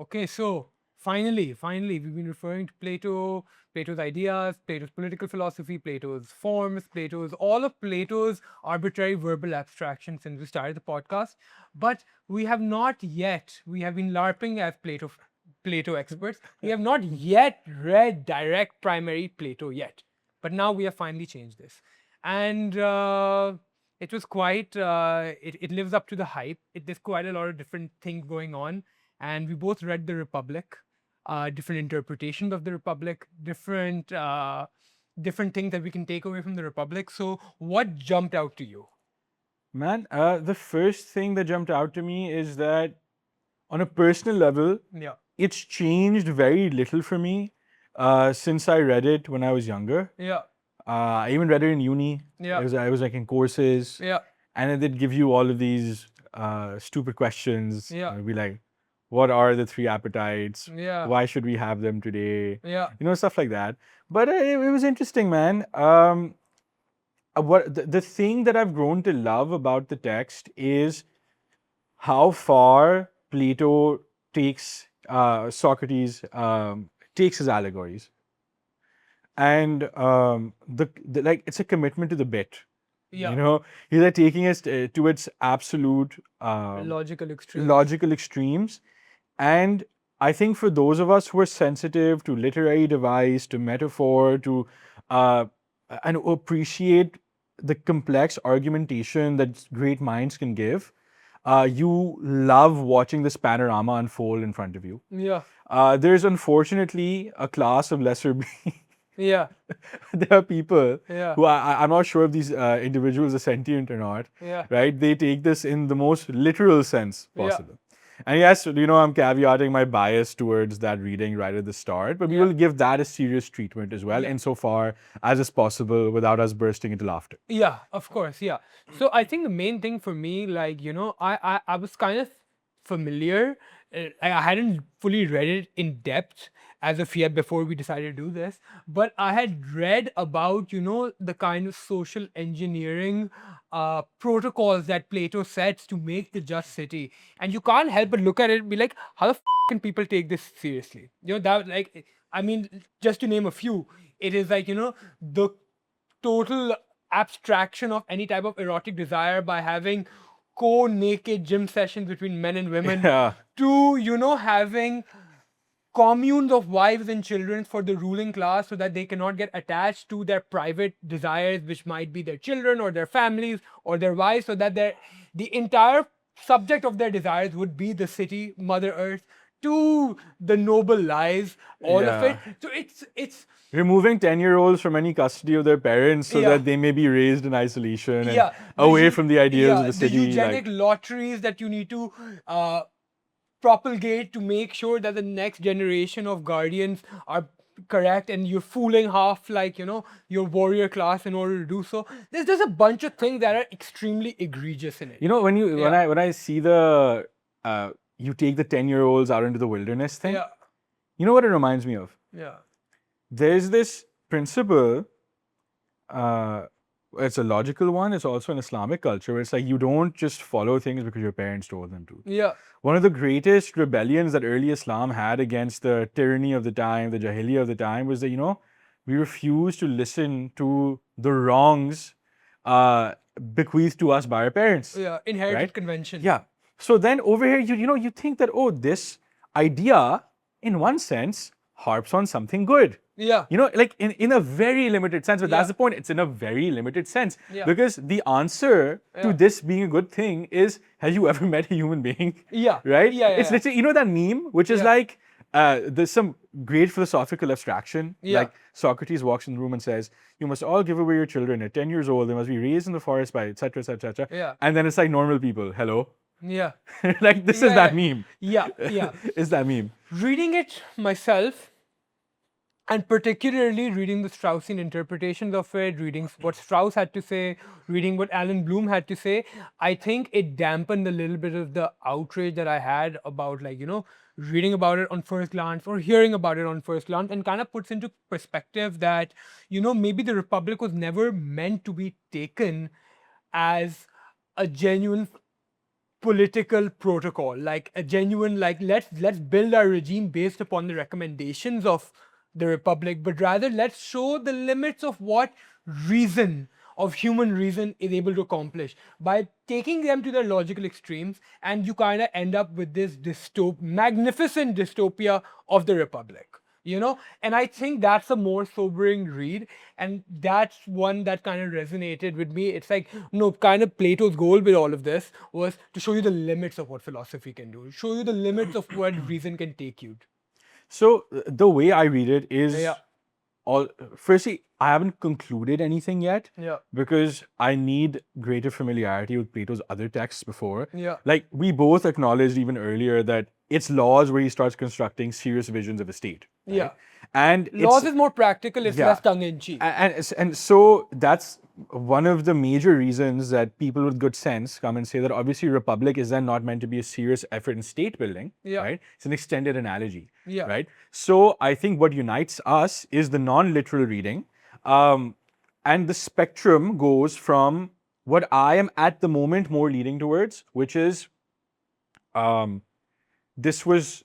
Okay, so finally, we've been referring to Plato, Plato's ideas, Plato's political philosophy, Plato's forms, all of Plato's arbitrary verbal abstraction since we started the podcast. But we have not yet, we have been LARPing as Plato experts. We have not yet read direct primary Plato yet. But now we have finally changed this. And it was quite, it lives up to the hype. There's quite a lot of different things going on, and we both read the Republic, different interpretations of the Republic, different things that we can take away from the Republic. So, what jumped out to you? Man, the first thing that jumped out to me is that on a personal level, Yeah, it's changed very little for me since I read it when I was younger. yeah, I even read it in uni. yeah, I was like in courses, yeah, and then they'd give you all of these stupid questions. yeah, It'd be like, what are the three appetites? yeah, Why should we have them today? yeah, Stuff like that. But it was interesting, man. The thing that I've grown to love about the text is how far Plato takes Socrates takes his allegories, and like it's a commitment to the bit. yeah. He's like taking us to its absolute Logical extremes. logical extremes, and I think for those of us who are sensitive to literary device, to metaphor, to and appreciate the complex argumentation that great minds can give, you love watching this panorama unfold in front of you. Yeah, There's unfortunately a class of lesser beings. yeah, There are people yeah, who I'm not sure if these individuals are sentient or not, yeah, right? They take this in the most literal sense yeah, possible. And yes, I'm caveating my bias towards that reading right at the start, but we yeah. will give that a serious treatment as well, Yeah. insofar as is possible without us bursting into laughter. Yeah, of course. Yeah. So I think the main thing for me, like, I was kind of familiar. I hadn't fully read it in depth as of yet before we decided to do this, but I had read about, the kind of social engineering protocols that Plato sets to make the just city. And you can't help but look at it and be like, how the can people take this seriously? That, like, I mean, just to name a few, it is like, the total abstraction of any type of erotic desire by having co-naked gym sessions between men and women, Yeah. to having communes of wives and children for the ruling class so that they cannot get attached to their private desires, which might be their children or their families or their wives, so that the entire subject of their desires would be the city, Mother Earth, to the noble lives, all of it. Yeah. So it's Removing 10-year-olds from any custody of their parents so Yeah. that they may be raised in isolation and yeah away eu- from the ideals of the the city. eugenic lotteries that you need to propagate to make sure that the next generation of guardians are correct, and you're fooling half, like, your warrior class in order to do so. There's just a bunch of things that are extremely egregious in it. When I see the you take the 10-year-olds out into the wilderness thing, Yeah, you know what it reminds me of? yeah, There's this principle, it's a logical one, it's also an Islamic culture, where it's like you don't just follow things because your parents told them to. yeah, One of the greatest rebellions that early Islam had against the tyranny of the time, the Jahiliyyah of the time, was that, we refuse to listen to the wrongs bequeathed to us by our parents. yeah. Inherited Right? convention. Yeah. So then over here, you think that, oh, this idea, in one sense, harps on something good. Yeah, Like in a very limited sense, but Yeah. that's the point. It's in a very limited sense. Yeah. Because the answer Yeah. to this being a good thing is, have you ever met a human being? Yeah. Right? Yeah, It's yeah. literally, that meme, which is Yeah. like, there's some great philosophical abstraction. Yeah. Like Socrates walks in the room and says, you must all give away your children at 10 years old. They must be raised in the forest by et cetera, et cetera, et cetera. Yeah. And then it's like normal people. Hello? Yeah. Like, this is Yeah, that yeah. meme. Yeah, yeah. Is that meme. Reading it myself, and particularly reading the Straussian interpretations of it, reading what Strauss had to say, reading what Allan Bloom had to say, I think it dampened a little bit of the outrage that I had about, like, reading about it on first glance or hearing about it on first glance, and kind of puts into perspective that, maybe the Republic was never meant to be taken as a genuine political protocol, like a genuine, like let's build our regime based upon the recommendations of the Republic, but rather let's show the limits of what reason, of human reason, is able to accomplish by taking them to their logical extremes, and you kind of end up with this magnificent dystopia of the Republic. And I think that's a more sobering read, and that's one that kind of resonated with me. It's like, no, kind of Plato's goal with all of this was to show you the limits of what philosophy can do, show you the limits of what reason can take you to. So the way I read it is, Yeah. firstly, I haven't concluded anything yet, Yeah. because I need greater familiarity with Plato's other texts before. Yeah. Like, we both acknowledged even earlier that it's laws where he starts constructing serious visions of a state. Right? Yeah. And Laws is more practical, it's yeah. less tongue-in-cheek. And so that's one of the major reasons that people with good sense come and say that obviously Republic is then not meant to be a serious effort in state building, Yeah. right? It's an extended analogy, Yeah. right? So I think what unites us is the non-literal reading, and the spectrum goes from what I am at the moment more leading towards, which is this was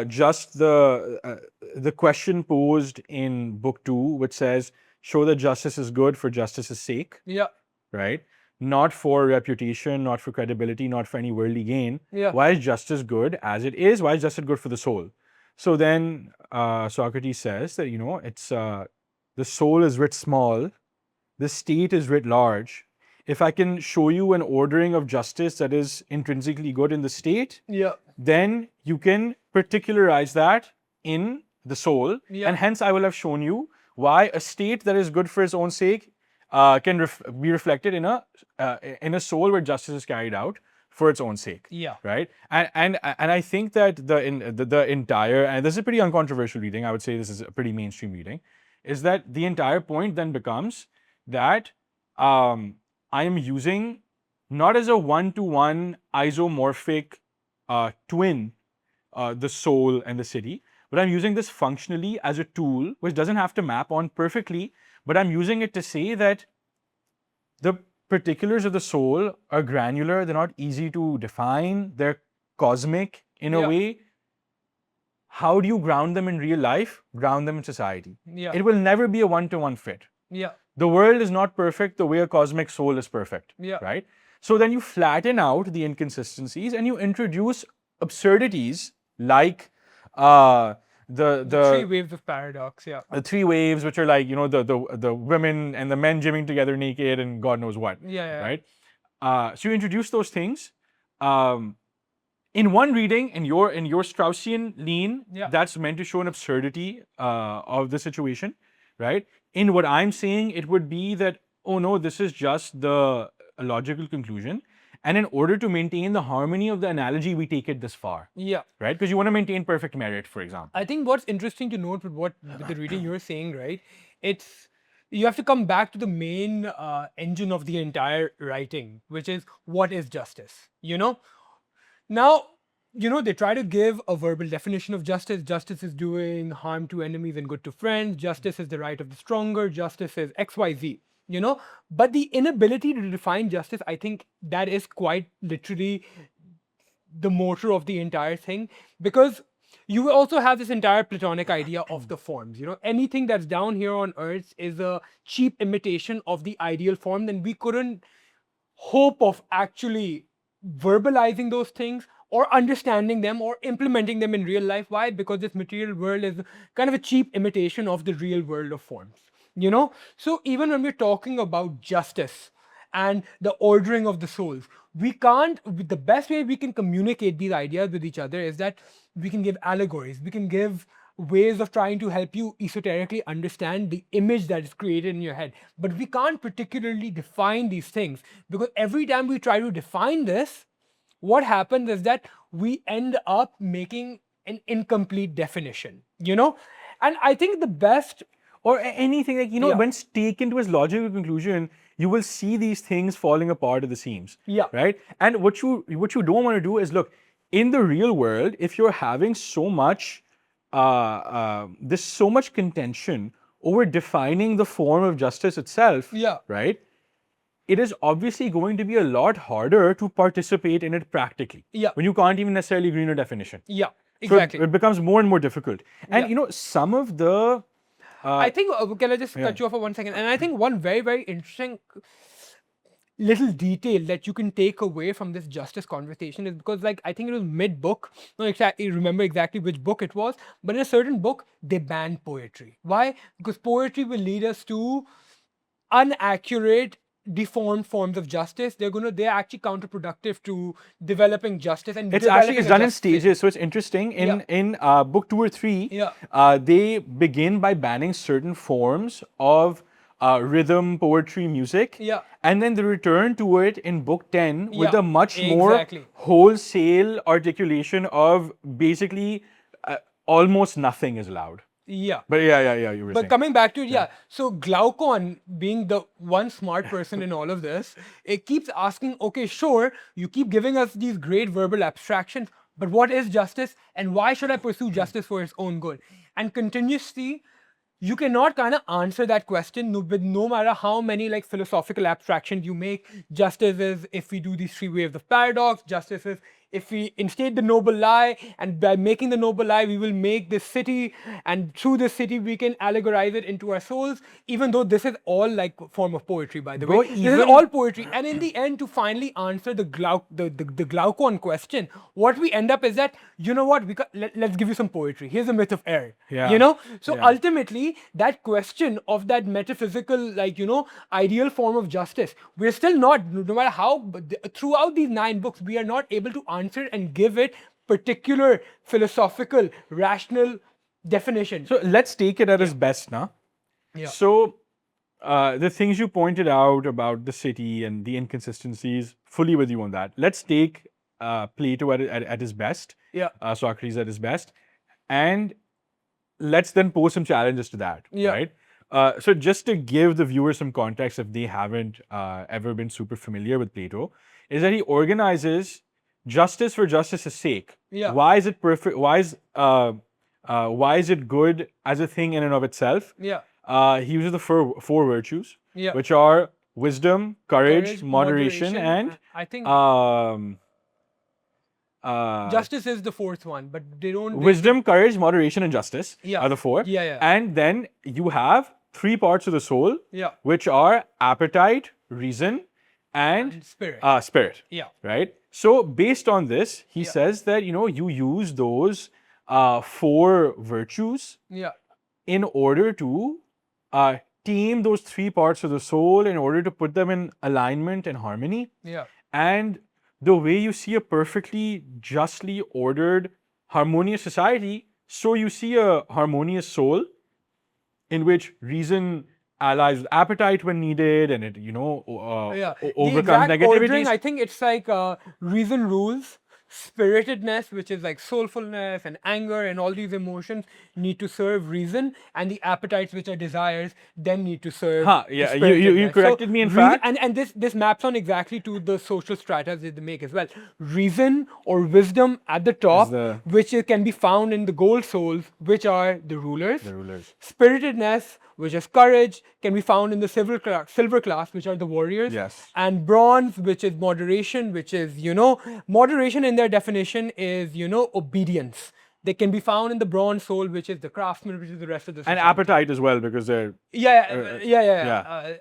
just the question posed in book 2, which says, show that justice is good for justice's sake, Yeah. right? Not for reputation, not for credibility, not for any worldly gain. Yeah. Why is justice good as it is? Why is justice good for the soul? So then Socrates says that, it's the soul is writ small, the state is writ large. If I can show you an ordering of justice that is intrinsically good in the state, Yeah. then you can particularize that in the soul. Yeah. And hence I will have shown you why a state that is good for its own sake can be reflected in a soul where justice is carried out for its own sake. Yeah. Right? And I think that the entire, and this is a pretty uncontroversial reading, I would say this is a pretty mainstream reading, is that the entire point then becomes that I am using not as a one-to-one isomorphic twin, the soul and the city, but I'm using this functionally as a tool which doesn't have to map on perfectly, but I'm using it to say that the particulars of the soul are granular, they're not easy to define, they're cosmic in a Yeah. way. How do you ground them in real life? Ground them in society. Yeah. It will never be a one-to-one fit. Yeah. The world is not perfect the way a cosmic soul is perfect. Yeah. Right? So then you flatten out the inconsistencies and you introduce absurdities like the Three waves of paradox. Yeah. the 3 waves, which are like, the women and the men gymming together naked and God knows what. Yeah. Right? So you introduce those things. In one reading, in your Straussian lean, Yeah. that's meant to show an absurdity of the situation, right? In what I'm saying, it would be that, oh no, this is just the logical conclusion. And in order to maintain the harmony of the analogy, we take it this far, Yeah. right? Because you want to maintain perfect merit, for example. I think what's interesting to note with the reading you're saying, right? It's you have to come back to the main engine of the entire writing, which is what is justice. Now, they try to give a verbal definition of justice. Justice is doing harm to enemies and good to friends. Justice is the right of the stronger. Justice is XYZ. But the inability to define justice, I think that is quite literally the motor of the entire thing, because you also have this entire Platonic idea of the forms. Anything that's down here on earth is a cheap imitation of the ideal form. Then we couldn't hope of actually verbalizing those things or understanding them or implementing them in real life. Why? Because this material world is kind of a cheap imitation of the real world of forms. So even when we're talking about justice and the ordering of the souls, the best way we can communicate these ideas with each other is that we can give allegories, we can give ways of trying to help you esoterically understand the image that is created in your head. But we can't particularly define these things, because every time we try to define this, what happens is that we end up making an incomplete definition, And I think the best, or anything like, Yeah. when it's taken to its logical conclusion, you will see these things falling apart at the seams. Yeah. Right? And what you don't want to do is, look, in the real world, if you're having so much, there's so much contention over defining the form of justice itself, Yeah. right? it is obviously going to be a lot harder to participate in it practically. Yeah. When you can't even necessarily agree on a definition. Yeah, So exactly. it becomes more and more difficult. And Yeah. you know, some of the I think, can I just cut you off for 1 second? And I think one very, very interesting little detail that you can take away from this justice conversation is because, like, I think it was mid-book, not exactly remember exactly which book it was, but in a certain book, they banned poetry. Why? Because poetry will lead us to inaccurate, deformed forms of justice. They're actually counterproductive to developing justice and it's developing actually a done in just state. stages, so it's interesting. In book 2 or 3, Yeah. they begin by banning certain forms of rhythm, poetry, music, Yeah. and then they return to it in book 10 with Yeah, a much more exactly. wholesale articulation of basically almost nothing is allowed. Yeah. But yeah, you were But saying. coming back to it, yeah. So Glaucon, being the one smart person in all of this, it keeps asking, okay, sure, you keep giving us these great verbal abstractions, but what is justice, and why should I pursue justice for its own good? And continuously, you cannot kind of answer that question with no matter how many like philosophical abstractions you make. Justice is if we do these 3 waves of paradox. Justice is if we instate the noble lie, and by making the noble lie, we will make this city, and through this city, we can allegorize it into our souls. Even though this is all like form of poetry, by the Bro, way, this is even- all poetry. And in the end, to finally answer the Glaucon question, what we end up is that, you know what, let's give you some poetry. Here's the myth of air. Yeah. You know, so Yeah. ultimately, that question of that metaphysical, like, you know, ideal form of justice, we're still not, no matter how, throughout these 9 books, we are not able to answer and give it particular philosophical, rational definition. So let's take it at its best now. Yeah. So the things you pointed out about the city and the inconsistencies, fully with you on that. Let's take Plato at his best, Yeah. Socrates at his best, and let's then pose some challenges to that, Yeah. right? So just to give the viewers some context, if they haven't ever been super familiar with Plato, is that he organizes justice for justice's sake. Yeah. Why is it perfect? Why is it good as a thing in and of itself? Yeah. He uses the four virtues, Yeah. which are wisdom, courage, Courage, moderation, and I think justice is the 4th one, but they don't. wisdom, courage, moderation, and justice Yeah. are the 4. Yeah. And then you have 3 parts of the soul, Yeah. which are appetite, reason, and Spirit. spirit. Yeah. Right. So based on this, he Yeah. says that you use those 4 virtues Yeah. in order to tame those 3 parts of the soul, in order to put them in alignment and harmony. Yeah. And the way you see a perfectly justly ordered, harmonious society, so you see a harmonious soul in which reason allies with appetite when needed, and it Yeah. The overcomes exact ordering, negativities. I think it's like reason rules, spiritedness, which is like soulfulness and anger and all these emotions need to serve reason, and the appetites, which are desires, then need to serve. Huh, the yeah, you spiritedness. corrected me in fact. And this maps on exactly to the social strata that they make as well. Reason or wisdom at the top, the- which can be found in the gold souls, which are the rulers. The rulers. Spiritedness, which is courage, can be found in the silver class, which are the warriors. Yes. And bronze, which is moderation, which is, moderation in their definition is, obedience. They can be found in the bronze soul, which is the craftsman, which is the rest of the And society. appetite as well, because they're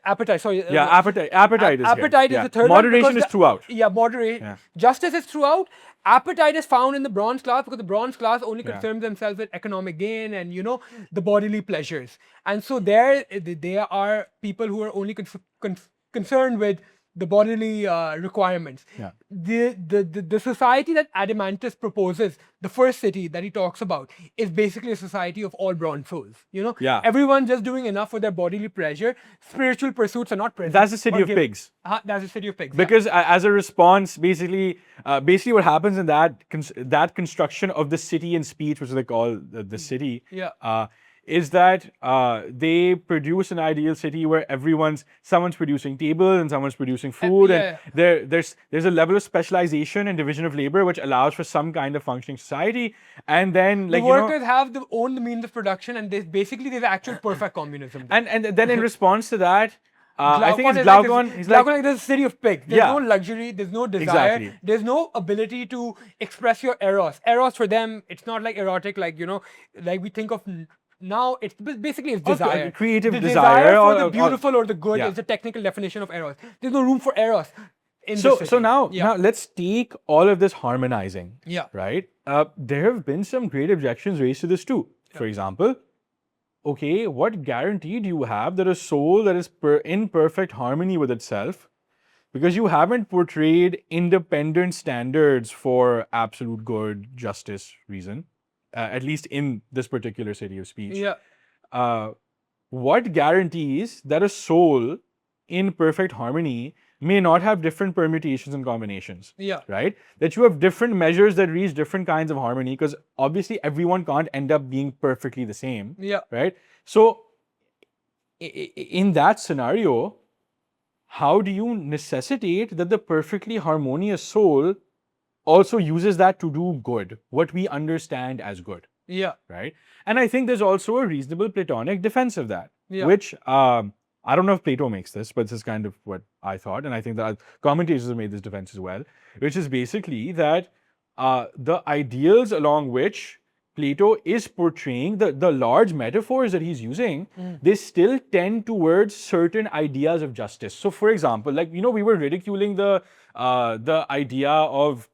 Appetite. Sorry. appetite. Appetite is here. Appetite is Yeah. the third one. Moderation because is throughout. Yeah, moderation. Yeah. Justice is throughout. Appetite is found in the bronze class because the bronze class only concerns themselves with economic gain and the bodily pleasures. And so there are people who are only concerned with the bodily requirements. Yeah. The society that Adamantus proposes, the first city that he talks about, is basically a society of all bronze souls. Yeah. Everyone just doing enough for their bodily pleasure. Spiritual pursuits are not present. That's the city or of given. pigs. That's the city of pigs. Yeah. Because as a response, basically what happens in that construction of the city in speech, which they call the city, Yeah. is that they produce an ideal city where someone's producing tables and someone's producing food, yeah. and there's a level of specialization and division of labor which allows for some kind of functioning society, and then The workers own the means of production, and there's actual perfect communism. and then in response to that, I think it's is Glaucon. Like He's Glaucon like, like there's a city of pigs. There's Yeah. no luxury. There's no desire. Exactly. There's no ability to express your eros. Eros for them, it's not like erotic, like like we think of now. It's basically it's desire. creative the desire for or- the or- beautiful or the good Yeah. is the technical definition of eros. There's no room for eros. In So this city. now let's take all of this harmonizing. Yeah. Right. There have been some great objections raised to this too. For example, okay, what guarantee do you have that a soul that is in perfect harmony with itself, because you haven't portrayed independent standards for absolute good, justice, reason, at least in this particular city of speech. Yeah. What guarantees that a soul in perfect harmony may not have different permutations and combinations? Yeah. Right? That you have different measures that reach different kinds of harmony, because obviously everyone can't end up being perfectly the same. Yeah. Right? So, in that scenario, how do you necessitate that the perfectly harmonious soul also uses that to do good, what we understand as good? Yeah. Right? And I think there's also a reasonable Platonic defense of that, Yeah. which I don't know if Plato makes this, but this is kind of what I thought, and I think that commentators have made this defense as well, which is basically that the ideals along which Plato is portraying, the large metaphors that he's using, they still tend towards certain ideas of justice. So, for example, like, we were ridiculing the idea of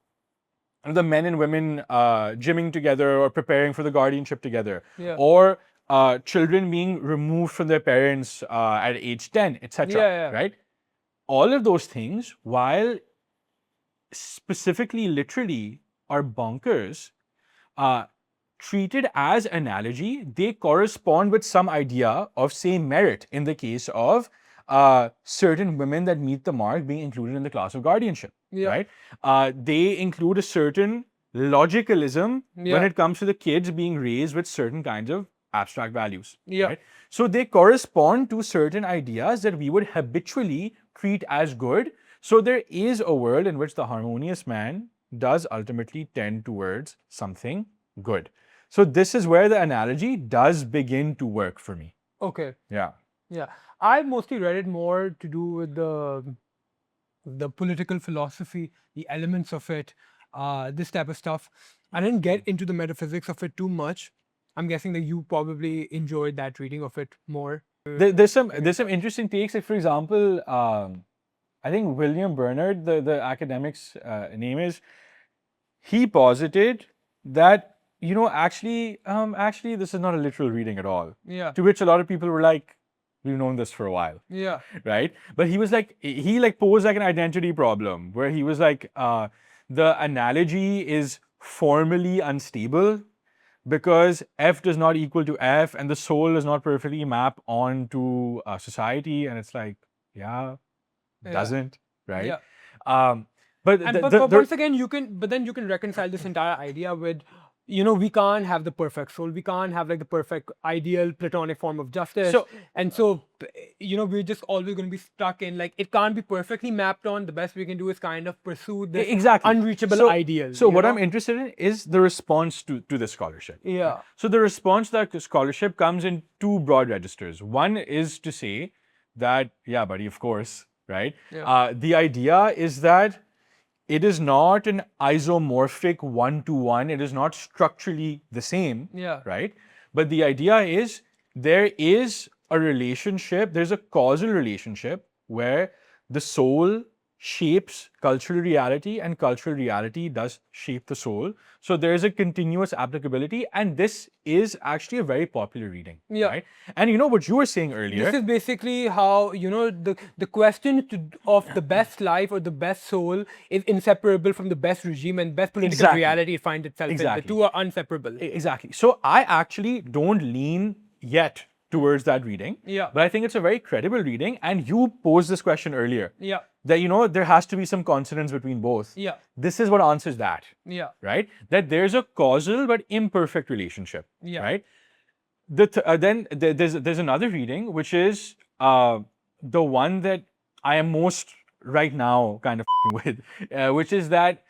the men and women gymming together or preparing for the guardianship together, Yeah. or children being removed from their parents at age 10, etc. Yeah. Right? All of those things, while specifically literally are bonkers, treated as analogy, they correspond with some idea of, say, merit in the case of certain women that meet the mark being included in the class of guardianship. Yeah. Right? They include a certain logicalism when Yeah. it comes to the kids being raised with certain kinds of abstract values. Yeah. Right? So they correspond to certain ideas that we would habitually treat as good. So there is a world in which the harmonious man does ultimately tend towards something good. So this is where the analogy does begin to work for me. Okay. Yeah. Yeah. I mostly read it more to do with the political philosophy, the elements of it, this type of stuff. I didn't get into the metaphysics of it too much. I'm guessing that you probably enjoyed that reading of it more. There's some interesting takes. Like, for example, I think William Bernard, the academic's name is, he posited that, actually this is not a literal reading at all. Yeah. To which a lot of people were like, we've known this for a while. Yeah. Right? But he was like, he posed like an identity problem where he was like, the analogy is formally unstable because F does not equal to F and the soul does not perfectly map onto society. And it's like, doesn't, right? Yeah. But once again, then you can reconcile this entire idea with, we can't have the perfect soul. We can't have like the perfect ideal Platonic form of justice. So, we're just always going to be stuck in like, it can't be perfectly mapped on. The best we can do is kind of pursue this unreachable ideal. So what I'm interested in is the response to this scholarship. Yeah. So the response to that scholarship comes in two broad registers. One is to say that, yeah, buddy, of course, right? Yeah. The idea is that it is not an isomorphic one-to-one. It is not structurally the same, Yeah. right? But the idea is there is a relationship, there's a causal relationship where the soul shapes cultural reality and cultural reality does shape the soul. So there is a continuous applicability, and this is actually a very popular reading. Yeah. Right? And what you were saying earlier. This is basically how, the question of the best life or the best soul is inseparable from the best regime and best political reality it finds itself in. The two are inseparable. Exactly. So I actually don't lean yet towards that reading. Yeah. But I think it's a very credible reading. And you posed this question earlier. Yeah. That, there has to be some consonance between both. Yeah. This is what answers that. Yeah. Right? That there's a causal but imperfect relationship. Yeah. Right? Then there's another reading, which is the one that I am most right now kind of with, which is that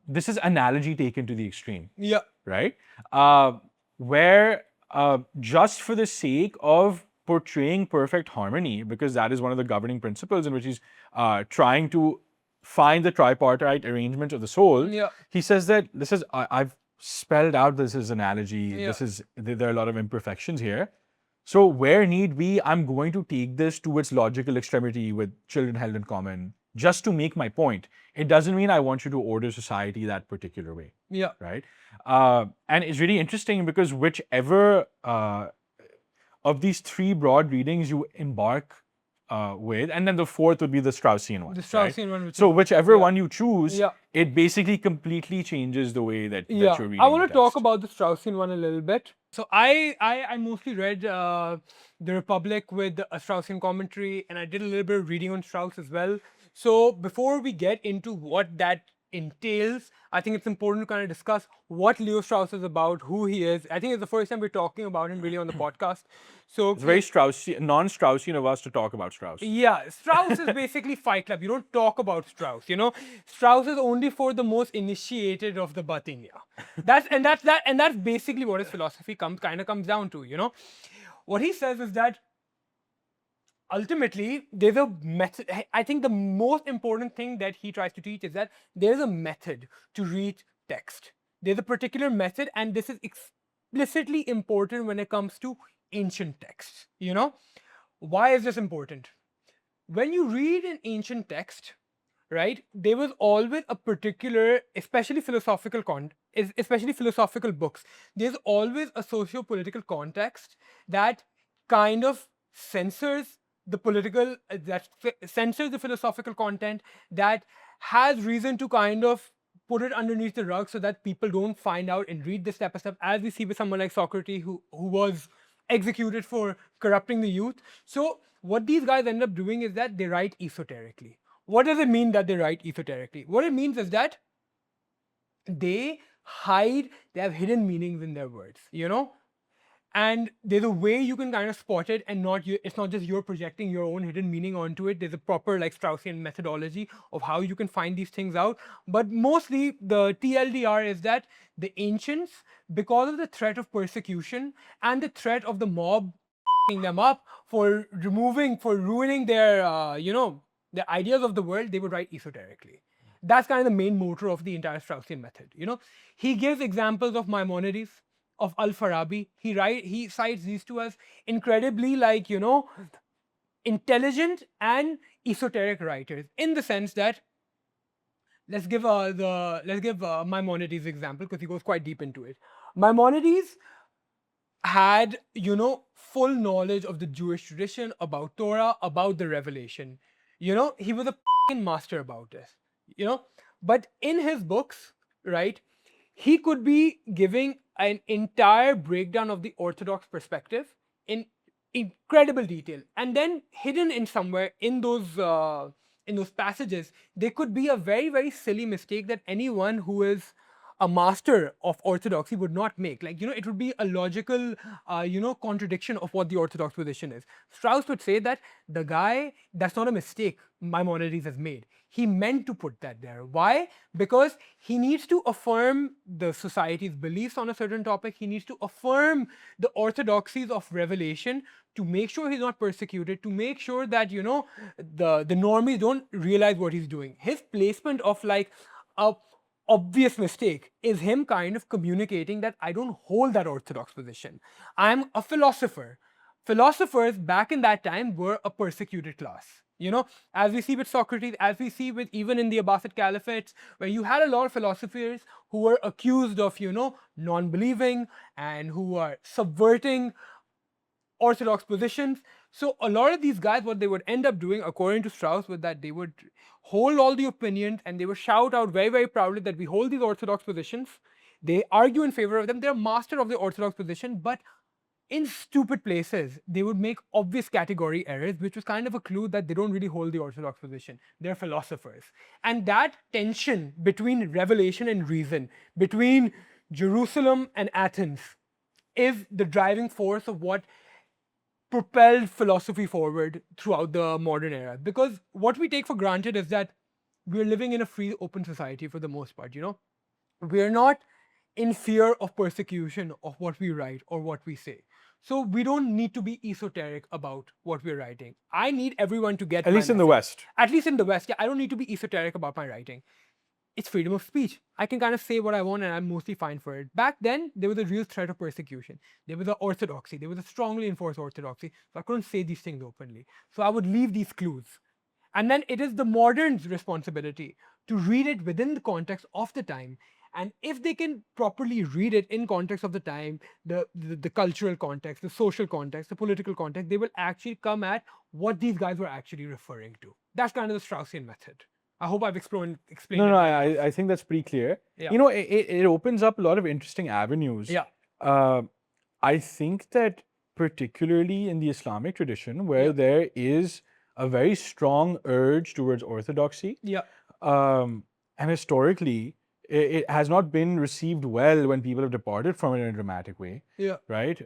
this is analogy taken to the extreme. Yeah. Right? Where just for the sake of portraying perfect harmony, because that is one of the governing principles in which he's trying to find the tripartite arrangement of the soul. Yeah. He says that I've spelled out this as analogy. Yeah. There are a lot of imperfections here. So where need be, I'm going to take this to its logical extremity with children held in common, just to make my point. It doesn't mean I want you to order society that particular way. Yeah. Right? And it's really interesting because whichever of these three broad readings you embark with, and then the fourth would be the Straussian one. The Straussian one. So whichever one you choose, Yeah. it basically completely changes the way that Yeah, you're reading. I want the to talk text. about the Straussian one a little bit. So I mostly read the Republic with a Straussian commentary, and I did a little bit of reading on Strauss as well. So before we get into what that entails, I think it's important to kind of discuss what Leo Strauss is about, who he is. I think it's the first time we're talking about him really on the podcast. So It's very Straussian, non-Straussian of us to talk about Strauss. yeah, Strauss is basically Fight Club. You don't talk about Strauss, you know. Strauss is only for the most initiated of the Batinya. That's basically what his philosophy comes down to, you know. What he says is that ultimately there's a method. I think the most important thing that he tries to teach is that there's a method to read text. There's a particular method, and this is explicitly important when it comes to ancient texts, you know. Why is this important? When you read an ancient text, right, there was always a particular, especially philosophical books, there's always a socio-political context that kind of censors the censors the philosophical content, that has reason to kind of put it underneath the rug so that people don't find out and read this type of stuff, as we see with someone like Socrates, who was executed for corrupting the youth. So what these guys end up doing is that they write esoterically. What does it mean that they write esoterically? What it means is that they have hidden meanings in their words, you know? And there's a way you can kind of spot it, and it's not just you're projecting your own hidden meaning onto it. There's a proper like Straussian methodology of how you can find these things out. But mostly the TLDR is that the ancients, because of the threat of persecution and the threat of the mob them up for ruining their their ideas of the world, they would write esoterically. That's kind of the main motor of the entire Straussian method. You know, he gives examples of Maimonides, of Al-Farabi. He cites these two as incredibly intelligent and esoteric writers, in the sense that let's give Maimonides example, because he goes quite deep into it. Maimonides had full knowledge of the Jewish tradition, about Torah, about the revelation. He was a master about this. But in his books, right, he could be giving an entire breakdown of the Orthodox perspective in incredible detail, and then hidden in somewhere in those passages, there could be a very, very silly mistake that anyone who is a master of orthodoxy would not make. It would be a logical, contradiction of what the orthodox position is. Strauss would say that that's not a mistake Maimonides has made. He meant to put that there. Why? Because he needs to affirm the society's beliefs on a certain topic. He needs to affirm the orthodoxies of revelation to make sure he's not persecuted, to make sure that, the normies don't realize what he's doing. His placement of a obvious mistake is him kind of communicating that I don't hold that orthodox position. I'm a philosopher. Philosophers back in that time were a persecuted class. As we see with Socrates, as we see with even in the Abbasid Caliphates, where you had a lot of philosophers who were accused of, non-believing and who are subverting orthodox positions. So a lot of these guys, what they would end up doing, according to Strauss, was that they would hold all the opinions and they would shout out very, very proudly that we hold these orthodox positions. They argue in favor of them. They're master of the orthodox position, but in stupid places, they would make obvious category errors, which was kind of a clue that they don't really hold the orthodox position. They're philosophers. And that tension between revelation and reason, between Jerusalem and Athens, is the driving force of what propelled philosophy forward throughout the modern era. Because what we take for granted is that we're living in a free, open society for the most part, We're not in fear of persecution of what we write or what we say. So we don't need to be esoteric about what we're writing. I need everyone to get At my least in the message. West. At least in the West, yeah. I don't need to be esoteric about my writing. It's freedom of speech. I can kind of say what I want and I'm mostly fine for it. Back then, there was a real threat of persecution. There was an orthodoxy. There was a strongly enforced orthodoxy. So I couldn't say these things openly. So I would leave these clues. And then it is the modern's responsibility to read it within the context of the time. And if they can properly read it in context of the time, the cultural context, the social context, the political context, they will actually come at what these guys were actually referring to. That's kind of the Straussian method. I hope I've explained No, it. no, well enough. I think that's pretty clear. Yeah. You know, it opens up a lot of interesting avenues. Yeah. I think that particularly in the Islamic tradition, where Yeah. there is a very strong urge towards orthodoxy, Yeah. and historically, it has not been received well when people have departed from it in a dramatic way, Yeah. right?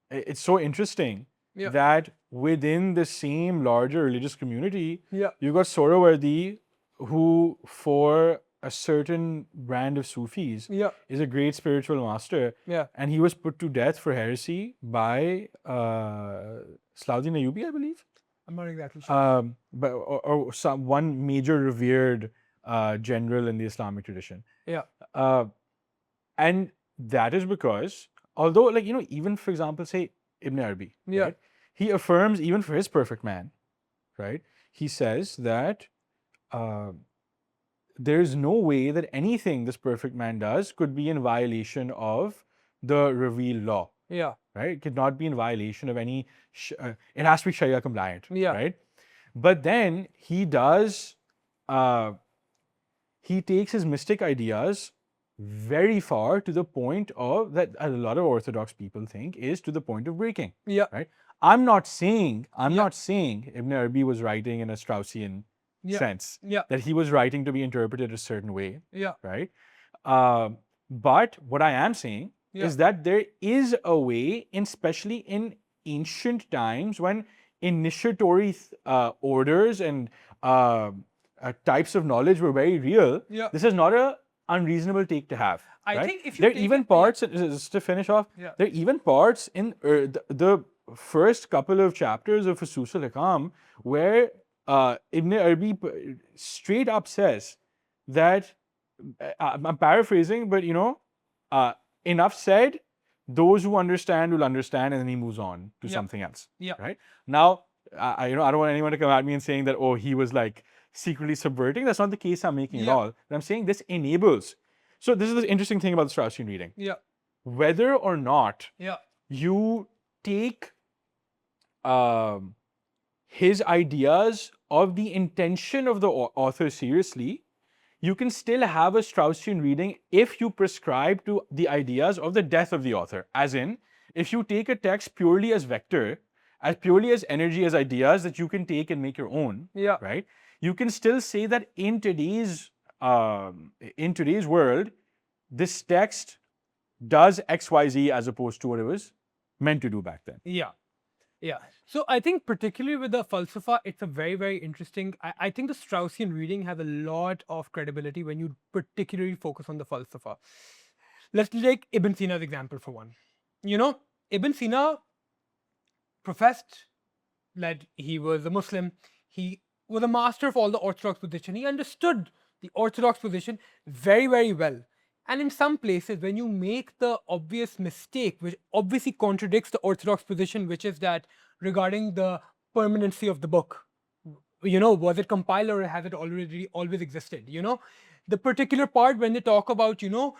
It's so interesting Yeah. that within the same larger religious community, Yeah. you got Sohrawardi, who for a certain brand of Sufis Yeah. is a great spiritual master, Yeah. and he was put to death for heresy by Salahuddin Ayyubi, I believe. I'm not exactly sure. But or some one major revered general in the Islamic tradition. Yeah. And that is because, although, like, you know, even for example, say Ibn Arabi, Yeah. right? He affirms, even for his perfect man, right? He says that there is no way that anything this perfect man does could be in violation of the revealed law, Yeah. right? It could not be in violation of any, it has to be Sharia compliant, Yeah. right? But then he does, he takes his mystic ideas very far to the point of that a lot of Orthodox people think is to the point of breaking, Yeah. right? I'm not saying Ibn Arabi was writing in a Straussian Yeah. sense, Yeah. that he was writing to be interpreted a certain way, Yeah. right? But what I am saying Yeah. is that there is a way, especially in ancient times when initiatory orders and types of knowledge were very real. Yeah. This is not a unreasonable take to have. I right? think if you there are take even it- parts, just to finish off, Yeah. there are even parts in the first couple of chapters of Fusus al-Hikam where Ibn Arabi straight up says that, I'm paraphrasing, but you know, enough said, those who understand will understand, and then he moves on to Yeah. something else. Yeah. Right? Now, I don't want anyone to come at me and saying that, oh, he was like secretly subverting. That's not the case I'm making at Yeah. all. But I'm saying this enables. So this is the interesting thing about the Straussian reading. Yeah. Whether or not Yeah. you take his ideas of the intention of the author seriously, you can still have a Straussian reading if you prescribe to the ideas of the death of the author. As in, if you take a text purely as vector, as purely as energy, as ideas that you can take and make your own, Yeah. right? You can still say that in today's world, this text does X, Y, Z as opposed to what it was meant to do back then. Yeah. Yeah. So I think particularly with the falsafa, it's a very, very interesting. I think the Straussian reading has a lot of credibility when you particularly focus on the falsafa. Let's take Ibn Sina's example for one. You know, Ibn Sina professed that he was a Muslim. He was a master of all the orthodox position. He understood the orthodox position very, very well. And in some places, when you make the obvious mistake, which obviously contradicts the orthodox position, which is that regarding the permanency of the book, you know, was it compiled or has it already always existed? You know, the particular part when they talk about, you know,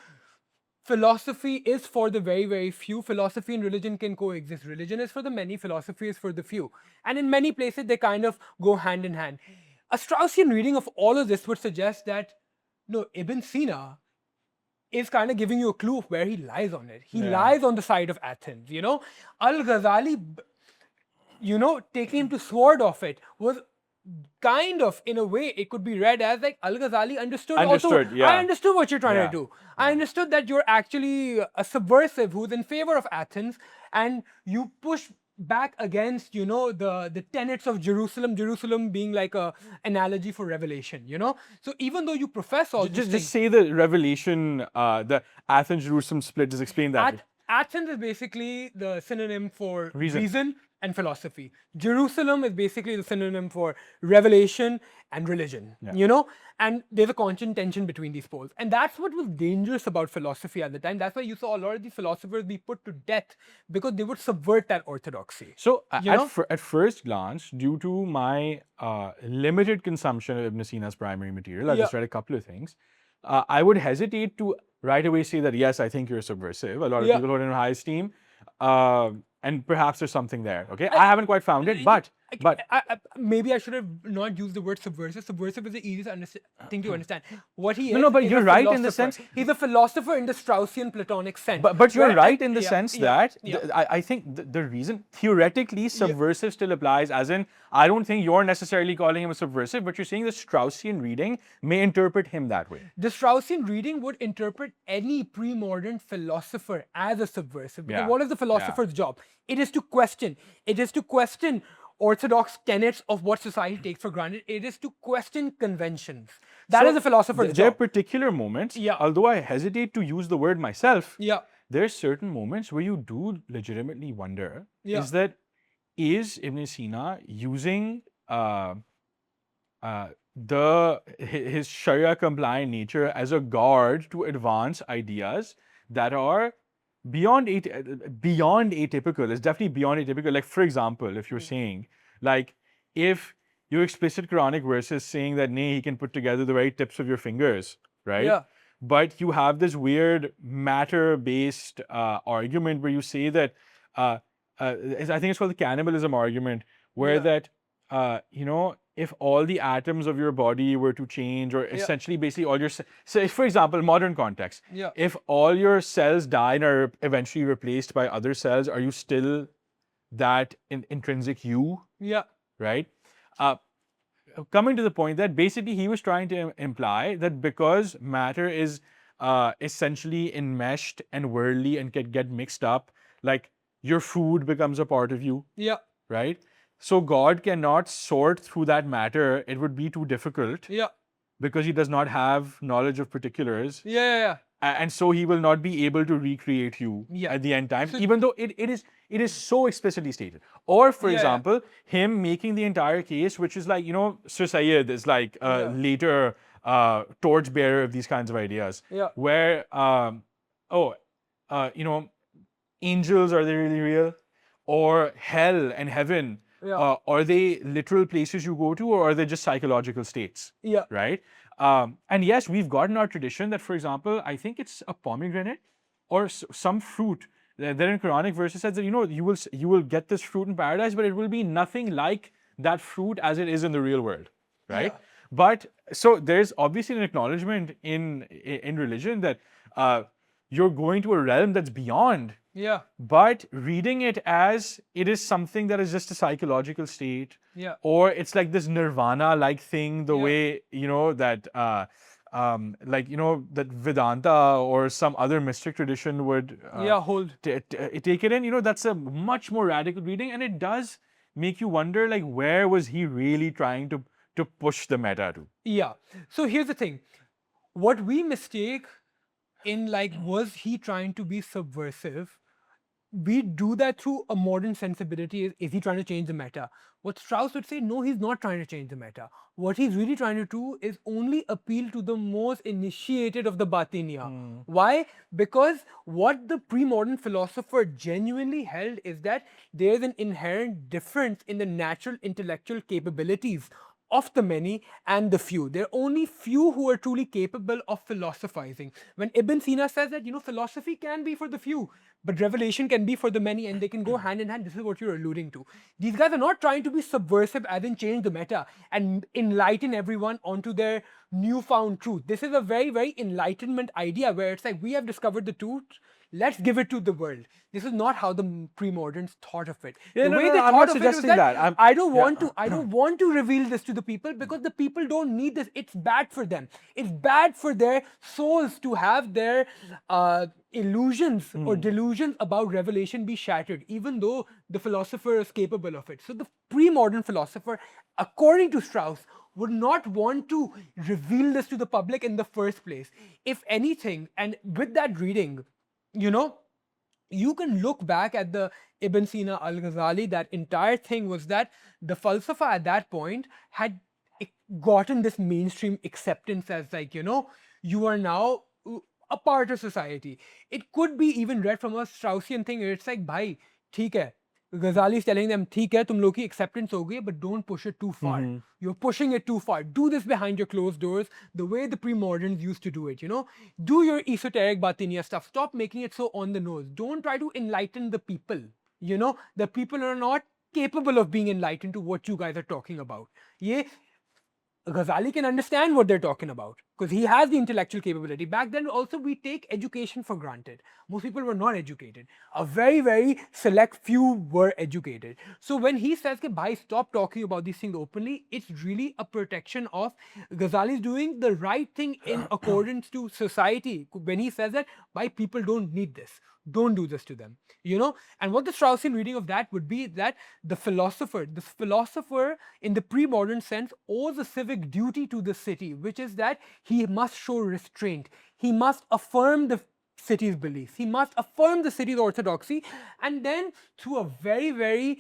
philosophy is for the very, very few. Philosophy and religion can coexist. Religion is for the many, philosophy is for the few. And in many places, they kind of go hand in hand. A Straussian reading of all of this would suggest that, no, Ibn Sina is kind of giving you a clue of where he lies on it. He lies on the side of Athens, you know. Al-Ghazali, you know, taking him to sword off it was kind of, in a way, it could be read as like Al-Ghazali understood also, yeah. I understood what you're trying Yeah. to do. I understood that you're actually a subversive who's in favor of Athens, and you push back against, the tenets of Jerusalem being like a analogy for revelation, So even though you profess all these Just things, say the revelation, the Athens Jerusalem split. Just explain that. Athens is basically the synonym for Reason. reason and philosophy. Jerusalem is basically the synonym for revelation and religion, And there's a constant tension between these poles. And that's what was dangerous about philosophy at the time. That's why you saw a lot of these philosophers be put to death because they would subvert that orthodoxy. So at first glance, due to my limited consumption of Ibn Sina's primary material, I've just read a couple of things. I would hesitate to right away say that, yes, I think you're subversive. A lot of people hold it in high esteem. And perhaps there's something there. Okay, I haven't quite found it, but maybe I should have not used the word subversive. Subversive is the easiest thing to understand. What he is. No, but is you're a right in the philosopher. sense. He's a philosopher in the Straussian Platonic sense. But you're where- right in the sense that yeah. I think the reason theoretically subversive still applies, as in I don't think you're necessarily calling him a subversive, but you're saying the Straussian reading may interpret him that way. The Straussian reading would interpret any pre-modern philosopher as a subversive. Because Yeah. what is the philosopher's job? It is to question. It is to question orthodox tenets of what society takes for granted. It is to question conventions. That is a philosopher's There are job. particular moments, Yeah. although I hesitate to use the word myself, Yeah. there are certain moments where you do legitimately wonder, Yeah. is Ibn Sina using his Sharia compliant nature as a guard to advance ideas that are beyond atypical. It's definitely beyond atypical. Like, for example, if you're saying, like, if your explicit Quranic verses saying that nay, he can put together the very tips of your fingers, right? Yeah. But you have this weird matter-based argument where you say that I think it's called the cannibalism argument, where that if all the atoms of your body were to change, or essentially basically all your so for example, modern context, if all your cells die and are eventually replaced by other cells, are you still that intrinsic you? Yeah. Right? Coming to the point that basically he was trying to imply that because matter is essentially enmeshed and worldly and can get mixed up, like your food becomes a part of you. Yeah. Right? So God cannot sort through that matter. It would be too difficult. Yeah. Because he does not have knowledge of particulars. Yeah. And so he will not be able to recreate you at the end time, even though it is so explicitly stated. Or, for example, him making the entire case, which is like, Sir Syed is like a later torchbearer of these kinds of ideas. Yeah. Where, angels, are they really real? Or hell and heaven, are they literal places you go to, or are they just psychological states? Yeah. Right? And yes, we've got in our tradition that, for example, I think it's a pomegranate or some fruit that in Quranic verses says that, you will get this fruit in paradise, but it will be nothing like that fruit as it is in the real world. Right? Yeah. But so there's obviously an acknowledgement in religion that you're going to a realm that's beyond. Yeah. But reading it as it is something that is just a psychological state, or it's like this nirvana-like thing, the way that that Vedanta or some other mystic tradition would hold take it in. That's a much more radical reading, and it does make you wonder, like, where was he really trying to push the meta to? Yeah. So here's the thing: what we mistake in, like, was he trying to be subversive? We do that through a modern sensibility. Is he trying to change the meta? What Strauss would say, no, he's not trying to change the meta. What he's really trying to do is only appeal to the most initiated of the Batinia. Why? Because what the pre-modern philosopher genuinely held is that there's an inherent difference in the natural intellectual capabilities of the many and the few. There are only few who are truly capable of philosophizing. When Ibn Sina says that, philosophy can be for the few, but revelation can be for the many, and they can go hand in hand. This is what you're alluding to. These guys are not trying to be subversive, as in change the meta and enlighten everyone onto their newfound truth. This is a very, very enlightenment idea where it's like, we have discovered the truth. let's give it to the world. This is not how the pre-moderns thought of it. Yeah, The no, way no, they I'm thought not of it was suggesting that. I don't want to reveal this to the people because the people don't need this. It's bad for them. It's bad for their souls to have their illusions or delusions about revelation be shattered, even though the philosopher is capable of it. So the pre-modern philosopher, according to Strauss, would not want to reveal this to the public in the first place. If anything, and with that reading, you can look back at the Ibn Sina al-Ghazali, that entire thing was that the falsafa at that point had gotten this mainstream acceptance as you are now a part of society. It could be even read from a Straussian thing. It's like, bhai, theek hai. Ghazali is telling them, theek hai, tum log ki acceptance ho gayi, but don't push it too far. You're pushing it too far. Do this behind your closed doors, the way the pre-moderns used to do it, Do your esoteric batiniya stuff. Stop making it so on the nose. Don't try to enlighten the people. The people are not capable of being enlightened to what you guys are talking about. Ghazali can understand what they're talking about because he has the intellectual capability. Back then also we take education for granted. Most people were not educated. A very, very select few were educated. So when he says, bhai, stop talking about these things openly, it's really a protection of Ghazali's doing the right thing in accordance to society. When he says that, bhai, people don't need this. Don't do this to them, And what the Straussian reading of that would be that the philosopher in the pre-modern sense owes a civic duty to the city, which is that he must show restraint. He must affirm the city's beliefs. He must affirm the city's orthodoxy. And then through a very, very,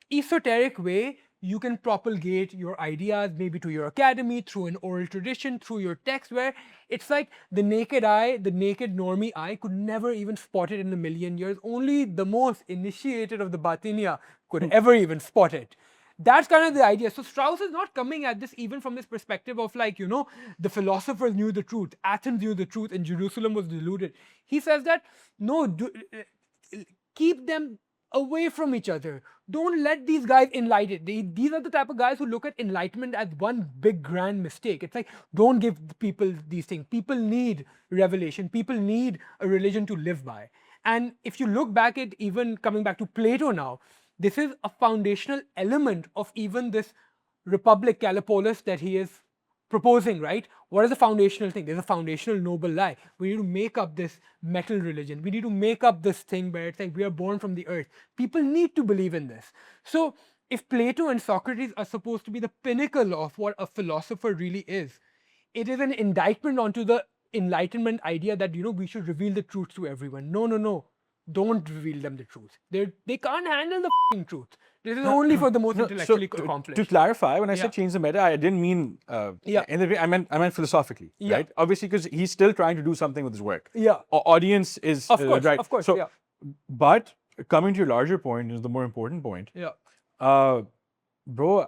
esoteric way, you can propagate your ideas maybe to your academy through an oral tradition, through your text, where it's like the naked eye, the naked normie eye could never even spot it in a million years. Only the most initiated of the Batinia could ever even spot it. That's kind of the idea. So Strauss is not coming at this even from this perspective of the philosophers knew the truth, Athens knew the truth, and Jerusalem was deluded. He says that, no, keep them away from each other. Don't let these guys enlighten. These are the type of guys who look at enlightenment as one big grand mistake. It's like, don't give people these things. People need revelation. People need a religion to live by. And if you look back at even coming back to Plato now, this is a foundational element of even this Republic Calipolis that he is proposing, right? What is the foundational thing? There's a foundational noble lie. We need to make up this metal religion. We need to make up this thing where it's like we are born from the earth. People need to believe in this. So if Plato and Socrates are supposed to be the pinnacle of what a philosopher really is, it is an indictment onto the Enlightenment idea that, we should reveal the truth to everyone. No. Don't reveal them the truth. They can't handle the truth. This is only for the most intellectually accomplished. To clarify, when I said change the meta, I didn't mean in the way I meant philosophically, right? Obviously, because he's still trying to do something with his work. Audience is right. Of course. So, but coming to your larger point is the more important point. Bro,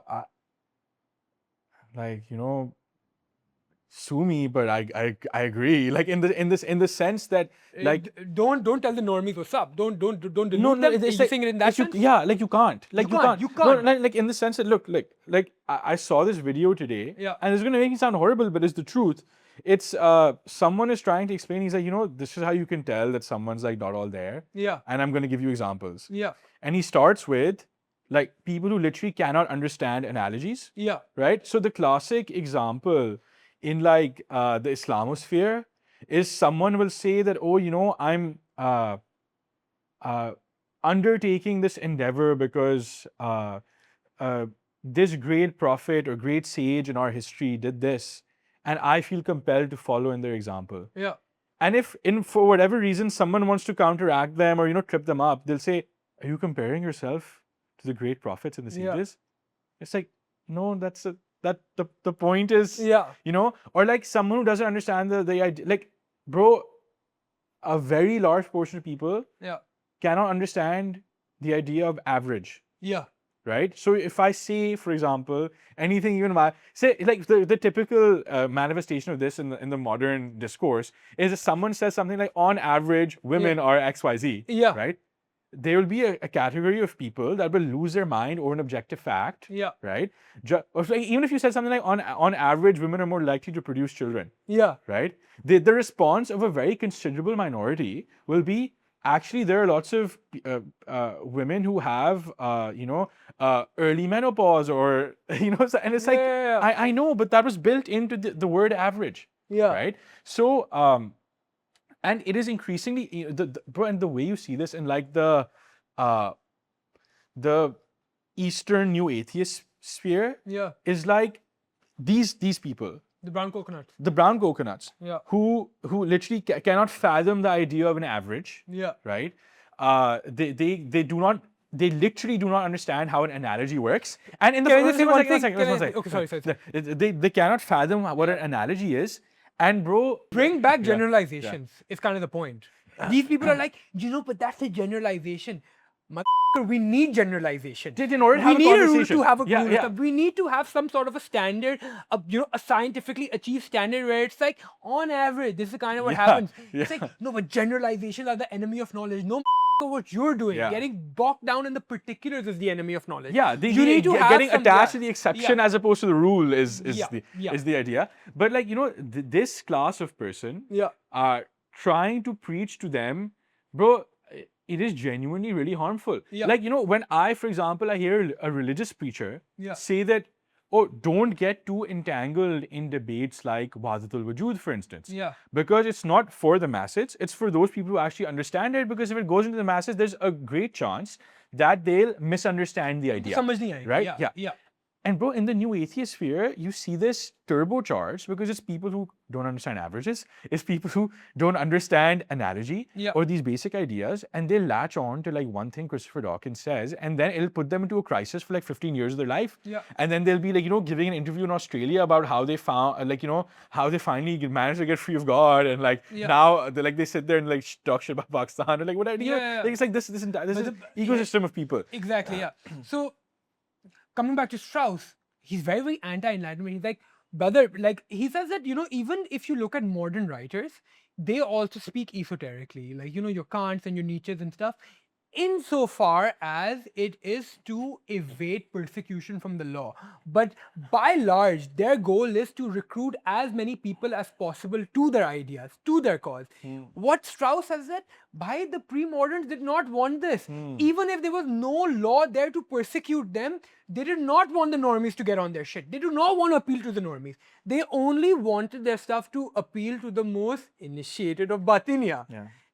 sue me, but I agree. Like in the sense that don't tell the normies what's up. Don't delude them. It's like, saying it in that sense? You can't. You can't. No, like in the sense that look, I saw this video today, and it's gonna make me sound horrible, but it's the truth. It's someone is trying to explain. He's like, this is how you can tell that someone's like not all there. And I'm gonna give you examples. And he starts with like people who literally cannot understand analogies. Right. So the classic example in like the Islamosphere is someone will say that, I'm undertaking this endeavor because this great prophet or great sage in our history did this, and I feel compelled to follow in their example. And if for whatever reason someone wants to counteract them or trip them up, they'll say, are you comparing yourself to the great prophets and the sages? It's like, no, the point is, or like someone who doesn't understand the idea, like, bro, a very large portion of people cannot understand the idea of average. Right? So if I say, for example, anything even say like the typical manifestation of this in the modern discourse is if someone says something like, on average, women are XYZ. Right? there will be a category of people that will lose their mind over an objective fact. Yeah. Right. Or like, even if you said something like on average, women are more likely to produce children. Yeah. Right. The response of a very considerable minority will be, actually, there are lots of women who have early menopause, or and it's like, I know, but that was built into the word average. Yeah. Right. So and it is increasingly, bro, and the way you see this in like the Eastern New Atheist sphere is like these people, the brown coconuts, who literally cannot fathom the idea of an average. Right. They literally do not understand how an analogy works. And in the one second. Okay, sorry. They cannot fathom what an analogy is. And bro, bring back generalizations is kind of the point. These people are like, but that's a generalization. We need generalization. In order to we have need a rule conversation. to have a rule of thumb. We need to have some sort of a standard, a scientifically achieved standard where it's like, on average, this is kind of what happens. It's like, no, but generalizations are the enemy of knowledge. No, what you're doing. Getting bogged down in the particulars is the enemy of knowledge. Yeah, you need to getting attached to the exception as opposed to the rule is the idea. But like, this class of person trying to preach to them, bro, it is genuinely really harmful. Like, when for example, I hear a religious preacher say that, oh, don't get too entangled in debates like Wahdatul Wujud, for instance. Because it's not for the masses, it's for those people who actually understand it, because if it goes into the masses, there's a great chance that they'll misunderstand the idea. Right? Yeah. And bro, in the new atheist sphere, you see this turbocharged because it's people who don't understand averages, it's people who don't understand analogy or these basic ideas, and they latch on to like one thing Christopher Dawkins says, and then it'll put them into a crisis for like 15 years of their life. And then they'll be like, giving an interview in Australia about how they found, how they finally managed to get free of God, and like now they sit there and like talk shit about Pakistan or like whatever. Like, it's like this is an ecosystem of people. Exactly. So, coming back to Strauss, he's very, very anti-enlightenment. He's like, brother, like, he says that, even if you look at modern writers, they also speak esoterically, like, your Kants and your Nietzsches and stuff, insofar as it is to evade persecution from the law. But by large, their goal is to recruit as many people as possible to their ideas, to their cause. What Strauss has said, the pre-moderns did not want this. Even if there was no law there to persecute them, they did not want the normies to get on their shit. They do not want to appeal to the normies. They only wanted their stuff to appeal to the most initiated of Batinia.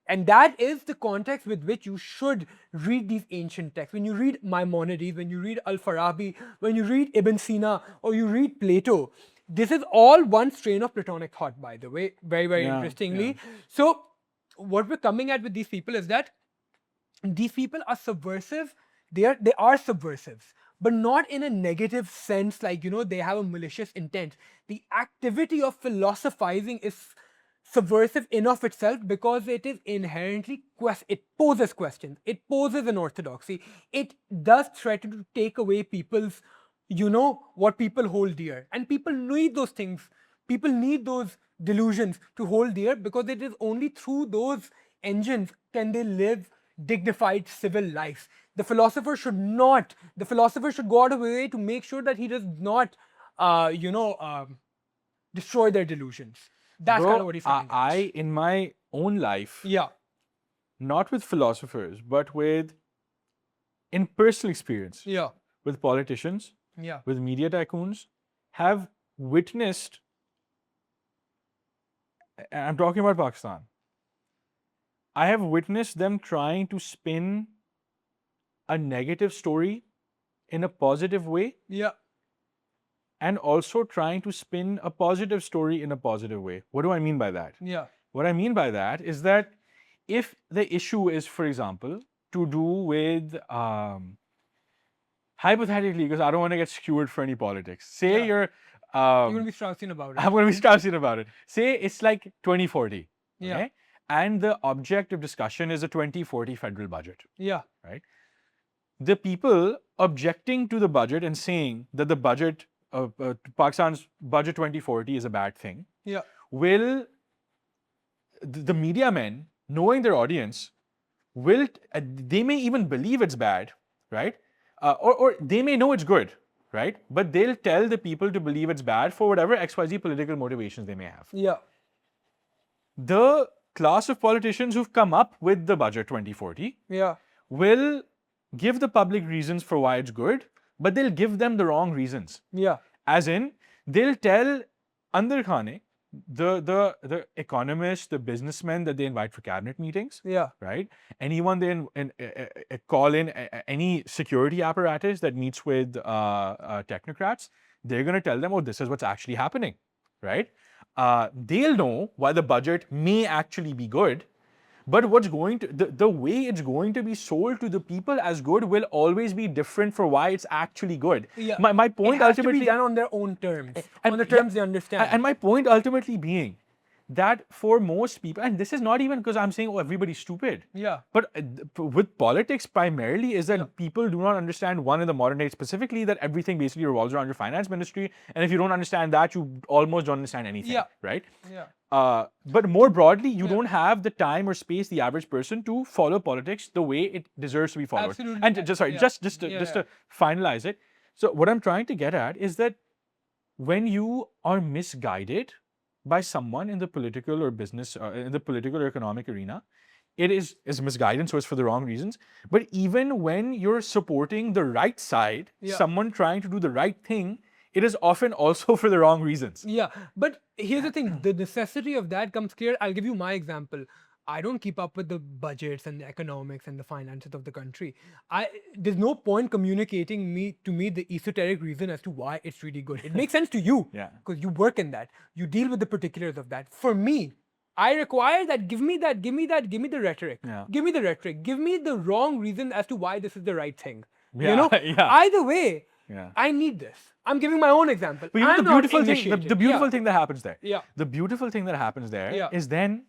And that is the context with which you should read these ancient texts. When you read Maimonides, when you read Al-Farabi, when you read Ibn Sina, or you read Plato, this is all one strain of Platonic thought, by the way, very, very interestingly. So what we're coming at with these people is that these people are subversive. They are subversives, but not in a negative sense, like, they have a malicious intent. The activity of philosophizing is subversive in of itself because it is inherently it poses questions, it poses an orthodoxy, it does threaten to take away people's, what people hold dear, and people need those things, people need those delusions to hold dear, because it is only through those engines can they live dignified civil lives. The philosopher should go out of his way to make sure that he does not destroy their delusions. That's kind of what he's saying. In my own life, not with philosophers, but in personal experience, with politicians, with media tycoons, have witnessed, I'm talking about Pakistan, I have witnessed them trying to spin a negative story in a positive way. And also trying to spin a positive story in a positive way. What do I mean by that? What I mean by that is that if the issue is, for example, to do with, hypothetically, because I don't want to get skewered for any politics, say you're going to be Straussian about it. I'm going to be Straussian about it. Say it's like 2040, okay? And the object of discussion is a 2040 federal budget. Right? The people objecting to the budget and saying that the budget, Pakistan's budget 2040 is a bad thing, will, the media men, knowing their audience, they may even believe it's bad, right? Or they may know it's good, right? But they'll tell the people to believe it's bad for whatever XYZ political motivations they may have. Yeah. The class of politicians who've come up with the budget 2040 Yeah. will give the public reasons for why it's good, but they'll give them the wrong reasons. Yeah. As in, they'll tell Andar Khane, the economists, the businessmen that they invite for cabinet meetings, Yeah. right? Anyone they call in, any security apparatus that meets with technocrats, they're going to tell them, oh, this is what's actually happening, right? They'll know why the budget may actually be good, but what's going to the way it's going to be sold to the people as good will always be different for why it's actually good. Yeah. My point it has ultimately to be done on their own terms, on the terms they understand. And my point ultimately being that for most people, and this is not even because I'm saying, oh, everybody's stupid. Yeah. But with politics primarily is that people do not understand, one, in the modern day specifically, that everything basically revolves around your finance ministry. And if you don't understand that, you almost don't understand anything, Yeah. right? Yeah. But more broadly, you don't have the time or space, the average person, to follow politics the way it deserves to be followed. Absolutely. And just to finalize it. So what I'm trying to get at is that when you are misguided by someone in the political or business, in the political or economic arena, it is misguidance, so it's for the wrong reasons. But even when you're supporting the right side, someone trying to do the right thing, it is often also for the wrong reasons. Yeah, but here's the thing, the necessity of that comes clear. I'll give you my example. I don't keep up with the budgets and the economics and the finances of the country. There's no point communicating to me the esoteric reason as to why it's really good. It makes sense to you because you work in that. You deal with the particulars of that. For me, I require that. Give me the rhetoric. Yeah. Give me the rhetoric. Give me the wrong reason as to why this is the right thing. Yeah, You know, yeah. Either way, Yeah. I need this. I'm giving my own example. But you know, I'm the not beautiful thing, initiated. the beautiful thing that happens there. Yeah. The beautiful thing that happens there is Yeah. then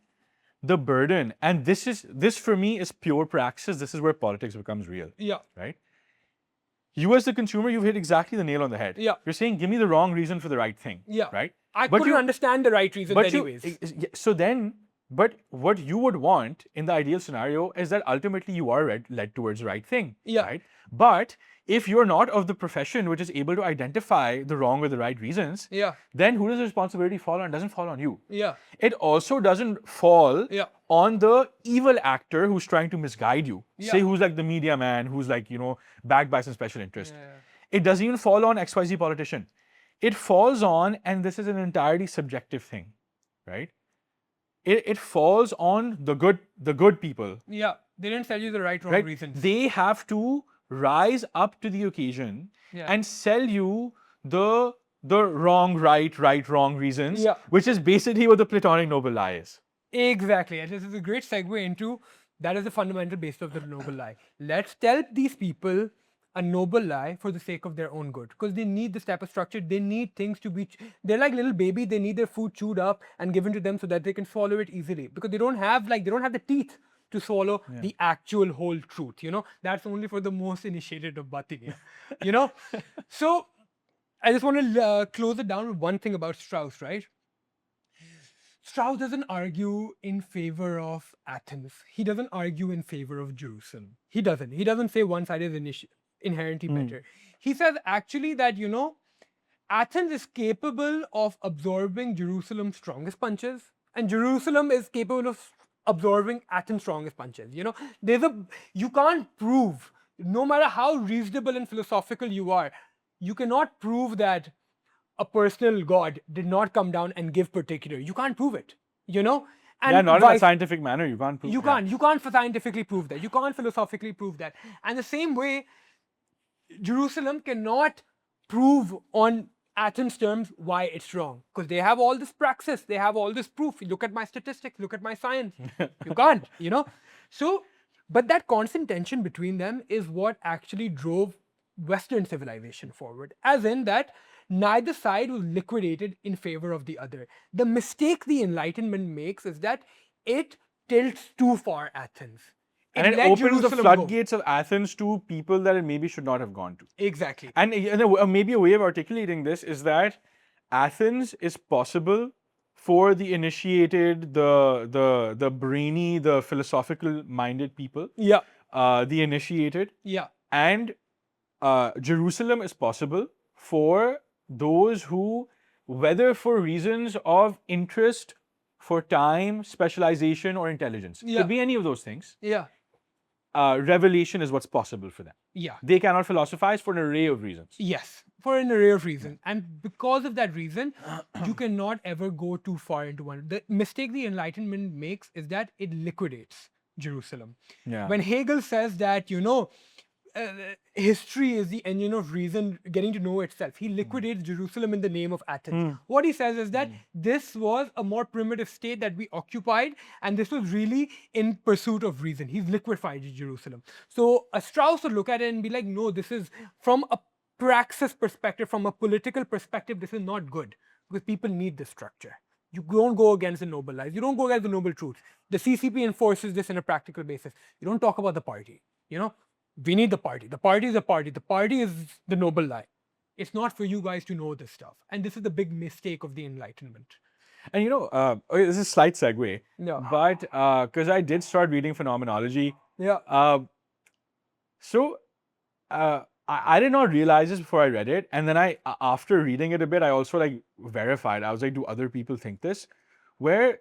the burden, and this for me is pure praxis. This is where politics becomes real. Yeah. Right? You as the consumer, you've hit exactly the nail on the head. Yeah. You're saying, give me the wrong reason for the right thing. Yeah. Right? I But couldn't you- understand the right reasons anyways. So then, but what you would want in the ideal scenario is that ultimately you are led towards the right thing. Yeah. Right? But if you're not of the profession which is able to identify the wrong or the right reasons, Yeah. then who does the responsibility fall on? It doesn't fall on you. Yeah. It also doesn't fall Yeah. on the evil actor who's trying to misguide you. Yeah. Say who's like the media man, who's like, backed by some special interest. Yeah. It doesn't even fall on XYZ politician. It falls on, and this is an entirely subjective thing, right? It falls on the good people. Yeah. They didn't tell you the right, wrong Right? reasons. They have to rise up to the occasion and sell you the wrong, right, wrong reasons, which is basically what the Platonic noble lie is. Exactly. And this is a great segue into that is the fundamental basis of the noble lie. Let's tell these people a noble lie for the sake of their own good, because they need this type of structure. They need things to be. They're like little baby. They need their food chewed up and given to them so that they can swallow it easily, because they don't have the teeth to swallow the actual whole truth. That's only for the most initiated of Bhatini. So I just want to close it down with one thing about Strauss, right? Strauss doesn't argue in favor of Athens. He doesn't argue in favor of Jerusalem. He doesn't. He doesn't say one side is inherently better. He says actually that, Athens is capable of absorbing Jerusalem's strongest punches, and Jerusalem is capable of absorbing Athens' strongest punches. You can't prove, no matter how reasonable and philosophical you are, you cannot prove that a personal God did not come down and give particular. You can't prove it, And not in a scientific manner. You can't prove. You can't scientifically prove that. You can't philosophically prove that. And the same way, Jerusalem cannot prove on Athens' terms why it's wrong, because they have all this praxis, they have all this proof. Look at my statistics, look at my science. You can't, So, but that constant tension between them is what actually drove Western civilization forward, as in that neither side was liquidated in favor of the other. The mistake the Enlightenment makes is that it tilts too far Athens. And it let opens the Jerusalem floodgates of Athens to people that it maybe should not have gone to. Exactly. And maybe a way of articulating this is that Athens is possible for the initiated, the brainy, the philosophical minded people, Yeah. the initiated, Yeah. and Jerusalem is possible for those who, whether for reasons of interest, for time, specialization, or intelligence, Yeah. could be any of those things. Yeah. Revelation is what's possible for them. Yeah. They cannot philosophize for an array of reasons. Yes, for an array of reasons. And because of that reason, you cannot ever go too far into one. The mistake the Enlightenment makes is that it liquidates Jerusalem. Yeah. When Hegel says that, history is the engine of reason getting to know itself, he liquidates Jerusalem in the name of Athens. What he says is that this was a more primitive state that we occupied, and this was really in pursuit of reason. He's liquefied Jerusalem. So a Strauss would look at it and be like, no, this is from a praxis perspective, from a political perspective, this is not good because people need this structure. You don't go against the noble lies. You don't go against the noble truths. The CCP enforces this on a practical basis. You don't talk about the party. We need the party. The party is a party. The party is the noble lie. It's not for you guys to know this stuff. And this is the big mistake of the Enlightenment. And okay, this is a slight segue. Yeah. But because I did start reading phenomenology. Yeah. I did not realize this before I read it, and then after reading it a bit, I also verified. I was like, do other people think this? Where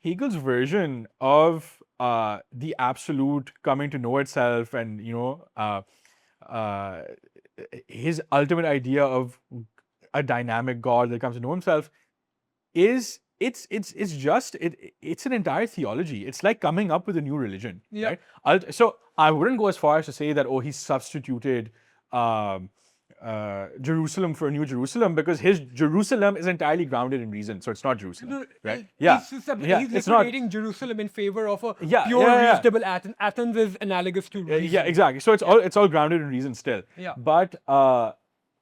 Hegel's version of the absolute coming to know itself, and his ultimate idea of a dynamic God that comes to know himself it's an entire theology. It's like coming up with a new religion. Yeah. Right? So I wouldn't go as far as to say that he substituted Jerusalem for a new Jerusalem, because his Jerusalem is entirely grounded in reason. So it's not Jerusalem, right? He's liquidating Jerusalem in favor of a pure, reasonable Athens. Athens is analogous to reason. Yeah, exactly. So it's all grounded in reason still. Yeah. But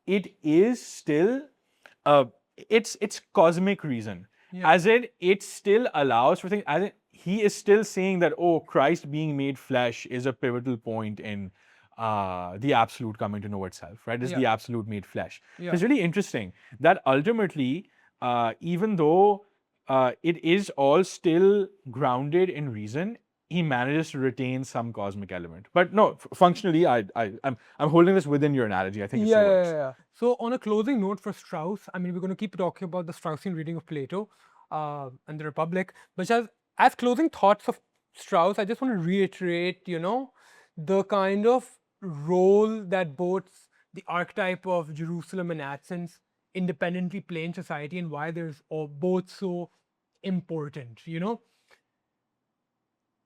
it is still it's cosmic reason. Yeah. As in, it still allows for things. As in, he is still saying that Christ being made flesh is a pivotal point in the absolute coming to know itself, right? It's the absolute made flesh. Yeah. It's really interesting that ultimately, even though it is all still grounded in reason, he manages to retain some cosmic element. But no, functionally, I'm holding this within your analogy. I think it still works. Yeah. So on a closing note for Strauss, we're going to keep talking about the Straussian reading of Plato and the Republic. But as closing thoughts of Strauss, I just want to reiterate, the kind of role that both the archetype of Jerusalem and Athens independently play in society, and why there's both so important.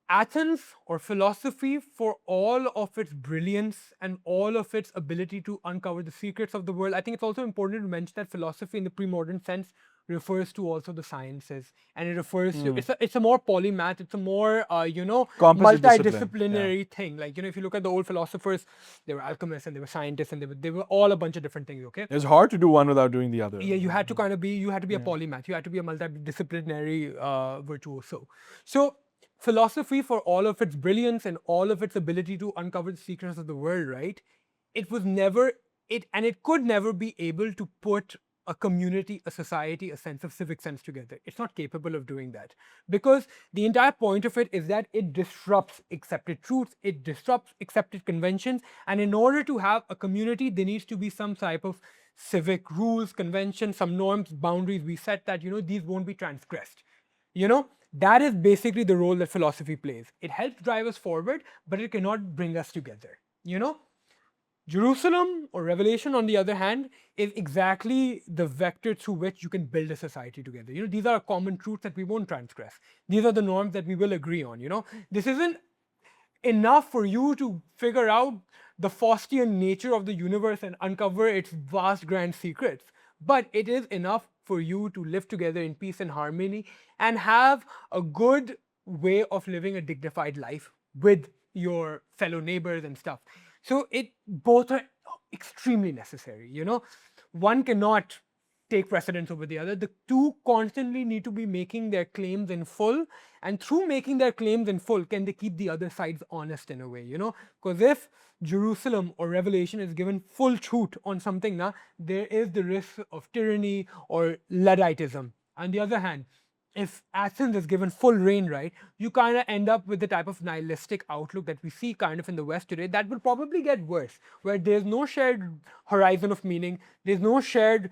Athens, or philosophy, for all of its brilliance and all of its ability to uncover the secrets of the world. I think it's also important to mention that philosophy in the pre-modern sense refers to also the sciences, and it refers to it's a more polymath, it's a more multidisciplinary thing. If you look at the old philosophers, they were alchemists and they were scientists and they were all a bunch of different things. Okay, it's hard to do one without doing the other. Yeah, you had to be a polymath, you had to be a multidisciplinary virtuoso. So philosophy, for all of its brilliance and all of its ability to uncover the secrets of the world, right? It could never be able to put a community, a society, a sense of civic sense together. It's not capable of doing that, because the entire point of it is that it disrupts accepted truths, it disrupts accepted conventions, and in order to have a community, there needs to be some type of civic rules, conventions, some norms, boundaries we set that, these won't be transgressed. That is basically the role that philosophy plays. It helps drive us forward, but it cannot bring us together. Jerusalem, or revelation, on the other hand, is exactly the vector through which you can build a society together. These are common truths that we won't transgress. These are the norms that we will agree on. This isn't enough for you to figure out the Faustian nature of the universe and uncover its vast grand secrets, but it is enough for you to live together in peace and harmony and have a good way of living a dignified life with your fellow neighbors and stuff. So both are extremely necessary. One cannot take precedence over the other. The two constantly need to be making their claims in full, and through making their claims in full, can they keep the other sides honest in a way, Because if Jerusalem or revelation is given full truth on something, there is the risk of tyranny or Ludditism. On the other hand, if Athens is given full reign, right, you kind of end up with the type of nihilistic outlook that we see kind of in the West today. That will probably get worse, where there's no shared horizon of meaning, there's no shared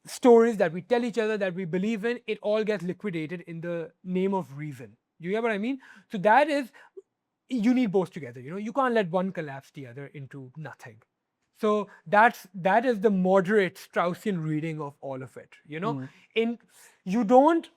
stories that we tell each other that we believe in. It all gets liquidated in the name of reason. You get what I mean? So that is, you need both together. You can't let one collapse the other into nothing. So that is the moderate Straussian reading of all of it. In you don't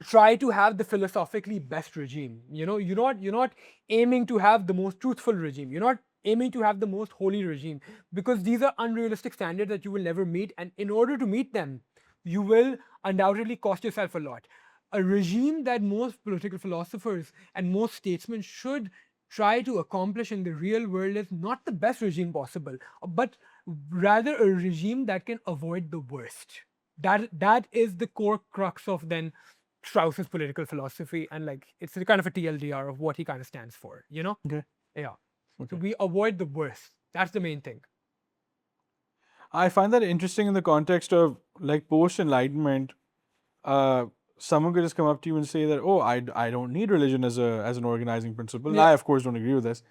try to have the philosophically best regime. You're not aiming to have the most truthful regime. You're not aiming to have the most holy regime, because these are unrealistic standards that you will never meet, and in order to meet them, you will undoubtedly cost yourself a lot. A regime that most political philosophers and most statesmen should try to accomplish in the real world is not the best regime possible, but rather a regime that can avoid the worst. That is the core crux of then Strauss's political philosophy, and like it's a kind of a TLDR of what he kind of stands for. Okay. Yeah. So Okay. we avoid the worst. That's the main thing. I find that interesting in the context of like post-enlightenment. Someone could just come up to you and say that, oh, I don't need religion as an organizing principle. Yeah. I of course don't agree with this,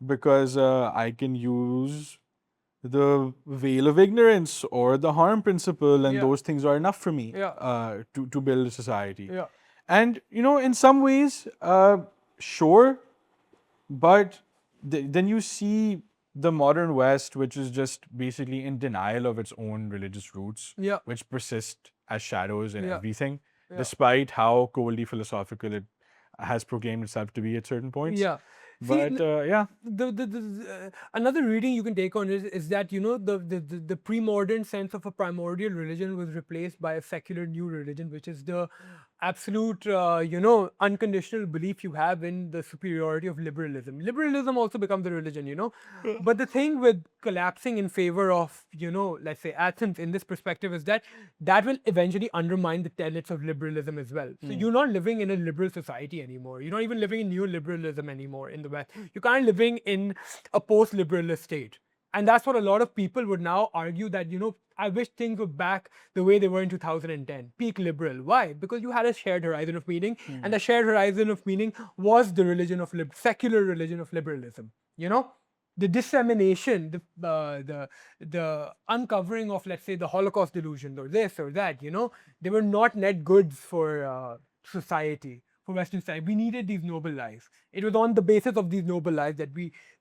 because I can use the veil of ignorance or the harm principle, and Yeah. those things are enough for me Yeah. to build a society. Yeah. And in some ways, sure, but then you see the modern West, which is just basically in denial of its own religious roots, Yeah. which persist as shadows in Yeah. everything, Yeah. despite how coldly philosophical it has proclaimed itself to be at certain points. Yeah. But yeah, Another reading you can take on is that the pre-modern sense of a primordial religion was replaced by a secular new religion, which is the absolute unconditional belief you have in the superiority of liberalism. Liberalism also becomes a religion. But the thing with collapsing in favor of let's say Athens in this perspective is that will eventually undermine the tenets of liberalism as well. So you're not living in a liberal society anymore. You're not even living in neoliberalism anymore in the West. You're kind of living in a post-liberalist state. And that's what a lot of people would now argue that, I wish things were back the way they were in 2010, peak liberal. Why? Because you had a shared horizon of meaning, and the shared horizon of meaning was the religion of secular religion of liberalism. The dissemination, the uncovering of, let's say, the Holocaust delusion or this or that, they were not net goods for society, for Western society. We needed these noble lives. It was on the basis of these noble lives that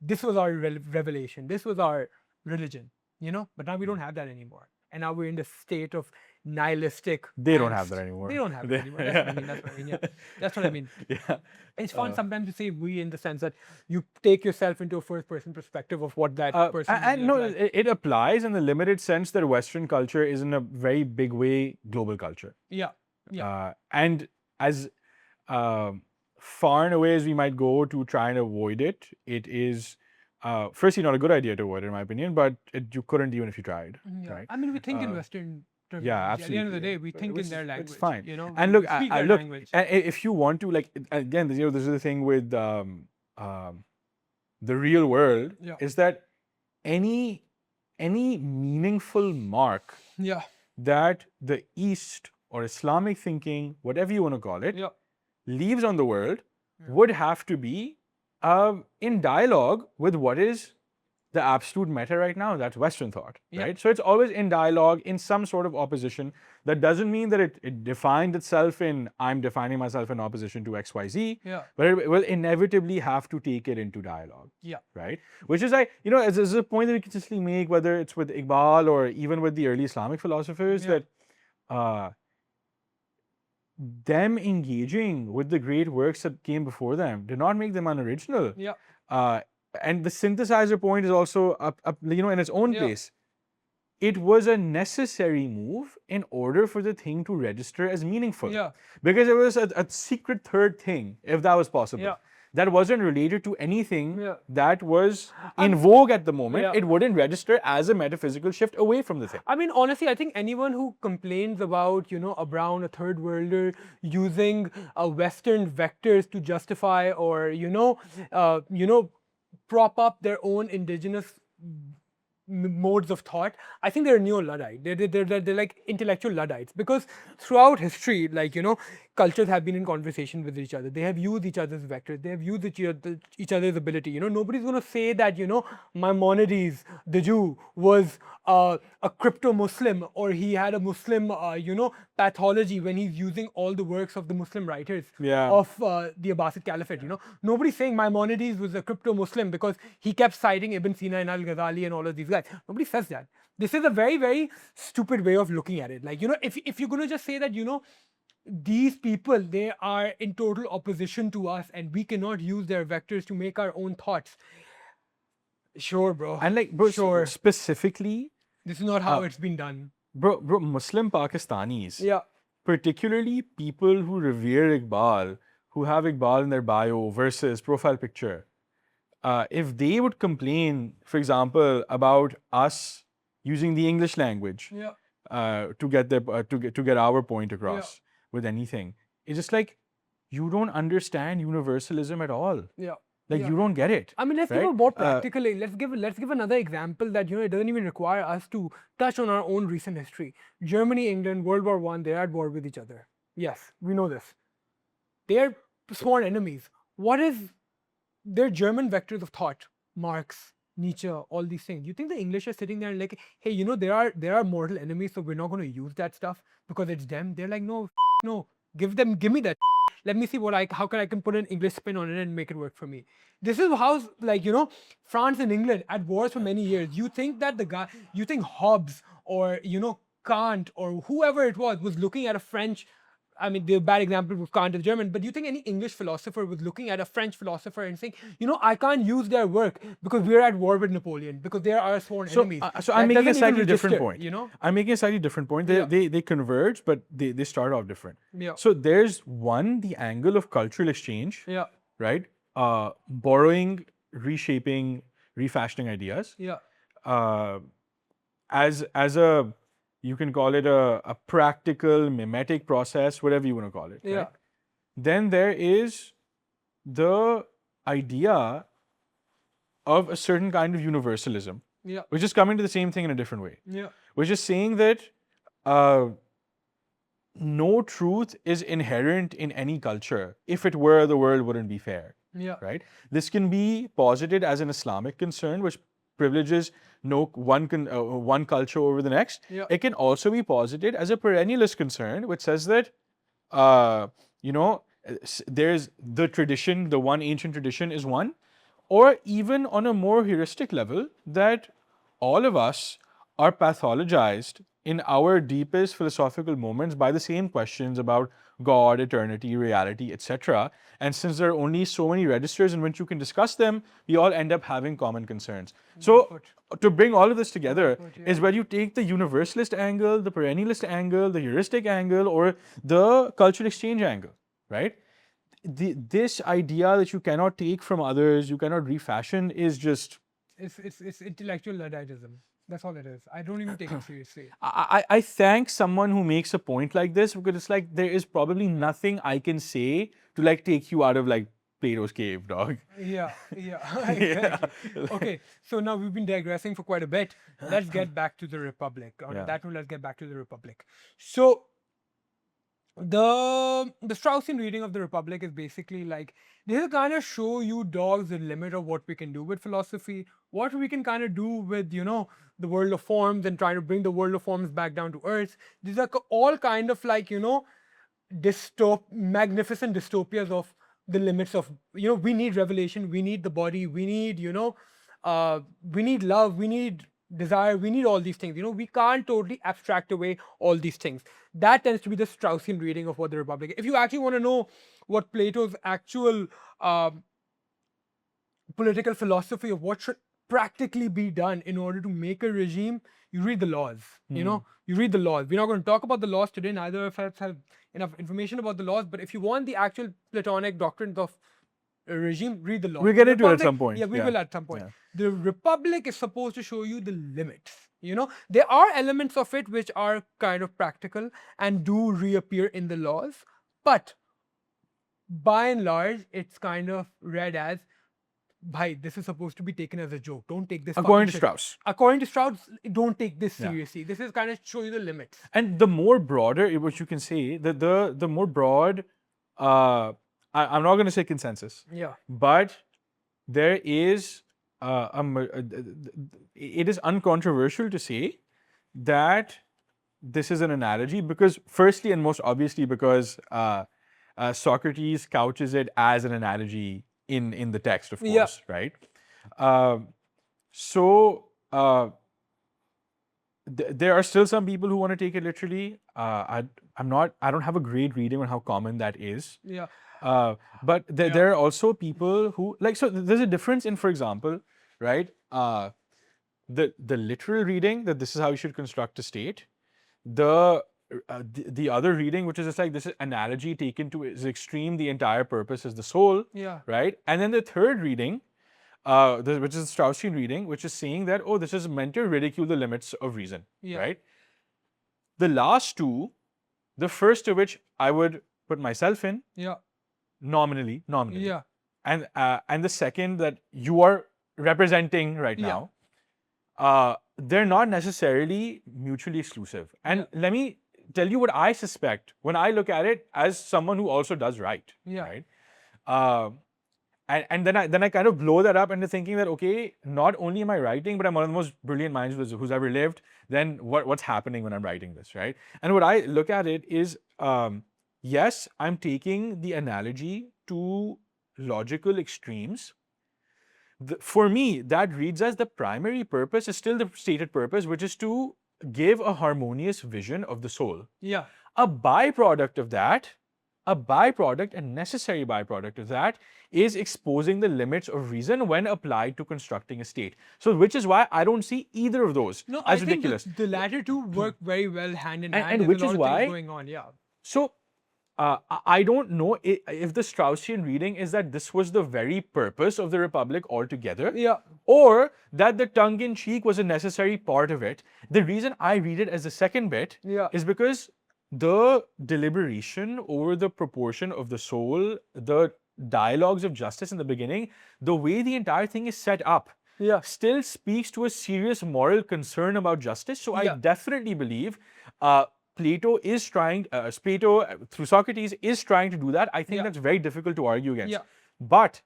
this was our revelation, this was our religion, but now we don't have that anymore. And now we're in the state of nihilistic. they don't have angst. that anymore. They don't have that anymore. That's what I mean. Yeah. That's what I mean. Yeah. It's fun sometimes to say we, in the sense that you take yourself into a first-person perspective of what that person And would no, look like. it applies in the limited sense that Western culture is in a very big way global culture. Yeah. Yeah. And as far and away as we might go to try and avoid it, it is firstly not a good idea to avoid it, in my opinion, but you couldn't even if you tried. Yeah. Right? I mean, we think in Western terminology. Yeah, At the end of the absolutely. day, we think in their language. It's fine. And we look, speak their look, language. if you want to, like, again, this is the thing with the real world, Yeah. is that any meaningful mark Yeah. that the East or Islamic thinking, whatever you want to call it, Yeah. leaves on the world would have to be in dialogue with what is the absolute meta right now. That's Western thought, Yeah. right? So it's always in dialogue, in some sort of opposition. That doesn't mean that it defined itself in I'm defining myself in opposition to XYZ, Yeah. but it will inevitably have to take it into dialogue. Yeah. Right? Which is like, it's a point that we consistently make, whether it's with Iqbal or even with the early Islamic philosophers, Yeah. that them engaging with the great works that came before them did not make them unoriginal. Yeah. And the synthesizer point is also up in its own Yeah. place. It was a necessary move in order for the thing to register as meaningful. Yeah. Because it was a secret third thing, if that was possible. Yeah. That wasn't related to anything Yeah. that was in vogue at the moment. Yeah. It wouldn't register as a metaphysical shift away from the thing. I mean, honestly, I think anyone who complains about, a brown, a third worlder using Western vectors to justify or, prop up their own indigenous, modes of thought. I think they're neo-Luddite. They're like intellectual Luddites, because throughout history, like, cultures have been in conversation with each other. They have used each other's vectors. They have used each other's ability. Nobody's going to say that, Maimonides, the Jew, was a crypto-Muslim, or he had a Muslim, pathology when he's using all the works of the Muslim writers of the Abbasid Caliphate. Nobody's saying Maimonides was a crypto-Muslim because he kept citing Ibn Sina and Al-Ghazali and all of these guys. Nobody says that. This is a very, very stupid way of looking at it. Like, if you're going to just say that, these people, they are in total opposition to us and we cannot use their vectors to make our own thoughts. Sure, bro. And like, bro, sure. Specifically, this is not how it's been done. Bro, Muslim Pakistanis, yeah, particularly people who revere Iqbal, who have Iqbal in their bio versus profile picture, if they would complain, for example, about us using the English language to get their to get our point across with anything, it's just like, you don't understand universalism at all. Like, you don't get it. I mean, let's give a more practical. Let's give another example that it doesn't even require us to touch on our own recent history. Germany, England, World War I, they're at war with each other. Yes, we know this. They're sworn enemies. What is their German vectors of thought? Marx, Nietzsche, all these things. You think the English are sitting there and like, hey, there are mortal enemies, so we're not going to use that stuff because it's them. They're like, no, give me that. Let me see how can I put an English spin on it and make it work for me. This is how, like, France and England at wars for many years. You think that you think Hobbes or, Kant or whoever it was looking at a French, I mean, the bad example was Kant is German, but do you think any English philosopher was looking at a French philosopher and saying, I can't use their work because we're at war with Napoleon, because they are our sworn enemies? So I'm making a slightly different point. I'm making a slightly different point. They converge, but they start off different. So there's the angle of cultural exchange, right? Borrowing, reshaping, refashioning ideas. As a, you can call it a practical, mimetic process, whatever you want to call it. Right? Then there is the idea of a certain kind of universalism, which is coming to the same thing in a different way. Which is saying that no truth is inherent in any culture. If it were, the world wouldn't be fair. Right? This can be posited as an Islamic concern, which privileges one culture over the next. It can also be posited as a perennialist concern, which says that there's the tradition, the one ancient tradition is one, or even on a more heuristic level, that all of us are pathologized in our deepest philosophical moments by the same questions about God, eternity, reality, etc. And since there are only so many registers in which you can discuss them, we all end up having common concerns. So to bring all of this together is where you take the universalist angle, the perennialist angle, the heuristic angle, or the cultural exchange angle, right? This idea that you cannot take from others, you cannot refashion, is just... It's intellectual Ludditism. That's all it is. I don't even take it seriously. I thank someone who makes a point like this, because it's like, there is probably nothing I can say to like take you out of like Plato's cave, dog. Okay, so now we've been digressing for quite a bit. Let's get back to the Republic. Let's get back to the Republic. So the Straussian reading of the Republic is basically like, this will kind of show you dogs the limit of what we can do with philosophy, what we can kind of do with, the world of forms, and trying to bring the world of forms back down to earth. These are all kind of like, magnificent dystopias of the limits of, we need revelation, we need the body, we need, we need love, we need desire, we need all these things. We can't totally abstract away all these things. That tends to be the Straussian reading of what the Republic is. If you actually want to know what Plato's actual political philosophy of what should practically be done in order to make a regime, you read the laws. You read the laws. We're not going to talk about the laws today. Neither of us have enough information about the laws. But if you want the actual Platonic doctrines of a regime, read the laws. We'll get into it at some point. Yeah, we will at some point. The Republic is supposed to show you the limits. There are elements of it which are kind of practical and do reappear in the laws. But by and large, it's kind of read as bhai, this is supposed to be taken as a joke. Don't take this According fucking to shit. Strauss. According to Strauss, don't take this Yeah. seriously. This is kind of show you the limits. And the more broader, what you can say, the more broad, I'm not going to say consensus, Yeah. but there is, it is uncontroversial to say that this is an analogy because, firstly and most obviously, because Socrates couches it as an analogy in the text, of course, right? So there are still some people who want to take it literally. I don't have a great reading on how common that is. Yeah. But there are also people who so there's a difference in, for example, right? The literal reading that this is how you should construct a state. The other reading, which is just like this is analogy taken to its extreme, the entire purpose is the soul. Yeah. Right? And then the third reading, which is the Straussian reading, which is saying that, oh, this is meant to ridicule the limits of reason. Yeah. Right? The last two, the first of which I would put myself in. Yeah. Nominally. Yeah. And the second that you are representing right now, they're not necessarily mutually exclusive. And let me tell you what I suspect when I look at it as someone who also does write. Yeah. Right? And then I kind of blow that up into thinking that, okay, not only am I writing, but I'm one of the most brilliant minds who's ever lived. Then what's happening when I'm writing this, right? And what I look at it is, yes, I'm taking the analogy to logical extremes. For me, that reads as the primary purpose is still the stated purpose, which is to give a harmonious vision of the soul. Yeah. A byproduct of that, a necessary byproduct of that is exposing the limits of reason when applied to constructing a state. So, which is why I don't see either of those as ridiculous. The latter two work very well hand in hand. And which is why going on. Yeah. So, I don't know if the Straussian reading is that this was the very purpose of the Republic altogether, or that the tongue-in-cheek was a necessary part of it. The reason I read it as the second bit is because the deliberation over the proportion of the soul, the dialogues of justice in the beginning, the way the entire thing is set up, still speaks to a serious moral concern about justice. So I definitely believe Plato is trying, Plato through Socrates is trying to do that. I think that's very difficult to argue against. But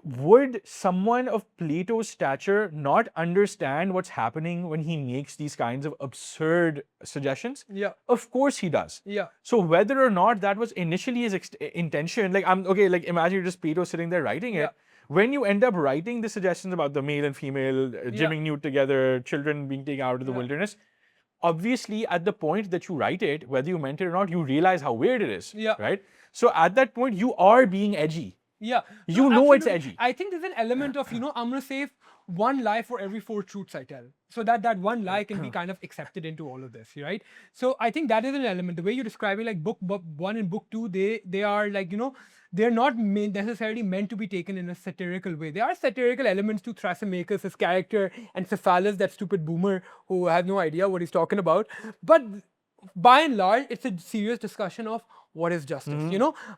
would someone of Plato's stature not understand what's happening when he makes these kinds of absurd suggestions? Of course he does. So whether or not that was initially his intention, like imagine you're just Plato sitting there writing it. When you end up writing the suggestions about the male and female gymming nude together, children being taken out of the wilderness, obviously at the point that you write it, whether you meant it or not, you realize how weird it is. Right? So at that point, you are being edgy. You know it's edgy. I think there's an element of, I'm going to say one lie for every 4 truths I tell. So that one lie can be kind of accepted into all of this, right? So I think that is an element. The way you're describing like book 1 and book 2, they are like, they're not necessarily meant to be taken in a satirical way. There are satirical elements to Thrasymachus, his character, and Cephalus, that stupid boomer who has no idea what he's talking about. But by and large, it's a serious discussion of what is justice,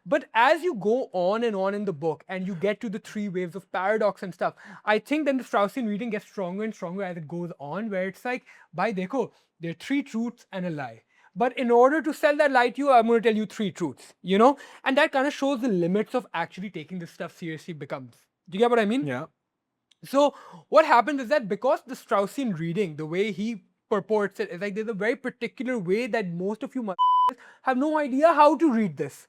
But as you go on and on in the book and you get to the 3 waves of paradox and stuff, I think then the Straussian reading gets stronger and stronger as it goes on, where it's like, bhai dekho, there are 3 truths and a lie. But in order to sell that lie to you, I'm going to tell you 3 truths, And that kind of shows the limits of actually taking this stuff seriously becomes. Do you get what I mean? Yeah. So what happens is that because the Straussian reading, the way he purports it, is like there's a very particular way that most of you have no idea how to read this,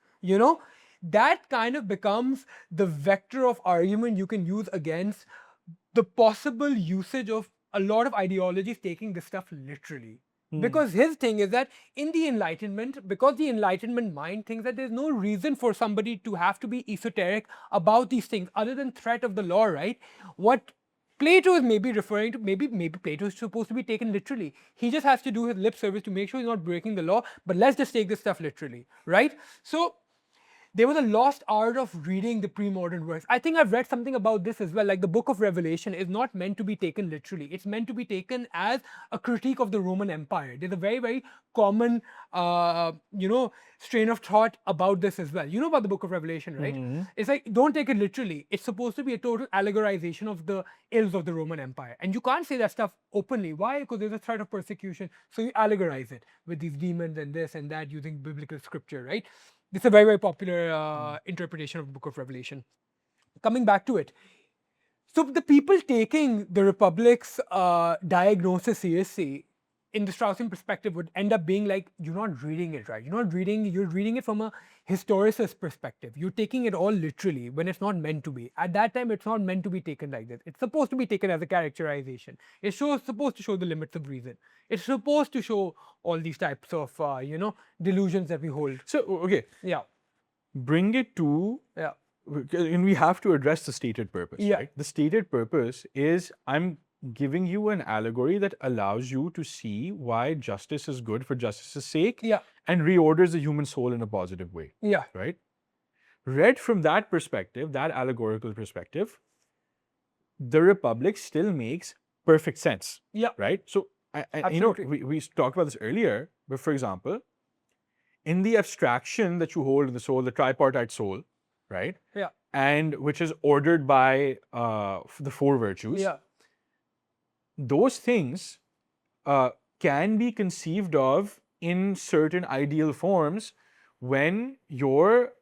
That kind of becomes the vector of argument you can use against the possible usage of a lot of ideologies taking this stuff literally. Because his thing is that in the Enlightenment, because the Enlightenment mind thinks that there's no reason for somebody to have to be esoteric about these things other than threat of the law, right? What Plato is maybe referring to, maybe Plato is supposed to be taken literally. He just has to do his lip service to make sure he's not breaking the law, but let's just take this stuff literally, right? So there was a lost art of reading the pre-modern works. I think I've read something about this as well. Like the Book of Revelation is not meant to be taken literally. It's meant to be taken as a critique of the Roman Empire. There's a very, very common, strain of thought about this as well. You know about the Book of Revelation, right? It's like, don't take it literally. It's supposed to be a total allegorization of the ills of the Roman Empire. And you can't say that stuff openly. Why? Because there's a threat of persecution. So you allegorize it with these demons and this and that using biblical scripture, right? This is a very, very popular interpretation of the Book of Revelation. Coming back to it. So the people taking the Republic's diagnosis seriously in the Straussian perspective would end up being like, you're not reading it right. You're reading it from a historicist perspective. You're taking it all literally when it's not meant to be. At that time, it's not meant to be taken like this. It's supposed to be taken as a characterization. It's supposed to show the limits of reason. It's supposed to show all these types of, delusions that we hold. So, okay. Yeah. Bring it to, and we have to address the stated purpose, right? The stated purpose is I'm giving you an allegory that allows you to see why justice is good for justice's sake and reorders the human soul in a positive way. Right? Read from that perspective, that allegorical perspective, the Republic still makes perfect sense. Right? So, we talked about this earlier, but for example, in the abstraction that you hold in the soul, the tripartite soul, right? And which is ordered by the four virtues. Those things can be conceived of in certain ideal forms when you're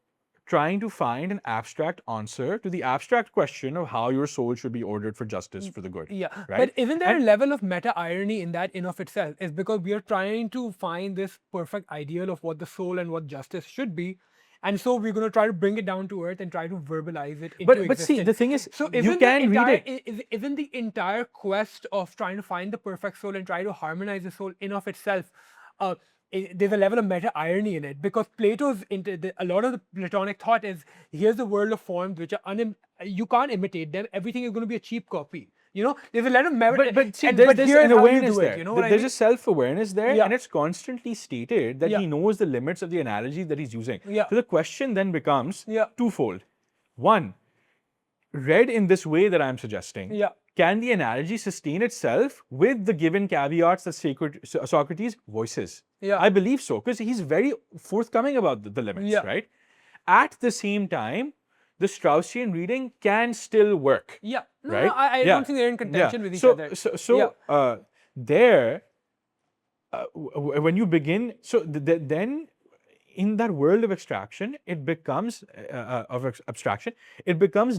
trying to find an abstract answer to the abstract question of how your soul should be ordered for justice for the good. Right? But isn't there a level of meta-irony in that in of itself? It's because we are trying to find this perfect ideal of what the soul and what justice should be. And so we're going to try to bring it down to earth and try to verbalize it into existence. But see, the thing is, so you can read it. Isn't the entire quest of trying to find the perfect soul and try to harmonize the soul in of itself, there's a level of meta-irony in it, because Plato's, a lot of the Platonic thought is, here's a world of forms which are, you can't imitate them, everything is going to be a cheap copy. There's a lot of merit. But see, there's an awareness there. There's a self-awareness there, and it's constantly stated that he knows the limits of the analogy that he's using. So the question then becomes twofold. One, read in this way that I'm suggesting, can the analogy sustain itself with the given caveats that Socrates voices? I believe so, because he's very forthcoming about the limits, right? At the same time, the Straussian reading can still work. Right? I don't think they're in contention with each other. When you begin, then in that world of abstraction, it becomes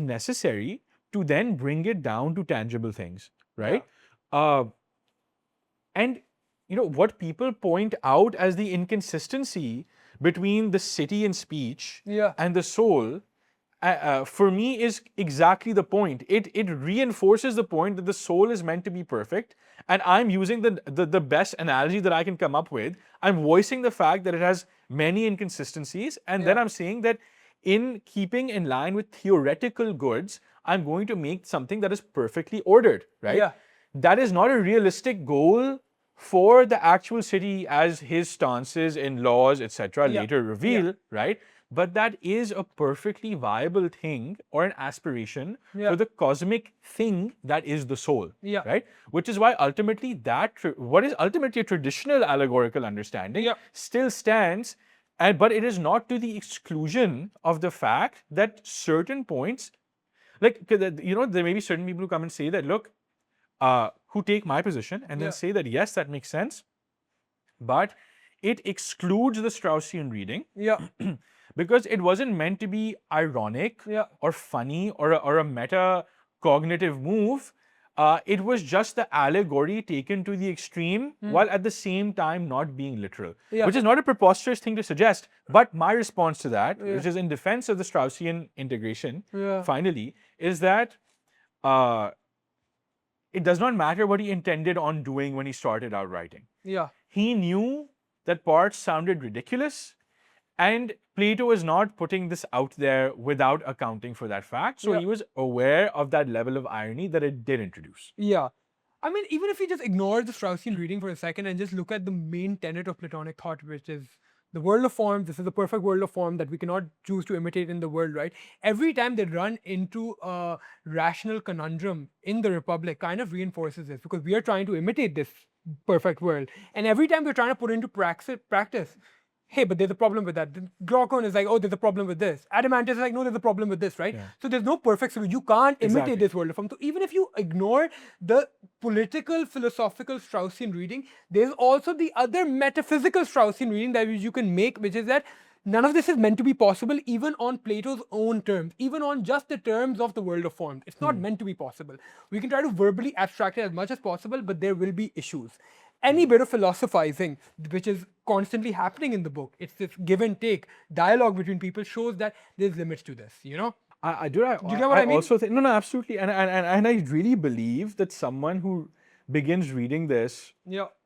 necessary to then bring it down to tangible things, right? And what people point out as the inconsistency between the city and speech and the soul, for me, is exactly the point. It reinforces the point that the soul is meant to be perfect, and I'm using the best analogy that I can come up with. I'm voicing the fact that it has many inconsistencies, and then I'm saying that in keeping in line with theoretical goods, I'm going to make something that is perfectly ordered, right? That is not a realistic goal for the actual city, as his stances in laws, etc. later reveal, right? But that is a perfectly viable thing or an aspiration for the cosmic thing that is the soul, right? Which is why ultimately what is ultimately a traditional allegorical understanding still stands, but it is not to the exclusion of the fact that certain points, like, there may be certain people who come and say that, look, who take my position and then say that, yes, that makes sense, but it excludes the Straussian reading. Because it wasn't meant to be ironic or funny or a meta-cognitive move. It was just the allegory taken to the extreme while at the same time not being literal. Which is not a preposterous thing to suggest. But my response to that, which is in defense of the Straussian integration, finally, is that it does not matter what he intended on doing when he started out writing. He knew that parts sounded ridiculous, and Plato is not putting this out there without accounting for that fact. So he was aware of that level of irony that it did introduce. I mean, even if you just ignore the Straussian reading for a second and just look at the main tenet of Platonic thought, which is the world of form, this is the perfect world of form that we cannot choose to imitate in the world, right? Every time they run into a rational conundrum in the Republic, kind of reinforces this, because we are trying to imitate this perfect world. And every time we're trying to put into practice, hey, but there's a problem with that. The Glaucon is like, oh, there's a problem with this. Adamantis is like, no, there's a problem with this, right? So there's no perfect solution. You can't imitate this world of form. So even if you ignore the political, philosophical Straussian reading, there's also the other metaphysical Straussian reading that you can make, which is that none of this is meant to be possible, even on Plato's own terms, even on just the terms of the world of forms. It's not meant to be possible. We can try to verbally abstract it as much as possible, but there will be issues. Any bit of philosophizing, which is constantly happening in the book, it's this give and take dialogue between people, shows that there's limits to this, you know? Do you get what I mean? Also think, no, absolutely. And I really believe that someone who begins reading this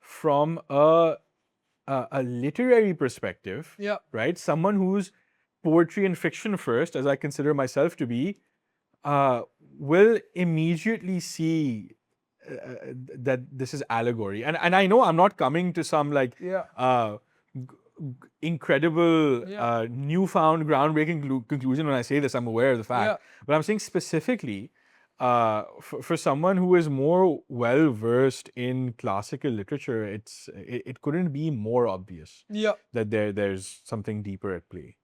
from a literary perspective, right? Someone who's poetry and fiction first, as I consider myself to be, will immediately see that this is allegory. And I know I'm not coming to some like incredible, newfound, groundbreaking conclusion when I say this. I'm aware of the fact. But I'm saying specifically, for someone who is more well versed in classical literature, it couldn't be more obvious that there's something deeper at play.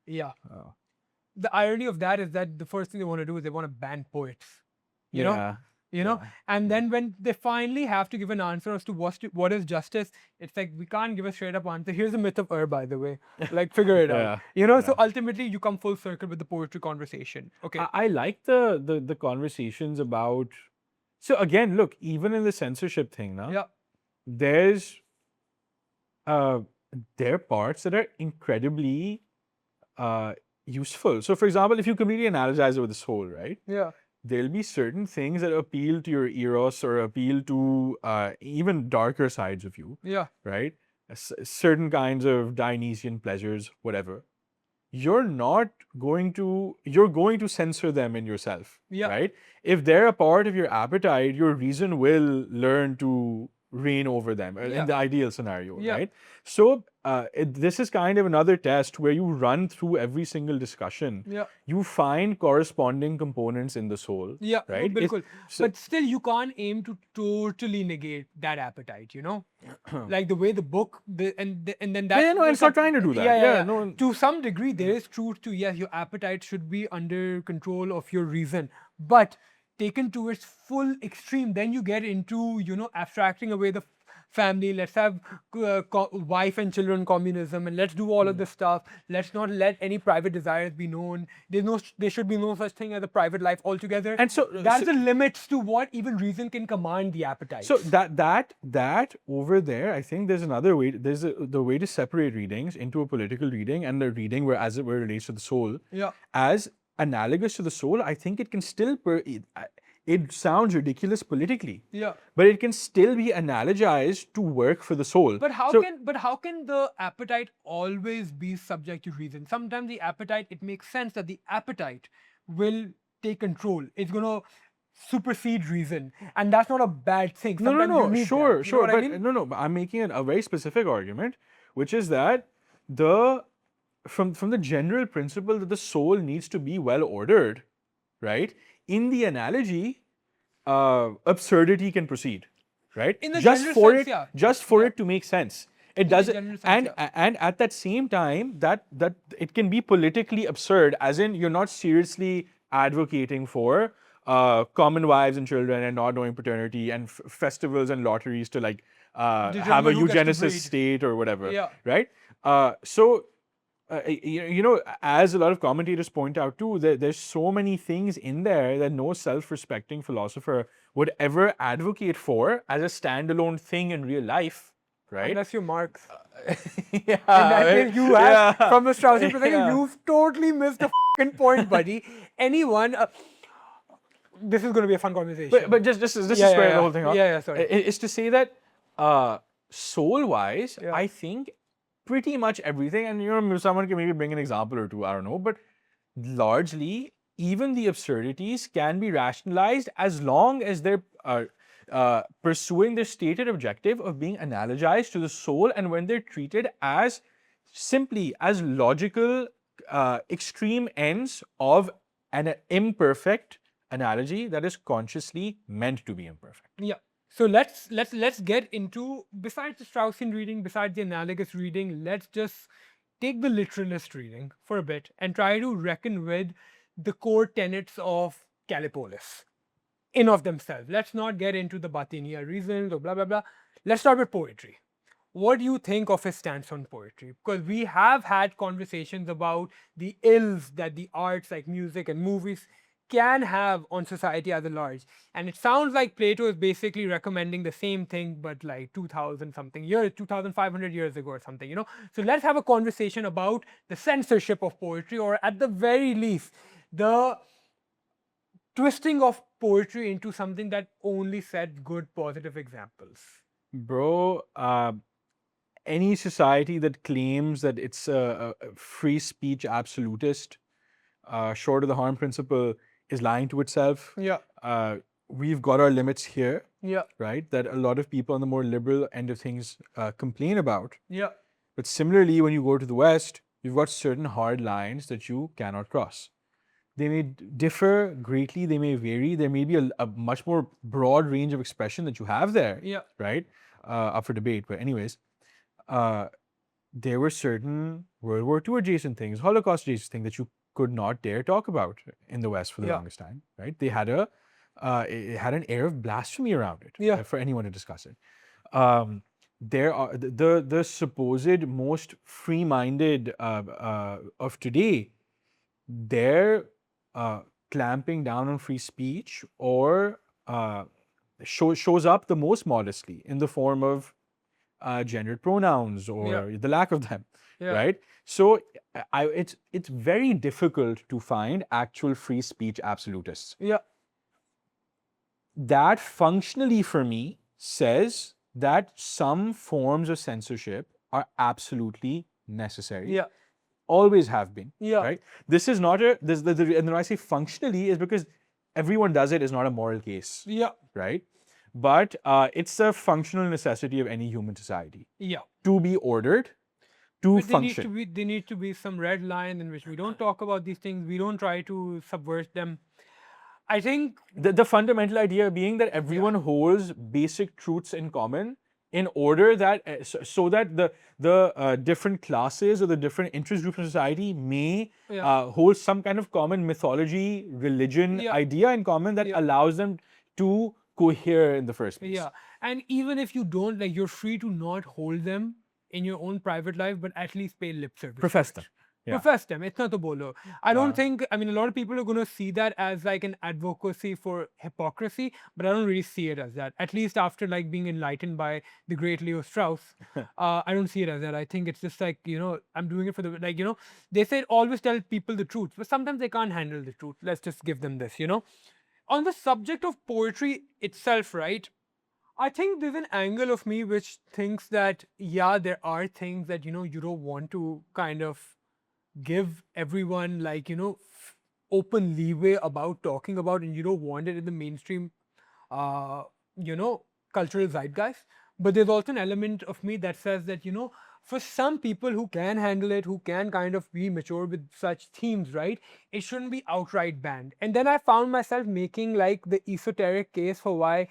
The irony of that is that the first thing they want to do is they want to ban poets. You know, and then when they finally have to give an answer as to what is justice, it's like, we can't give a straight up answer. Here's the myth of by the way, like figure it out. You know, so ultimately you come full circle with the poetry conversation. Okay, I like the conversations about. So again, look, even in the censorship thing now, there's there are parts that are incredibly useful. So for example, if you completely analogize it with the soul, right? There'll be certain things that appeal to your eros or appeal to even darker sides of you. Right? Certain kinds of Dionysian pleasures, whatever. You're going to censor them in yourself. Right? If they're a part of your appetite, your reason will learn to reign over them in the ideal scenario, right? So this is kind of another test where you run through every single discussion. You find corresponding components in the soul. Right? But still, you can't aim to totally negate that appetite, you know? Like the way the book, and then that... no, it's not trying to do that. No. To some degree, there is truth to, yes, your appetite should be under control of your reason. But taken to its full extreme, then you get into, you know, abstracting away the family. Let's have wife and children communism, and let's do all of this stuff. Let's not let any private desires be known. There should be no such thing as a private life altogether. And so that's the limits to what even reason can command the appetite. So that over there, I think there's another way. There's the way to separate readings into a political reading and a reading where, as it were, relates to the soul. As analogous to the soul, I think it can still it sounds ridiculous politically. But it can still be analogized to work for the soul. But how can the appetite always be subject to reason? Sometimes the appetite, it makes sense that the appetite will take control. It's gonna supersede reason, and that's not a bad thing. Sometimes sure. But I mean? But I'm making a very specific argument, which is that from the general principle that the soul needs to be well ordered, right? In the analogy, absurdity can proceed, right? In the just for it to make sense. It doesn't, and at that same time, that it can be politically absurd, as in you're not seriously advocating for common wives and children and not knowing paternity and festivals and lotteries to like have a eugenicist state or whatever, right? You know, as a lot of commentators point out too, there's so many things in there that no self-respecting philosopher would ever advocate for as a standalone thing in real life, right? Unless you're Marx. In that case, you have, from the Straussian perspective, you've totally missed the fucking point, buddy. Anyone... this is going to be a fun conversation. But just to square the whole thing out. Sorry. Is to say that soul-wise, I think pretty much everything, and you know, someone can maybe bring an example or two, I don't know, but largely, even the absurdities can be rationalized as long as they're pursuing their stated objective of being analogized to the soul, and when they're treated as simply as logical extreme ends of an imperfect analogy that is consciously meant to be imperfect. Yeah. So let's get into, besides the Straussian reading, besides the analogous reading, let's just take the literalist reading for a bit and try to reckon with the core tenets of Callipolis in of themselves. Let's not get into the Batinia reasons or blah blah blah. Let's start with poetry. What do you think of his stance on poetry? Because we have had conversations about the ills that the arts like music and movies can have on society as a large. And it sounds like Plato is basically recommending the same thing, but like 2000 something years, 2500 years ago or something, you know? So let's have a conversation about the censorship of poetry, or at the very least, the twisting of poetry into something that only set good, positive examples. Bro, any society that claims that it's a free speech absolutist, short of the harm principle, is lying to itself. Yeah. We've got our limits here, Yeah. right? That a lot of people on the more liberal end of things complain about. Yeah. But similarly, when you go to the West, you've got certain hard lines that you cannot cross. They may differ greatly, they may vary. There may be a much more broad range of expression that you have there, Yeah. right? Up for debate. But anyways, there were certain World War II adjacent things, Holocaust adjacent things that you could not dare talk about in the West for the Yeah. longest time, right? They had it had an air of blasphemy around it Yeah. for anyone to discuss it. There are the supposed most free-minded of today. They're clamping down on free speech, or shows up the most modestly in the form of gendered pronouns or Yeah. the lack of them, Yeah. right? So it's very difficult to find actual free speech absolutists. Yeah. That functionally for me says that some forms of censorship are absolutely necessary. Yeah. Always have been. Yeah. Right? This is not a and when I say functionally is because everyone does it is not a moral case. Yeah. Right? But it's a functional necessity of any human society. Yeah. To be ordered, to But function. there need to be some red line in which we don't talk about these things. We don't try to subvert them. I think The fundamental idea being that everyone holds basic truths in common in order that so that the different classes or the different interest groups in society may hold some kind of common mythology, religion, idea in common that allows them to cohere in the first place. Yeah. And even if you don't, like, you're free to not hold them in your own private life, but at least pay lip service. Profess to them. it. Profess them. It's not a bolo. I don't think, I mean, a lot of people are going to see that as like an advocacy for hypocrisy, but I don't really see it as that. At least after like being enlightened by the great Leo Strauss, I don't see it as that. I think it's just like, you know, I'm doing it for the, like, you know, they said always tell people the truth, but sometimes they can't handle the truth. Let's just give them this, you know. On the subject of poetry itself, right? I think there's an angle of me which thinks that, yeah, there are things that, you know, you don't want to kind of give everyone, like, you know, open leeway about talking about, and you don't want it in the mainstream, you know, cultural zeitgeist. But there's also an element of me that says that, you know, for some people who can handle it, who can kind of be mature with such themes, right, it shouldn't be outright banned. And then I found myself making like the esoteric case for why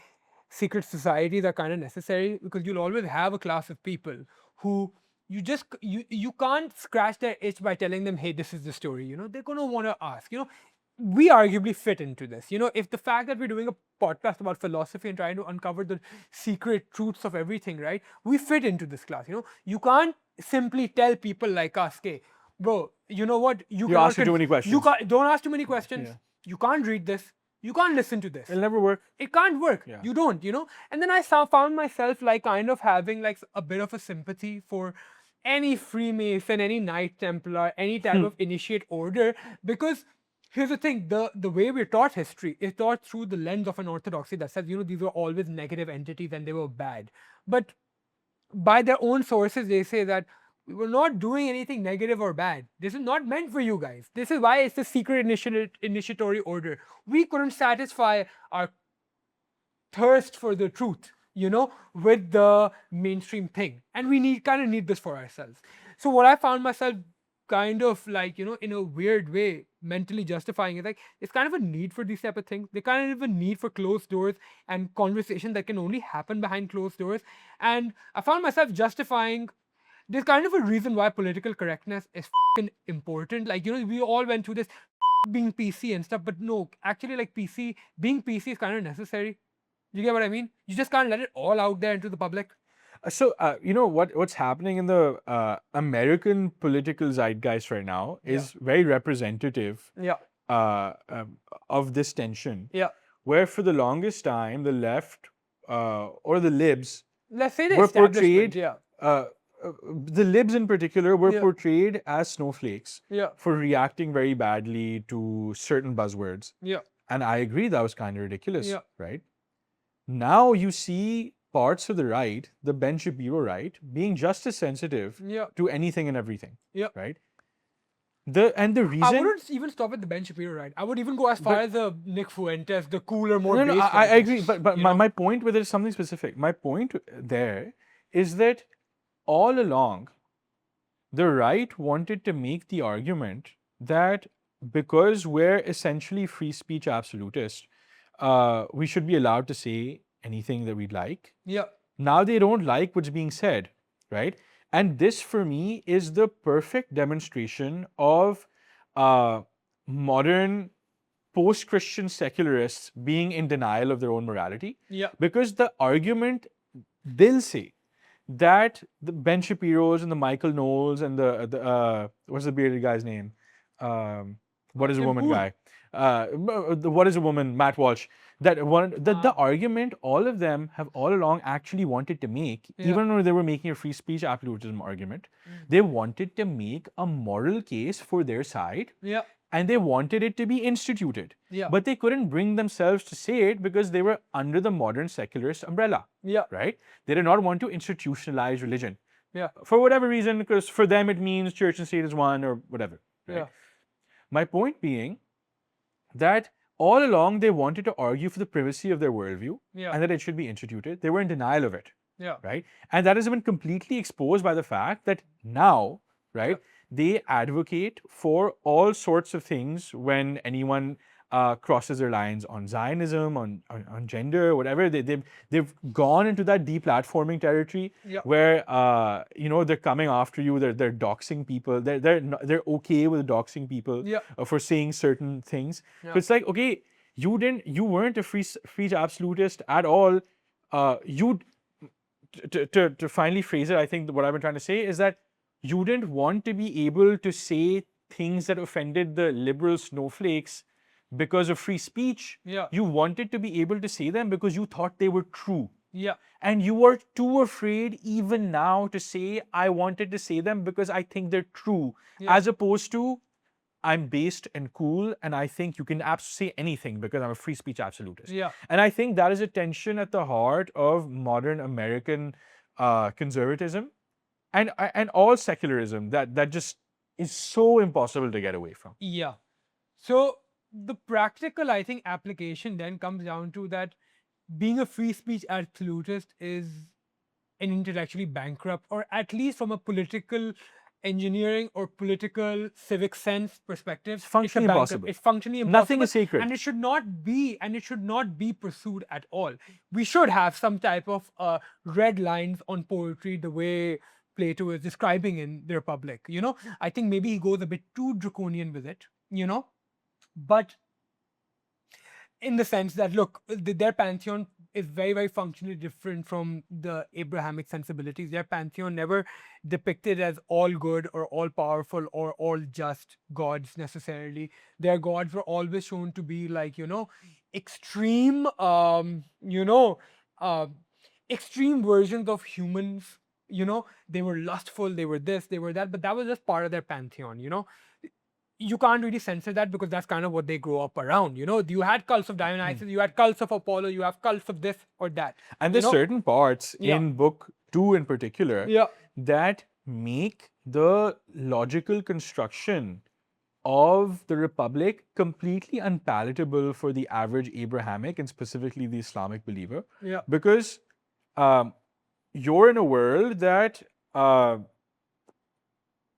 secret societies are kind of necessary, because you'll always have a class of people who you can't scratch their itch by telling them, hey, this is the story, you know. They're going to want to ask, you know. We arguably fit into this, you know. If the fact that we're doing a podcast about philosophy and trying to uncover the secret truths of everything, right, we fit into this class, you know. You can't simply tell people like us, okay, bro, you know what, you ask too many questions. you can't, don't ask too many questions. You can't read this, you can't listen to this, It'll never work. it can't work. You don't, you know. And then I found myself like kind of having like a bit of a sympathy for any Freemason, any Knight Templar, any type of initiate order, because here's the thing, the way we're taught history is taught through the lens of an orthodoxy that says, you know, these were always negative entities and they were bad. But by their own sources, they say that we were not doing anything negative or bad. This is not meant for you guys. This is why it's the secret initiatory order. We couldn't satisfy our thirst for the truth, you know, with the mainstream thing. And we kind of need this for ourselves. So what I found myself kind of like, in a weird way, mentally justifying is like, it's kind of a need for these type of things. They kind of a need for closed doors and conversation that can only happen behind closed doors. And I found myself justifying there's kind of a reason why political correctness is important. Like, we all went through this being PC and stuff, but no, actually, like being PC is kind of necessary. You get what I mean? You just can't let it all out there into the public. So, what's happening in the American political zeitgeist right now Yeah. is very representative Yeah. of this tension, Yeah. where for the longest time the left or the libs Let's say the were establishment. portrayed, Yeah. the libs in particular were Yeah. portrayed as snowflakes Yeah. for reacting very badly to certain buzzwords. Yeah. And I agree that was kind of ridiculous, Yeah. right? Now you see parts of the right, the Ben Shapiro right, being just as sensitive Yeah. to anything and everything, Yeah. right? The I reason. wouldn't even stop at the Ben Shapiro, right? I would even go as far as the Nick Fuentes, the cooler, more No, based I Fuentes, agree, but my point with it is something specific. My point there is that all along, the right wanted to make the argument that because we're essentially free speech absolutists, we should be allowed to say anything that we'd like. Yeah. Now they don't like what's being said, right? And this, for me, is the perfect demonstration of modern post-Christian secularists being in denial of their own morality. Yeah. Because the argument, they'll say that the Ben Shapiro's and the Michael Knowles and the what's the bearded guy's name? What is a Tim woman Pool. guy? What is a woman? Matt Walsh. The argument all of them have all along actually wanted to make, Yeah. even when they were making a free speech absolutism argument, they wanted to make a moral case for their side. Yeah. And they wanted it to be instituted. Yeah. But they couldn't bring themselves to say it because they were under the modern secularist umbrella. Yeah. Right? They did not want to institutionalize religion. Yeah. For whatever reason, because for them it means church and state is one or whatever. Right? Yeah. My point being that all along they wanted to argue for the privacy of their worldview Yeah. and that it should be instituted. They were in denial of it. Yeah. Right? And that has been completely exposed by the fact that now, right, they advocate for all sorts of things when anyone crosses their lines on Zionism, on gender, whatever. They've gone into that deplatforming territory where they're coming after you. They're doxing people. They're okay with doxing people for saying certain things. So it's like, okay, you weren't a free speech absolutist at all. To finally phrase it, I think what I've been trying to say is that you didn't want to be able to say things that offended the liberal snowflakes because of free speech. Yeah. You wanted to be able to say them because you thought they were true. Yeah. And you were too afraid even now to say, I wanted to say them because I think they're true. As opposed to, I'm based and cool and I think you can say anything because I'm a free speech absolutist. Yeah. And I think that is a tension at the heart of modern American conservatism. And all secularism that just is so impossible to get away from. Yeah. So the practical, I think, application then comes down to that being a free speech absolutist is an intellectually bankrupt, or at least from a political engineering or political civic sense perspective, It's functionally impossible. It's functionally impossible. Nothing is sacred. And it should not be pursued at all. We should have some type of red lines on poetry the way Plato is describing in the Republic. I think maybe he goes a bit too draconian with it, but in the sense that, look, their pantheon is very, very functionally different from the Abrahamic sensibilities. Their pantheon never depicted as all good or all powerful or all just gods necessarily. Their gods were always shown to be like, extreme, extreme versions of humans. They were lustful, they were this, they were that, but that was just part of their pantheon. You can't really censor that because that's kind of what they grow up around. You had cults of Dionysus, you had cults of Apollo, you have cults of this or that. And there's certain parts in book 2 in particular that make the logical construction of the Republic completely unpalatable for the average Abrahamic and specifically the Islamic believer. Because you're in a world that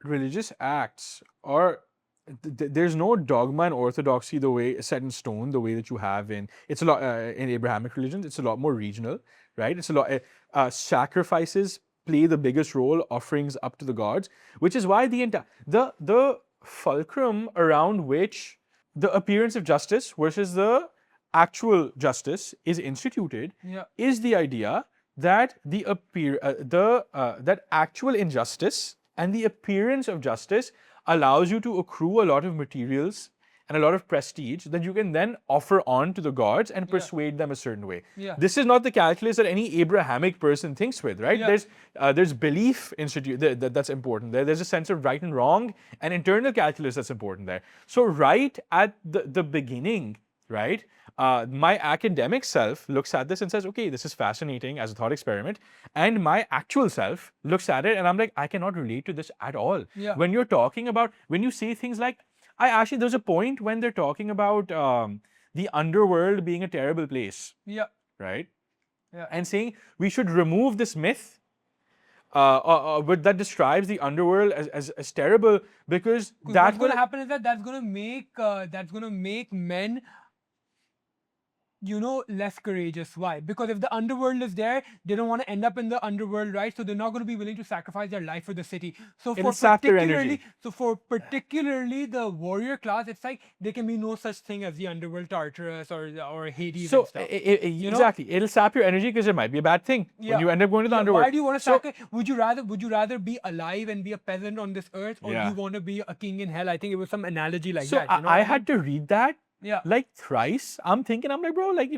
religious acts are there's no dogma in orthodoxy the way set in stone the way that you have in it's a lot in Abrahamic religions. It's a lot more regional, right? It's a lot sacrifices play the biggest role, offerings up to the gods, which is why the fulcrum around which the appearance of justice versus the actual justice is instituted is the idea that that actual injustice and the appearance of justice allows you to accrue a lot of materials and a lot of prestige that you can then offer on to the gods and persuade them a certain way. This is not the calculus that any Abrahamic person thinks with, right? There's belief that's important there. There's a sense of right and wrong and internal calculus that's important there. So right at the beginning, right? My academic self looks at this and says, okay, this is fascinating as a thought experiment. And my actual self looks at it and I'm like, I cannot relate to this at all. When you're talking about, when you say things like, there's a point when they're talking about the underworld being a terrible place. Right? And saying we should remove this myth but that describes the underworld as terrible because what's going to happen is that's going to make men less courageous. Why? Because if the underworld is there, they don't want to end up in the underworld, right? So they're not going to be willing to sacrifice their life for the city. So for particularly the warrior class, it's like there can be no such thing as the underworld, Tartarus or Hades and stuff. Exactly. It'll sap your energy because it might be a bad thing when you end up going to the underworld. Why do you want to sacrifice? Would you rather be alive and be a peasant on this earth, or do you want to be a king in hell? I think it was some analogy like that. So I had to read that like thrice. I'm like, bro, like,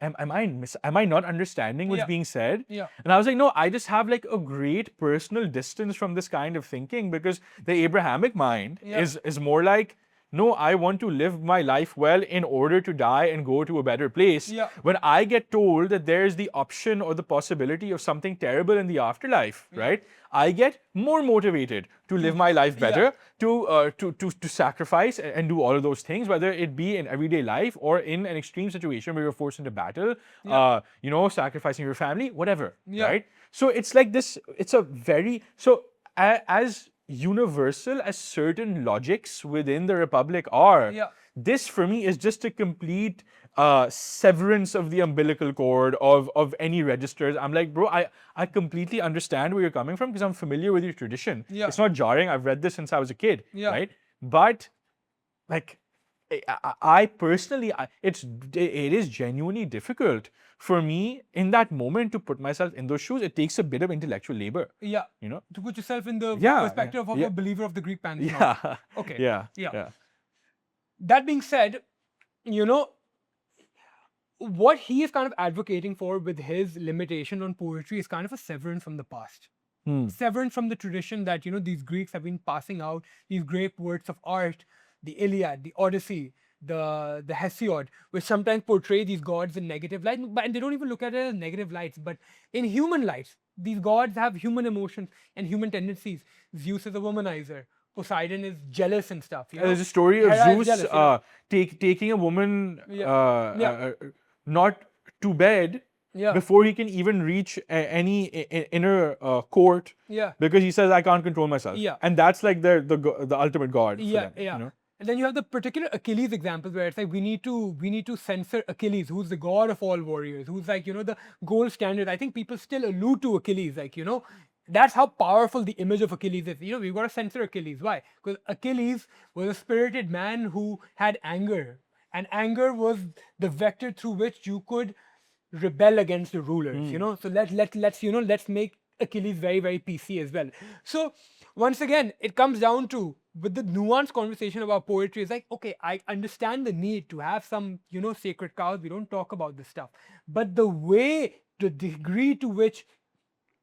am I not understanding what's being said? And I was like, no, I just have like a great personal distance from this kind of thinking because the Abrahamic mind is more like, no, I want to live my life well in order to die and go to a better place. When I get told that there's the option or the possibility of something terrible in the afterlife, right? I get more motivated to live my life better, to sacrifice and do all of those things, whether it be in everyday life or in an extreme situation where you're forced into battle, sacrificing your family, whatever, right? So it's like this, it's a very, as universal as certain logics within the Republic are, this for me is just a complete severance of the umbilical cord of any registers. I'm like, bro, I completely understand where you're coming from because I'm familiar with your tradition. It's not jarring. I've read this since I was a kid, right? But like, I personally, it is genuinely difficult for me in that moment to put myself in those shoes. It takes a bit of intellectual labor. To put yourself in the perspective of a believer of the Greek pantheon. Okay. That being said, what he is kind of advocating for with his limitation on poetry is kind of a severance from the past. Severance from the tradition that, these Greeks have been passing out, these great works of art, the Iliad, the Odyssey, the Hesiod, which sometimes portray these gods in negative light, and they don't even look at it as negative lights, but in human lights. These gods have human emotions and human tendencies. Zeus is a womanizer. Poseidon is jealous and stuff. There's a story of Zeus taking a woman not to bed before he can even reach any inner court because he says, I can't control myself. And that's like the ultimate god. And then you have the particular Achilles examples where it's like we need to censor Achilles, who's the god of all warriors, who's like, the gold standard. I think people still allude to Achilles, like, that's how powerful the image of Achilles is. We've got to censor Achilles. Why? Because Achilles was a spirited man who had anger. And anger was the vector through which you could rebel against the rulers, So let's make Achilles very, very PC as well. So once again, it comes down to, with the nuanced conversation about poetry, it's like, okay, I understand the need to have some, sacred cows. We don't talk about this stuff. But the degree to which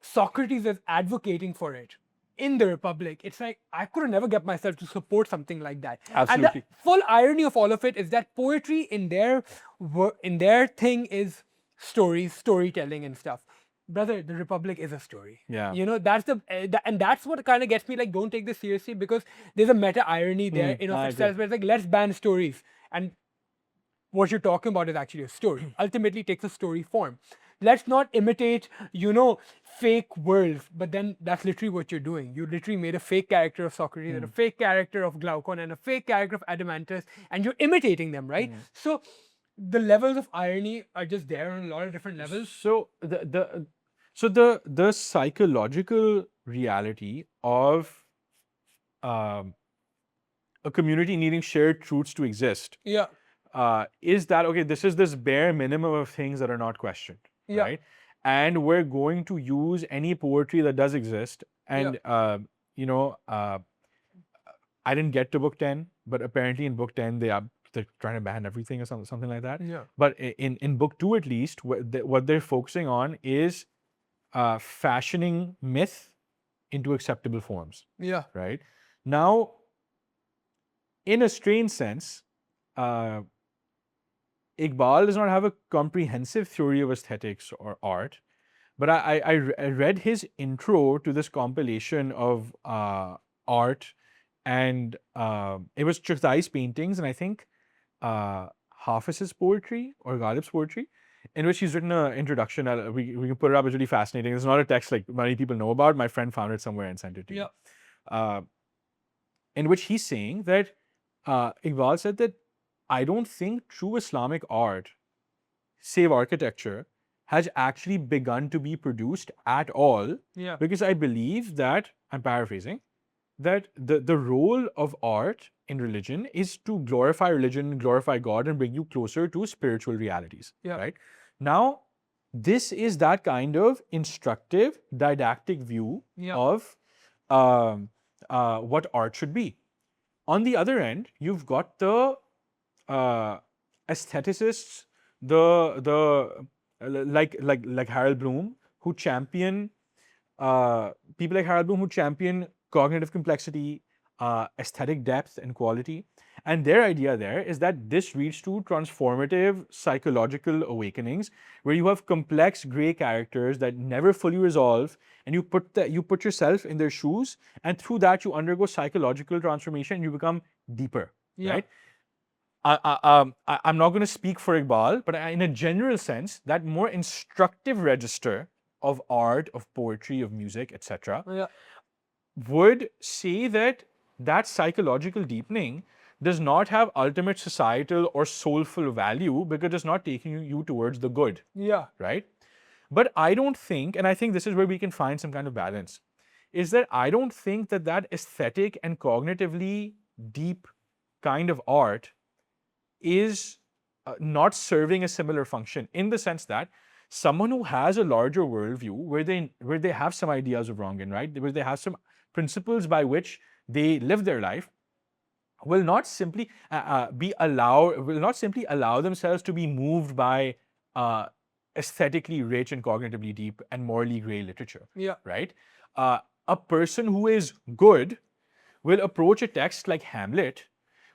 Socrates is advocating for it in the Republic, it's like, I could never get myself to support something like that. Absolutely. And the full irony of all of it is that poetry in their thing is storytelling and stuff. Brother, the Republic is a story. That's and that's what kind of gets me like, don't take this seriously, because there's a meta irony there in of itself where it's like, let's ban stories. And what you're talking about is actually a story. Ultimately, it takes a story form. Let's not imitate, fake worlds, but then that's literally what you're doing. You literally made a fake character of Socrates and a fake character of Glaucon and a fake character of Adamantus, and you're imitating them, right? So the levels of irony are just there on a lot of different levels. So the psychological reality of a community needing shared truths to exist Yeah. is that, okay, this is this bare minimum of things that are not questioned, Yeah. right? And we're going to use any poetry that does exist. And, I didn't get to book 10, but apparently in book 10, they're trying to ban everything or something like that. Yeah. But in book 2, at least, what they're focusing on is fashioning myth into acceptable forms. Yeah. Right? Now, in a strange sense, Iqbal does not have a comprehensive theory of aesthetics or art, but I read his intro to this compilation of art, and it was Chaghtai's paintings, and I think Hafiz's poetry or Ghalib's poetry, in which he's written an introduction. We can put it up. It's really fascinating. It's not a text like many people know about. My friend found it somewhere and sent it to me. In which he's saying that Iqbal said that I don't think true Islamic art, save architecture, has actually begun to be produced at all. Yeah. Because I believe that, I'm paraphrasing, that the role of art in religion is to glorify religion, glorify God, and bring you closer to spiritual realities. Yeah. Right? Now, this is that kind of instructive, didactic view of what art should be. On the other end, you've got the aestheticists, like Harold Bloom, who champion people like Harold Bloom who champion cognitive complexity, aesthetic depth, and quality. And their idea there is that this leads to transformative psychological awakenings, where you have complex gray characters that never fully resolve, and you put yourself in their shoes, and through that you undergo psychological transformation, and you become deeper. Right? I'm not going to speak for Iqbal, but in a general sense, that more instructive register of art, of poetry, of music, etc., would say that that psychological deepening does not have ultimate societal or soulful value because it's not taking you towards the good. Yeah. Right? But I don't think, and I think this is where we can find some kind of balance, is that I don't think that that aesthetic and cognitively deep kind of art is not serving a similar function, in the sense that someone who has a larger worldview, where they have some ideas of wrong and right, where they have some principles by which they live their life, will not simply allow themselves to be moved by aesthetically rich and cognitively deep and morally gray literature. Yeah. Right? A person who is good will approach a text like Hamlet,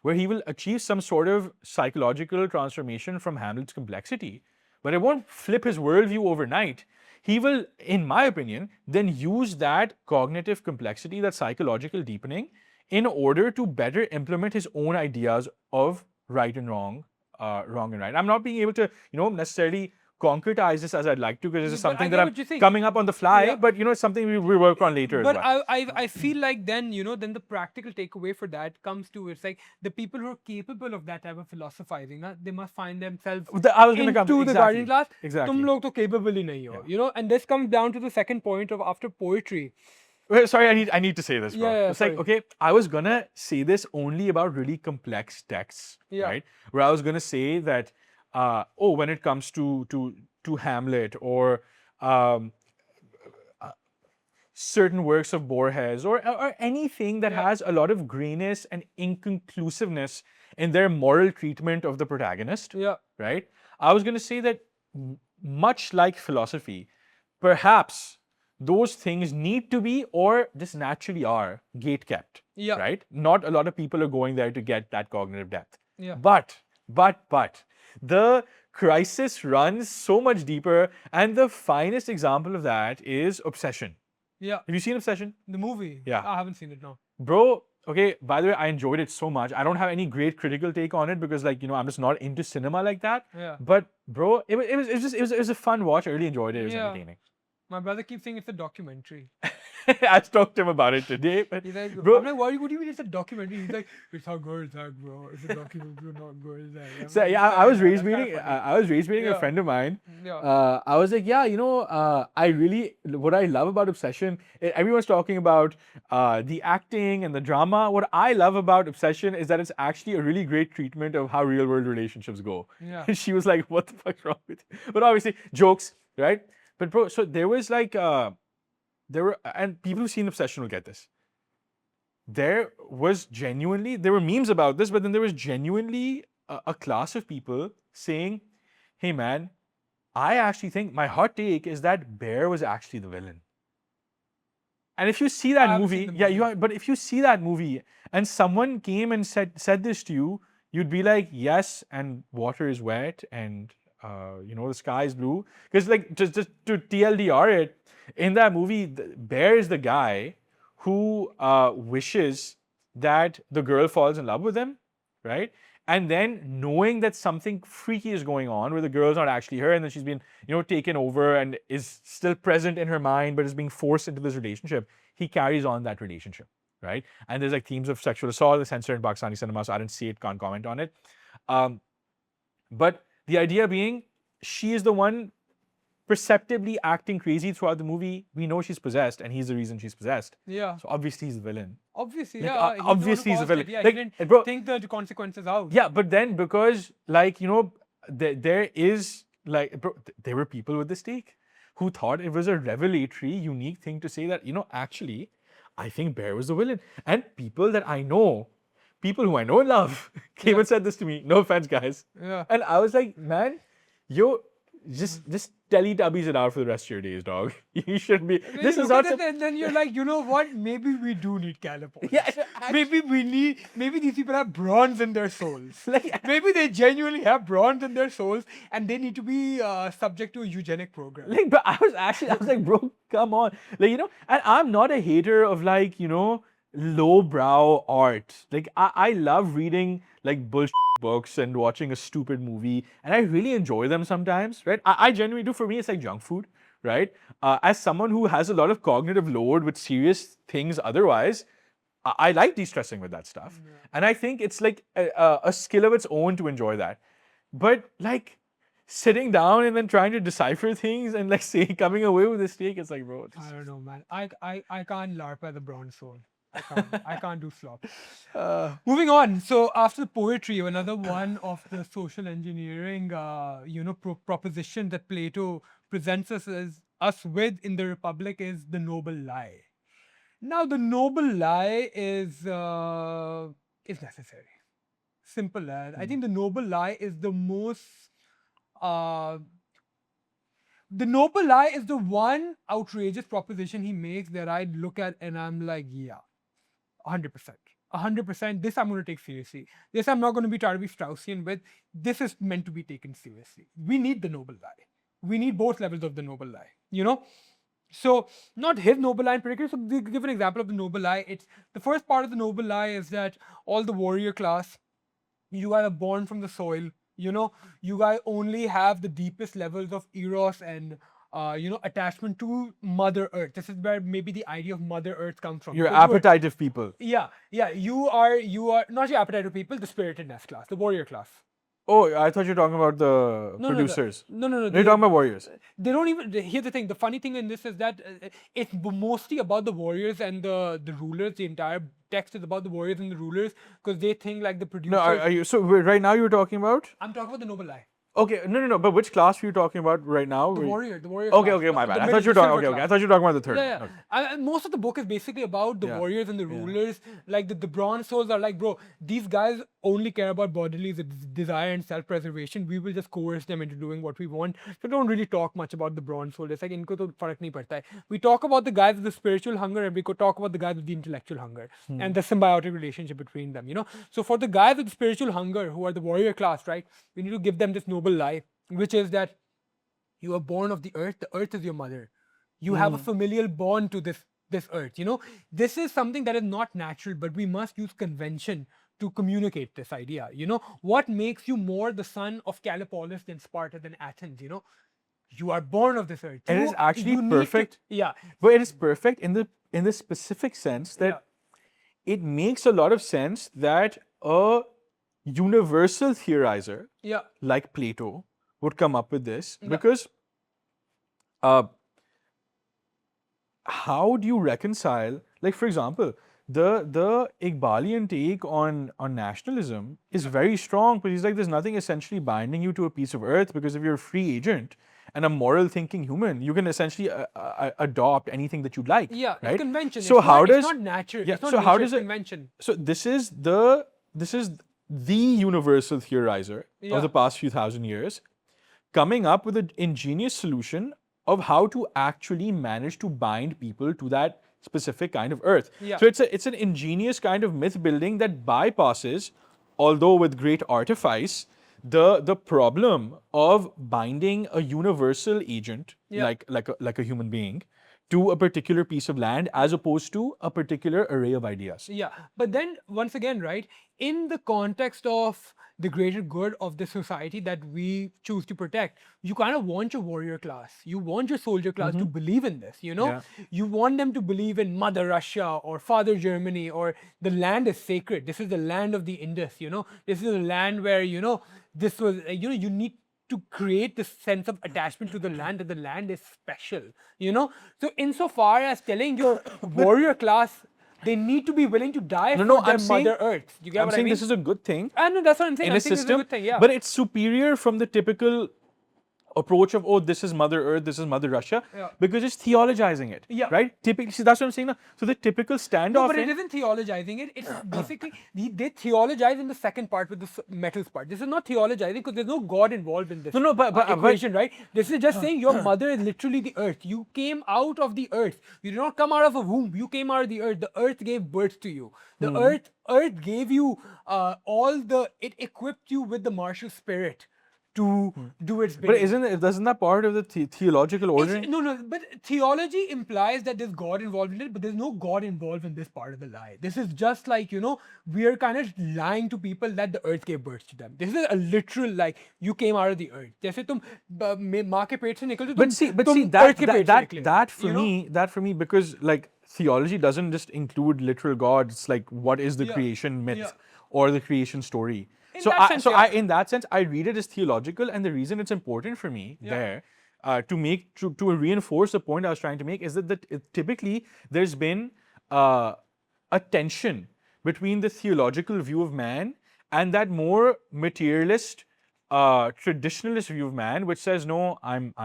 where he will achieve some sort of psychological transformation from Hamlet's complexity, but it won't flip his worldview overnight. He will, in my opinion, then use that cognitive complexity, that psychological deepening, in order to better implement his own ideas of right and wrong, wrong and right. I'm not being able to, necessarily concretize this as I'd like to, because this is something that I'm coming up on the fly, but it's something we work on later but as well. I feel like then, then the practical takeaway for that comes to, it's like the people who are capable of that type of philosophizing, they must find themselves into the guardian class. Exactly. Tum log to capable hi nahi ho, and this comes down to the second point of after poetry. Wait, sorry, I need to say this, bro. Yeah, it's like, okay, I was gonna say this only about really complex texts, right? Where I was gonna say that, when it comes to Hamlet or certain works of Borges or anything that has a lot of grayness and inconclusiveness in their moral treatment of the protagonist, right? I was gonna say that much like philosophy, perhaps those things need to be, or just naturally are, gate-kept, right? Not a lot of people are going there to get that cognitive depth. But the crisis runs so much deeper, and the finest example of that is Obsession. Yeah. Have you seen Obsession? The movie? Yeah. I haven't seen it, no. Bro, Okay, by the way, I enjoyed it so much. I don't have any great critical take on it because, like, I'm just not into cinema like that. Yeah. But bro, it was a fun watch. I really enjoyed it. It was entertaining. My brother keeps saying it's a documentary. I talked to him about it today, but He's like, bro, I'm like, what do you mean it's a documentary? He's like, it's how good is that, bro? It's a documentary, not good is that? I'm so like, yeah, I was "Fair, raised that's kinda reading. funny." I was raised reading a Yeah. friend of mine. Yeah. I was like, yeah, what I love about Obsession. Everyone's talking about the acting and the drama. What I love about Obsession is that it's actually a really great treatment of how real world relationships go. Yeah. And she was like, what the fuck's wrong with you? But obviously, jokes, right? But bro, so there was like, and people who've seen Obsession will get this. There were memes about this, but then there was genuinely a class of people saying, hey man, I actually think my hot take is that Bear was actually the villain. And if you see that haven't movie, seen the yeah, movie. but if you see that movie and someone came and said this to you, you'd be like, yes, and water is wet, and the sky is blue. Because like just to TLDR it, in that movie, Bear is the guy who wishes that the girl falls in love with him, right? And then knowing that something freaky is going on where the girl's not actually her, and then she's been, taken over and is still present in her mind, but is being forced into this relationship, he carries on that relationship, right? And there's like themes of sexual assault, that's censored in Pakistani cinema, so I didn't see it, can't comment on it. But the idea being, she is the one perceptibly acting crazy throughout the movie. We know she's possessed, and he's the reason she's possessed. Yeah. So obviously he's the villain. Obviously, Like, yeah. obviously he's the villain. Yeah, Like, he didn't bro, think the consequences out. yeah, but then because there is like, bro, there were people with this take who thought it was a revelatory, unique thing to say that, actually, I think Bear was the villain. And people who I know and love, came and said this to me. No offense, guys. Yeah. And I was like, man, just Teletubbies it out for the rest of your days, dog. You shouldn't be. Then This you is look not. at it and then you're like, you know what? Maybe we do need California. Yeah, Maybe these people have bronze in their souls. Like- Maybe they genuinely have bronze in their souls and they need to be subject to a eugenic program. Like, but I was like, bro, come on. Like, and I'm not a hater of like, lowbrow art. Like, I love reading like bullshit books and watching a stupid movie, and I really enjoy them sometimes, right? I genuinely do. For me, it's like junk food, right? As someone who has a lot of cognitive load with serious things otherwise, I like de-stressing with that stuff. And I think it's like a skill of its own to enjoy that. But like sitting down and then trying to decipher things and like coming away with a steak, it's like, bro. I don't know, man. I can't LARP at the bronze soul. I can't do slop. Moving on. So after the poetry, another one of the social engineering, proposition that Plato presents us with in the Republic is the noble lie. Now, the noble lie is necessary. Simple as. I think the noble lie is the most. The noble lie is the one outrageous proposition he makes that I look at and I'm like, yeah, 100%. 100%. This I'm going to take seriously. This I'm not going to be trying to be Straussian with. This is meant to be taken seriously. We need the noble lie. We need both levels of the noble lie, So, not his noble lie in particular. So, give an example of the noble lie. It's the first part of the noble lie is that all the warrior class, you guys are born from the soil. You guys only have the deepest levels of eros and attachment to Mother Earth. This is where maybe the idea of Mother Earth comes from. You're Because appetitive people. Yeah. You are not your appetitive people, the spiritedness class, the warrior class. Oh, I thought you were talking about the producers. No. You're talking about warriors. They don't even. Here's the thing. The funny thing in this is that it's mostly about the warriors and the rulers. The entire text is about the warriors and the rulers because they think like the producers. No, are you? So right now you're talking about? I'm talking about the noble lie. Okay, no. But which class were you talking about right now? The warrior. Okay, class, my bad. the I middle- thought you were the talking. silver Okay. I class. thought you were talking about the third. Yeah. Okay. And most of the book is basically about the Yeah. warriors and the rulers. Like the bronze souls are like, bro, these guys only care about bodily desire and self-preservation. We will just coerce them into doing what we want. So don't really talk much about the bronze soul. It's like inko to farak nahi padta hai. We talk about the guys with the spiritual hunger and we could talk about the guys with the intellectual hunger and the symbiotic relationship between them. So for the guys with the spiritual hunger who are the warrior class, right? We need to give them this noble lie, which is that you are born of the earth is your mother. You have a familial bond to this this earth. This is something that is not natural, but we must use convention to communicate this idea. What makes you more the son of Callipolis than Sparta than Athens? You are born of this earth. And it is actually you need to- perfect. yeah. But it is perfect in the specific sense that it makes a lot of sense that a universal theorizer Yeah. like Plato would come up with this, because how do you reconcile, like, for example, the Iqbalian take on nationalism is very strong, but he's like, there's nothing essentially binding you to a piece of earth, because if you're a free agent and a moral thinking human, you can essentially adopt anything that you'd like. Yeah, right? it's convention. So It's not natural. Yeah, It's not so nature, how it's does it? convention. So this is the universal theorizer of the past few thousand years, coming up with an ingenious solution of how to actually manage to bind people to that specific kind of earth. Yeah. So it's an ingenious kind of myth building that bypasses, although with great artifice, the problem of binding a universal agent like a human being to a particular piece of land as opposed to a particular array of ideas. Yeah, but then once again, right, in the context of the greater good of the society that we choose to protect, you kind of want your warrior class, you want your soldier class to believe in this, Yeah. You want them to believe in Mother Russia or Father Germany, or the land is sacred. This is the land of the Indus, This is a land where, this was, you need to create this sense of attachment to the land, that the land is special, So insofar as telling your warrior class they need to be willing to die for their I'm saying, Mother Earth. You get I'm what I saying mean? this is a good thing No, that's what I'm saying. in I a think this is system, good thing, yeah. but it's superior from the typical approach of, oh, this is Mother Earth, this is Mother Russia, Yeah. because it's theologizing it. Yeah. Right? Typically, see, that's what I'm saying now. So the typical standoff. No, but it isn't theologizing it. It's basically they theologize in the second part with the metals part. This is not theologizing because there's no God involved in this. No, but equation, right? This is just saying your mother is literally the earth. You came out of the earth. You did not come out of a womb. You came out of the earth. The earth gave birth to you. The earth gave you it equipped you with the martial spirit to do its bidding. But doesn't that part of the theological ordering? No, but theology implies that there's God involved in it, but there's no God involved in this part of the lie. This is just like, we're kind of lying to people that the earth gave birth to them. This is a literal, like, you came out of the earth. जैसे तुम माँ के पेट से निकलते हो, But see, तुम that earth के पेट से निकले, that for me, because like theology doesn't just include literal God. It's like, what is the creation myth or the creation story? In that sense, I read it as theological, and the reason it's important for me there to reinforce the point I was trying to make is that typically there's been a tension between the theological view of man and that more materialist, traditionalist view of man, which says, no, I'm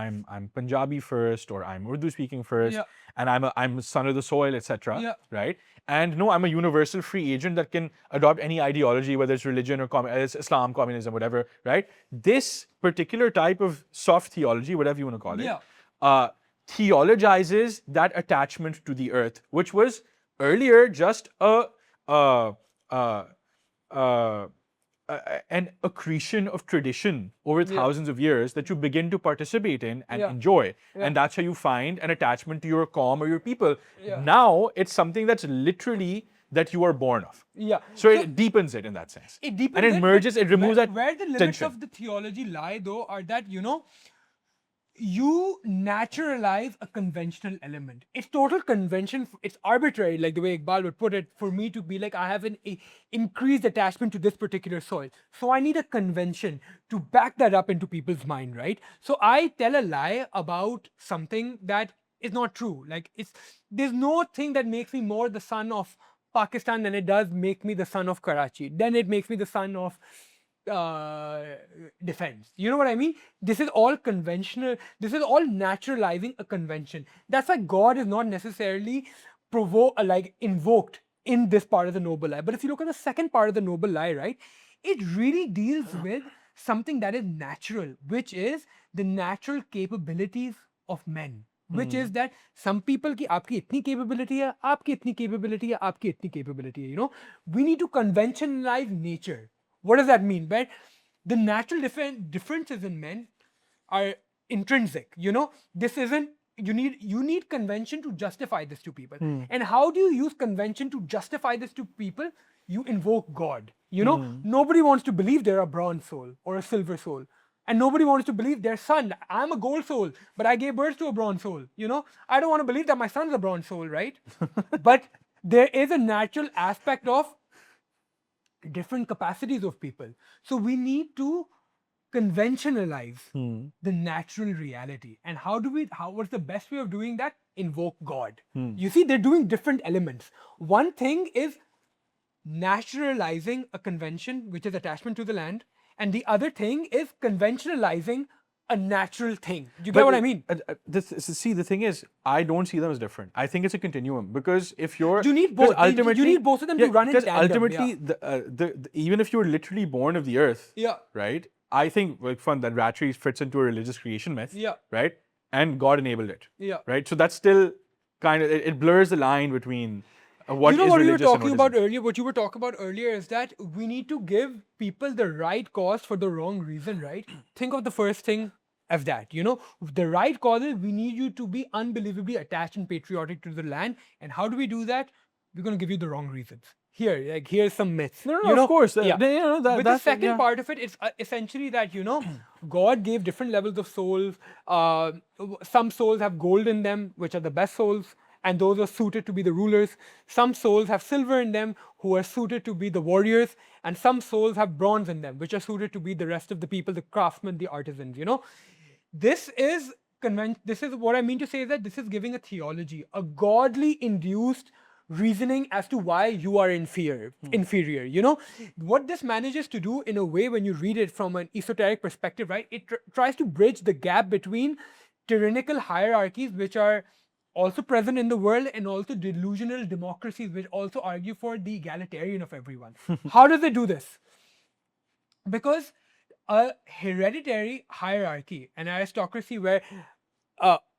Punjabi first, or I'm Urdu speaking first, and I'm a son of the soil, etc. Right? And no, I'm a universal free agent that can adopt any ideology, whether it's religion or it's Islam, communism, whatever. Right? This particular type of soft theology, whatever you want to call it, theologizes that attachment to the earth, which was earlier just an accretion of tradition over thousands of years that you begin to participate in and enjoy. And that's how you find an attachment to your qawm or your people. Now, it's something that's literally that you are born of. So it deepens it in that sense. It deepens and it merges, it removes that where the limits tension. of the theology lie, though, are that, you naturalize a conventional element. It's total convention. It's arbitrary, like the way Iqbal would put it, for me to be like, I have an increased attachment to this particular soil. So I need a convention to back that up into people's mind, right? So I tell a lie about something that is not true. Like, there's no thing that makes me more the son of Pakistan than it does make me the son of Karachi. Then it makes me the son of defense. You know what I mean? This is all conventional. This is all naturalizing a convention. That's why God is not necessarily invoked in this part of the noble lie. But if you look at the second part of the noble lie, right, it really deals with something that is natural, which is the natural capabilities of men. Which is that some people ki aapki itni capability hai, aapki itni capability hai, aapki itni capability hai. We need to conventionalize nature. What does that mean? But the natural differences in men are intrinsic. This isn't you need convention to justify this to people. Hmm. And how do you use convention to justify this to people? You invoke God. You know, nobody wants to believe they're a bronze soul or a silver soul. And nobody wants to believe their son. I'm a gold soul, but I gave birth to a bronze soul. You know, I don't want to believe that my son's a bronze soul, right? But there is a natural aspect of different capacities of people. So we need to conventionalize the natural reality. And what's the best way of doing that? Invoke God. You see, they're doing different elements. One thing is naturalizing a convention, which is attachment to the land. And the other thing is conventionalizing a natural thing. Do you get what I mean? See, the thing is, I don't see them as different. I think it's a continuum, because if you're... You need both. You need both of them to run in because tandem. ultimately, even if you're literally born of the earth, Yeah. right? I think, like, that rat race fits into a religious creation myth, Yeah. right? And God enabled it, Yeah. right? So that's still kind of, it blurs the line between what you know is what you were religious and talking what about isn't. earlier? What you were talking about earlier is that we need to give people the right cause for the wrong reason, right? Think of the first thing as that, you know, the right cause is we need you to be unbelievably attached and patriotic to the land. And how do we do that? We're going to give you the wrong reasons. Here's some myths. No, you know? of course. Yeah. But the That's second part of it is essentially that, you know, God gave different levels of souls. Some souls have gold in them, which are the best souls, and those are suited to be the rulers. Some souls have silver in them, who are suited to be the warriors, and some souls have bronze in them, which are suited to be the rest of the people, the craftsmen, the artisans, you know. This is what I mean to say is that this is giving a theology, a godly induced reasoning as to why you are inferior. You know, what this manages to do in a way, when you read it from an esoteric perspective, right, it tries to bridge the gap between tyrannical hierarchies, which are also present in the world, and also delusional democracies, which also argue for the egalitarian of everyone. How does it do this? Because a hereditary hierarchy, an aristocracy where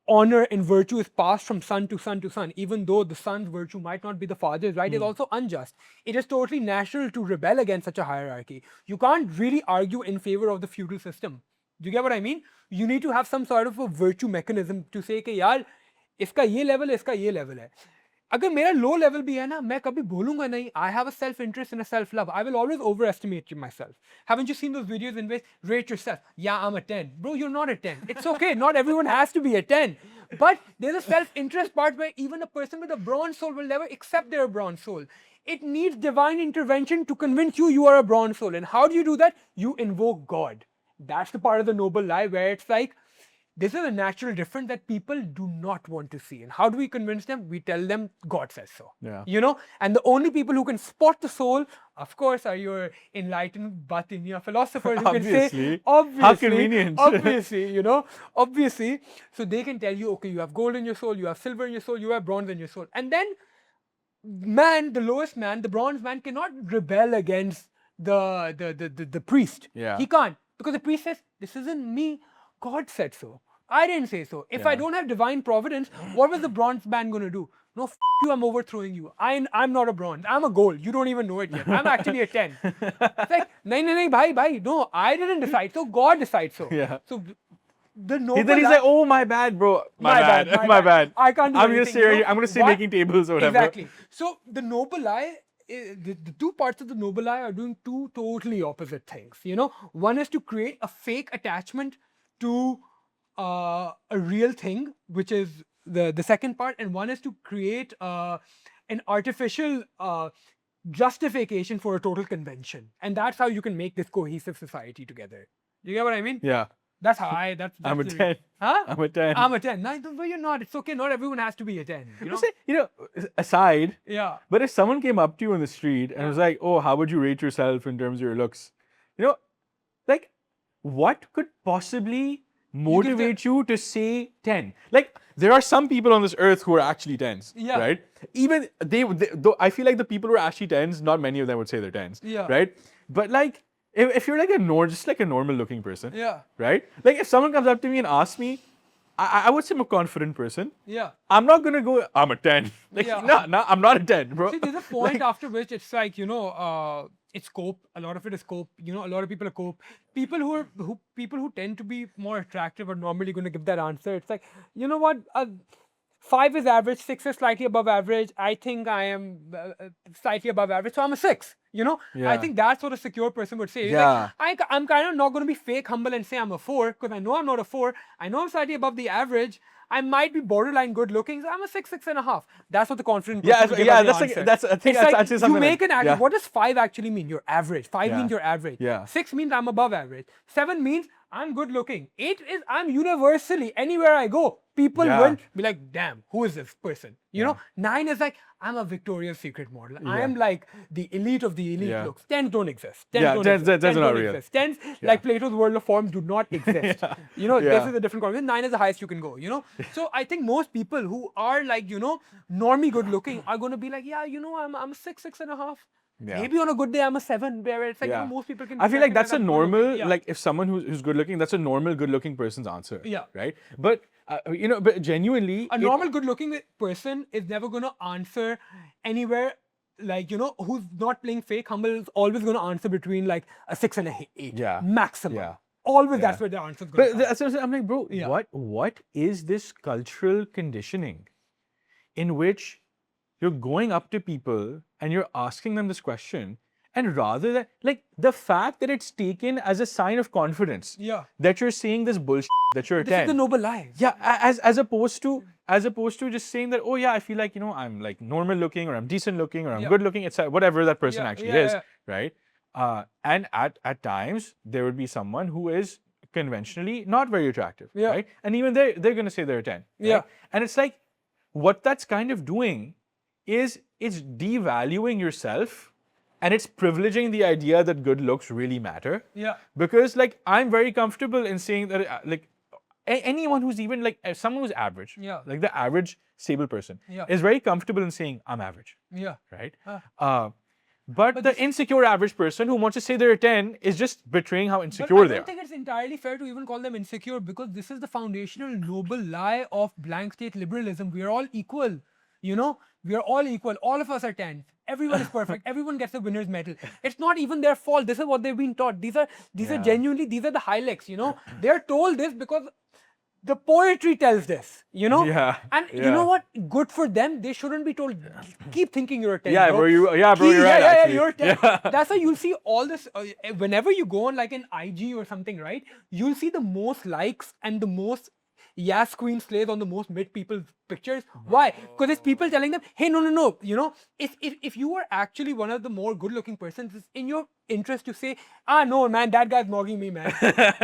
honor and virtue is passed from son to son to son, even though the son's virtue might not be the father's, right, is also unjust. It is totally natural to rebel against such a hierarchy. You can't really argue in favor of the feudal system. Do you get what I mean? You need to have some sort of a virtue mechanism to say कि यार इसका ये level है, इसका ये level है. अगर मेरा low level भी है ना, मैं कभी बोलूंगा नहीं. I have a self-interest and a self-love. I will always overestimate myself. Haven't you seen those videos in which rate yourself? Yeah, I'm a 10. Bro, you're not a 10. It's okay. Not everyone has to be a 10. But there's a self-interest part where even a person with a bronze soul will never accept they're a bronze soul. It needs divine intervention to convince you are a bronze soul. And how do you do that? You invoke God. That's the part of the noble lie where it's like, this is a natural difference that people do not want to see. And how do we convince them? We tell them God says so. Yeah. You know, and the only people who can spot the soul, of course, are your enlightened Batinia philosophers who can say, obviously, how convenient. obviously, you know, obviously. So they can tell you, okay, you have gold in your soul, you have silver in your soul, you have bronze in your soul. And then man, the lowest man, the bronze man, cannot rebel against the priest. Yeah. He can't, because the priest says, this isn't me. God said so. I didn't say so. If I don't have divine providence, what was the bronze man going to do? No, you, I'm overthrowing you. I'm not a bronze. I'm a gold. You don't even know it yet. I'm actually a 10. It's like, nahi, bhai. No, I didn't decide so. God decides so. Yeah. So the noble... Then he's like, oh, my bad, bro. My bad. I can't do I'm anything. I'm going to stay making tables or whatever. Exactly. So the noble lie, the two parts of the noble lie are doing two totally opposite things. You know, one is to create a fake attachment to a real thing, which is the second part, and one is to create an artificial justification for a total convention, and that's how you can make this cohesive society together. You get what I mean? Yeah. That's how that's I'm a 10. Huh? I'm a 10. I'm a 10. No, but you're not. It's okay. Not everyone has to be a 10. You know, aside. Yeah. But if someone came up to you on the street and was like, oh, how would you rate yourself in terms of your looks? You know, like, what could possibly motivate you to say 10? Like, there are some people on this earth who are actually 10s, right? Even though I feel like the people who are actually 10s, not many of them would say they're 10s, right? But like, if you're like just like a normal looking person, right? Like, if someone comes up to me and asks me, I would say I'm a confident person. Yeah. I'm not gonna go, I'm a 10. Like, no, I'm not a 10, bro. See, there's a point after which it's like, you know, it's cope. A lot of it is cope. You know, a lot of people are cope. People who tend to be more attractive are normally going to give that answer. It's like, you know what? 5 is average, 6 is slightly above average. I think I am slightly above average, so I'm a 6. You know, I Yeah. think that's what a secure person would say. He's Yeah. like, I'm kind of not going to be fake humble and say I'm a 4 because I know I'm not a 4. I know I'm slightly above the average. I might be borderline good looking, so I'm a 6.5. That's what the confident person would give as the answer. I think It's that's like actually you something. make an average. Yeah. What does 5 actually mean? You're average. 5 Yeah. means you're average. Yeah. 6 means I'm above average. 7 means I'm good looking. 8 is I'm universally, anywhere I go, people Yeah. will be like, damn, who is this person? You know, 9 is like, I'm a Victoria's Secret model. I am like the elite of the elite Yeah. looks. 10s don't exist. 10s Yeah, don't 10s exist. that's 10s not don't real. exist. 10s, like Plato's world of forms, do not exist. You know, this Yeah. is a different conversation. 9 is the highest you can go, you know? So I think most people who are like, you know, normie good looking are going to be like, yeah, you know, I'm a 6, 6.5. Yeah. Maybe on a good day I'm a 7, where it's like, you know, most people can. I feel like recognize that's a I'm good normal, looking. Yeah. like if someone who's good looking, that's a normal good looking person's answer. Yeah. Right. But you know, but genuinely, A normal good looking person is never going to answer anywhere, like, you know, who's not playing fake humble is always going to answer between like a 6 and a 8. Yeah. Maximum. Yeah. Always that's where the answer's going to But that's what I'm saying. I'm like, bro, what is this cultural conditioning in which you're going up to people and you're asking them this question, and rather than like the fact that it's taken as a sign of confidence Yeah. that you're saying this bullshit that you're a This 10. is the noble lie. Yeah, as opposed to just saying that, oh yeah, I feel like, you know, I'm like normal looking or I'm decent looking or I'm good looking, etc. Whatever that person actually is, right? And at times there would be someone who is conventionally not very attractive, right? And even they're going to say they're a 10. Right? Yeah. And it's like what that's kind of doing is it's devaluing yourself. And it's privileging the idea that good looks really matter. Yeah. Because like I'm very comfortable in saying that like anyone who's even like someone who's average, like the average stable person, is very comfortable in saying I'm average. Yeah. Right. But the insecure average person who wants to say they're a 10 is just betraying how insecure But I they don't are. think it's entirely fair to even call them insecure because this is the foundational noble lie of blank state liberalism. We are all equal. You know, we are all equal. All of us are 10s. Everyone is perfect. Everyone gets a winner's medal. It's not even their fault. This is what they've been taught. These are genuinely, these are the highlights, you know. They're told this because the poetry tells this, you know. Yeah. And you know what? Good for them. They shouldn't be told, keep thinking you're a 10. Yeah, bro. bro, you're right. Yeah, actually. you're a 10. That's why you'll see all this, whenever you go on like an IG or something, right? You'll see the most likes and the most Yas Queen slays on the most mid people's pictures. Why? Because it's people telling them, hey, no. You know, if you were actually one of the more good-looking persons, it's in your interest to say, no, man, that guy's mogging me, man.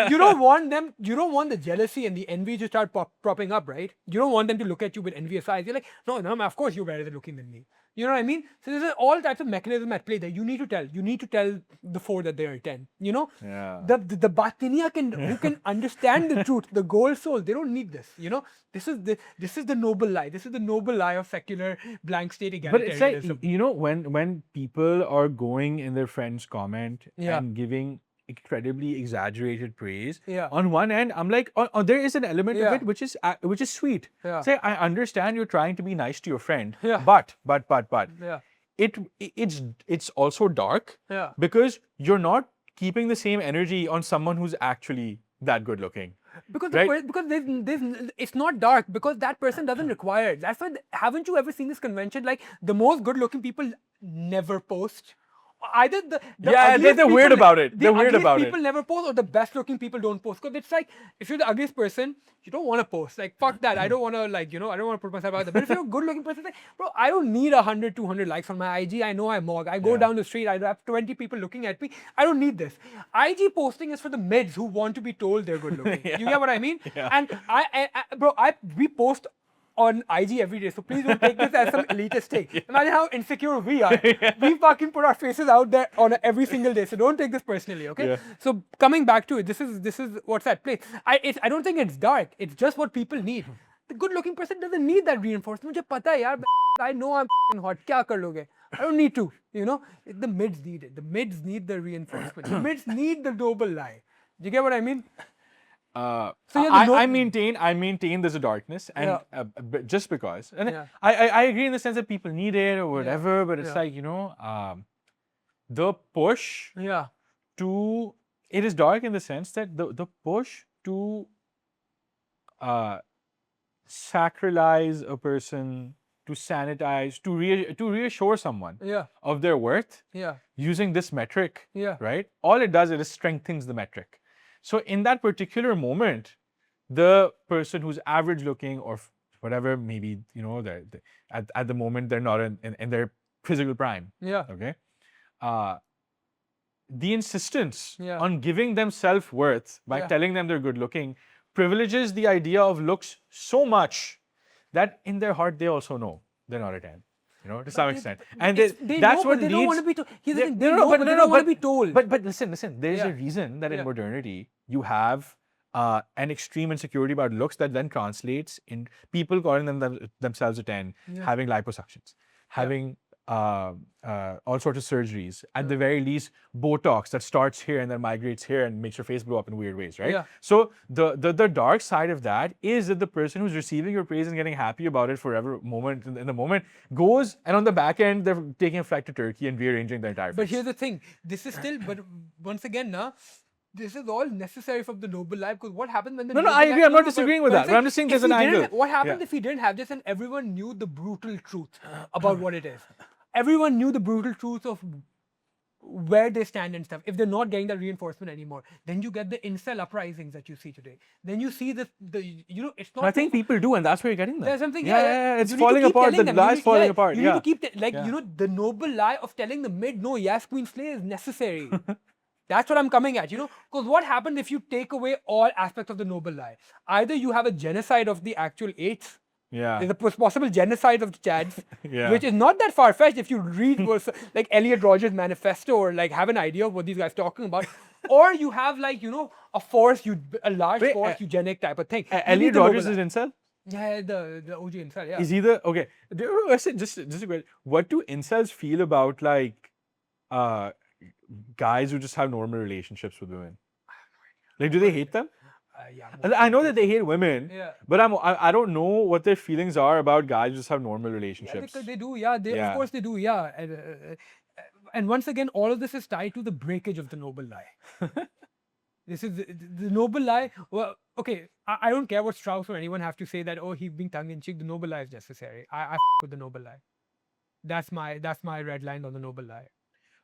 You don't want the jealousy and the envy to start propping up, right? You don't want them to look at you with envious eyes. You're like, no, man, of course you're better looking than me. You know what I mean? So there's all types of mechanism at play there. You need to tell the 4 that they are 10. You know? Yeah. The Batinia who can understand the truth, the gold soul, they don't need this. You know? This is the noble lie. This is the noble lie of secular blank state egalitarianism. But it's like, you know, when people are going in their friend's comment and giving incredibly exaggerated praise, on one end, I'm like, there is an element of it which is sweet. Say, I understand you're trying to be nice to your friend, but it's also dark because you're not keeping the same energy on someone who's actually that good looking. Because it's not dark because that person doesn't require it. That's why, haven't you ever seen this convention? Like the most good-looking people never post. Either they're weird about it. They're weird about it. People never post, or the best-looking people don't post. Because it's like, if you're the ugliest person, you don't want to post. Like, fuck that. I don't want to, like, you know, I don't want to put myself out there. But if you're a good-looking person, like, bro, I don't need 100, 200 likes on my IG. I know I'm mog. I go down the street. I have 20 people looking at me. I don't need this. IG posting is for the mids who want to be told they're good-looking. You get what I mean? And we post on IG every day, so please don't take this as some elitist thing. Imagine how insecure we are. We fucking put our faces out there on every single day, so don't take this personally, okay? So coming back to it, this is what's at play. I don't think it's dark. It's just what people need. The good-looking person doesn't need that reinforcement. Mujhe pata hai, yaar, I know I'm hot. Kya kar loge? I don't need to. You know, the mids need it. The mids need the reinforcement. The mids need the noble lie. Do you get what I mean? I maintain there's a darkness, and just because, and I agree in the sense that people need it or whatever, but it's like, you know, the push Yeah. to, it is dark in the sense that the push to sacralize a person, to sanitize, to reassure someone Yeah. of their worth Yeah. using this metric, Yeah. right? All it does is it strengthens the metric. So in that particular moment, the person who's average looking or whatever, maybe, you know, at the moment they're not in their physical prime. Yeah. Okay. The insistence Yeah. on giving them self-worth by Yeah. telling them they're good looking privileges the idea of looks so much that in their heart they also know they're not a 10. You know, to some extent. And They that's know, what but they leads... don't want to be told. Here's the thing, they no, know, but they don't want to be told. But listen, there's Yeah. a reason that in Yeah. modernity you have an extreme insecurity about looks that then translates in people calling themselves a 10, Yeah. having liposuctions, having all sorts of surgeries, at the very least Botox that starts here and then migrates here and makes your face blow up in weird ways, right? Yeah. So the dark side of that is that the person who's receiving your praise and getting happy about it forever moment in the moment goes, and on the back end they're taking a flight to Turkey and rearranging the entire But face. here's the thing, this is still, but once again, this is all necessary for the noble life, because what happened when the No, noble I life- agree, I'm not disagreeing with that, but I'm just saying if there's an we didn't angle. What happened Yeah. if we didn't have this and everyone knew the brutal truth about what it is? Everyone knew the brutal truth of where they stand and stuff. If they're not getting that reinforcement anymore, then you get the incel uprisings that you see today. Then you see it's not. I think people do, and that's where you're getting there. There's something. It's you need to falling keep apart. telling The them. lie's falling apart. You Yeah. need to keep the noble lie of telling the mid, no, yes, Queen Slay is necessary. That's what I'm coming at, because what happened if you take away all aspects of the noble lie? Either you have a genocide of the actual eights. Yeah. There's a possible genocide of the Chads, Yeah. which is not that far-fetched if you read like Elliot Rodgers' manifesto or like have an idea of what these guys are talking about. Or you have a large force eugenic type of thing. You need Elliot the noble Rodgers lie. is incel? Yeah, the OG incel, yeah. Is he the... Okay. Just a question. What do incels feel about like guys who just have normal relationships with women? Like, do they hate them? Yeah, I know that they hate women, Yeah. but I don't know what their feelings are about guys who just have normal Yeah, relationships. they do, yeah. Yeah. Of course they do, yeah. And once again, all of this is tied to the breakage of the noble lie. This is the noble lie. Well, okay, I don't care what Strauss or anyone have to say that, oh, he's being tongue-in-cheek. The noble lie is necessary. I with the noble lie. That's my red line on the noble lie.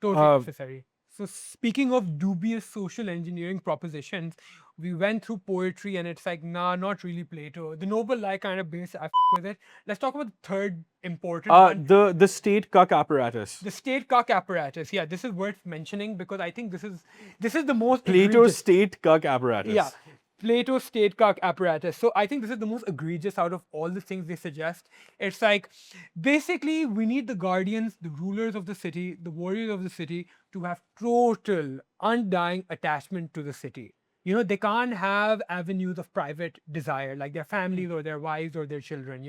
Totally necessary. So speaking of dubious social engineering propositions, we went through poetry and it's like, nah, not really Plato. The noble lie kind of base, I with it. Let's talk about the third important one. The state cuck apparatus. The state cuck apparatus. Yeah, this is worth mentioning because I think this is the most Plato's egregious. state cuck apparatus. Yeah, Plato's state cuck apparatus. So I think this is the most egregious out of all the things they suggest. It's like, basically, we need the guardians, the rulers of the city, the warriors of the city to have total, undying attachment to the city. They can't have avenues of private desire, like their families or their wives or their children.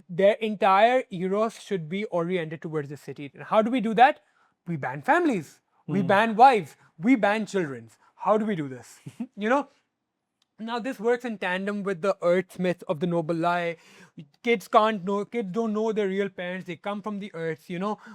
Their entire eros should be oriented towards the city. And how do we do that? We ban families, we ban wives, we ban children. How do we do this? Now this works in tandem with the earth myth of the noble lie. Kids don't know their real parents. They come from the earth.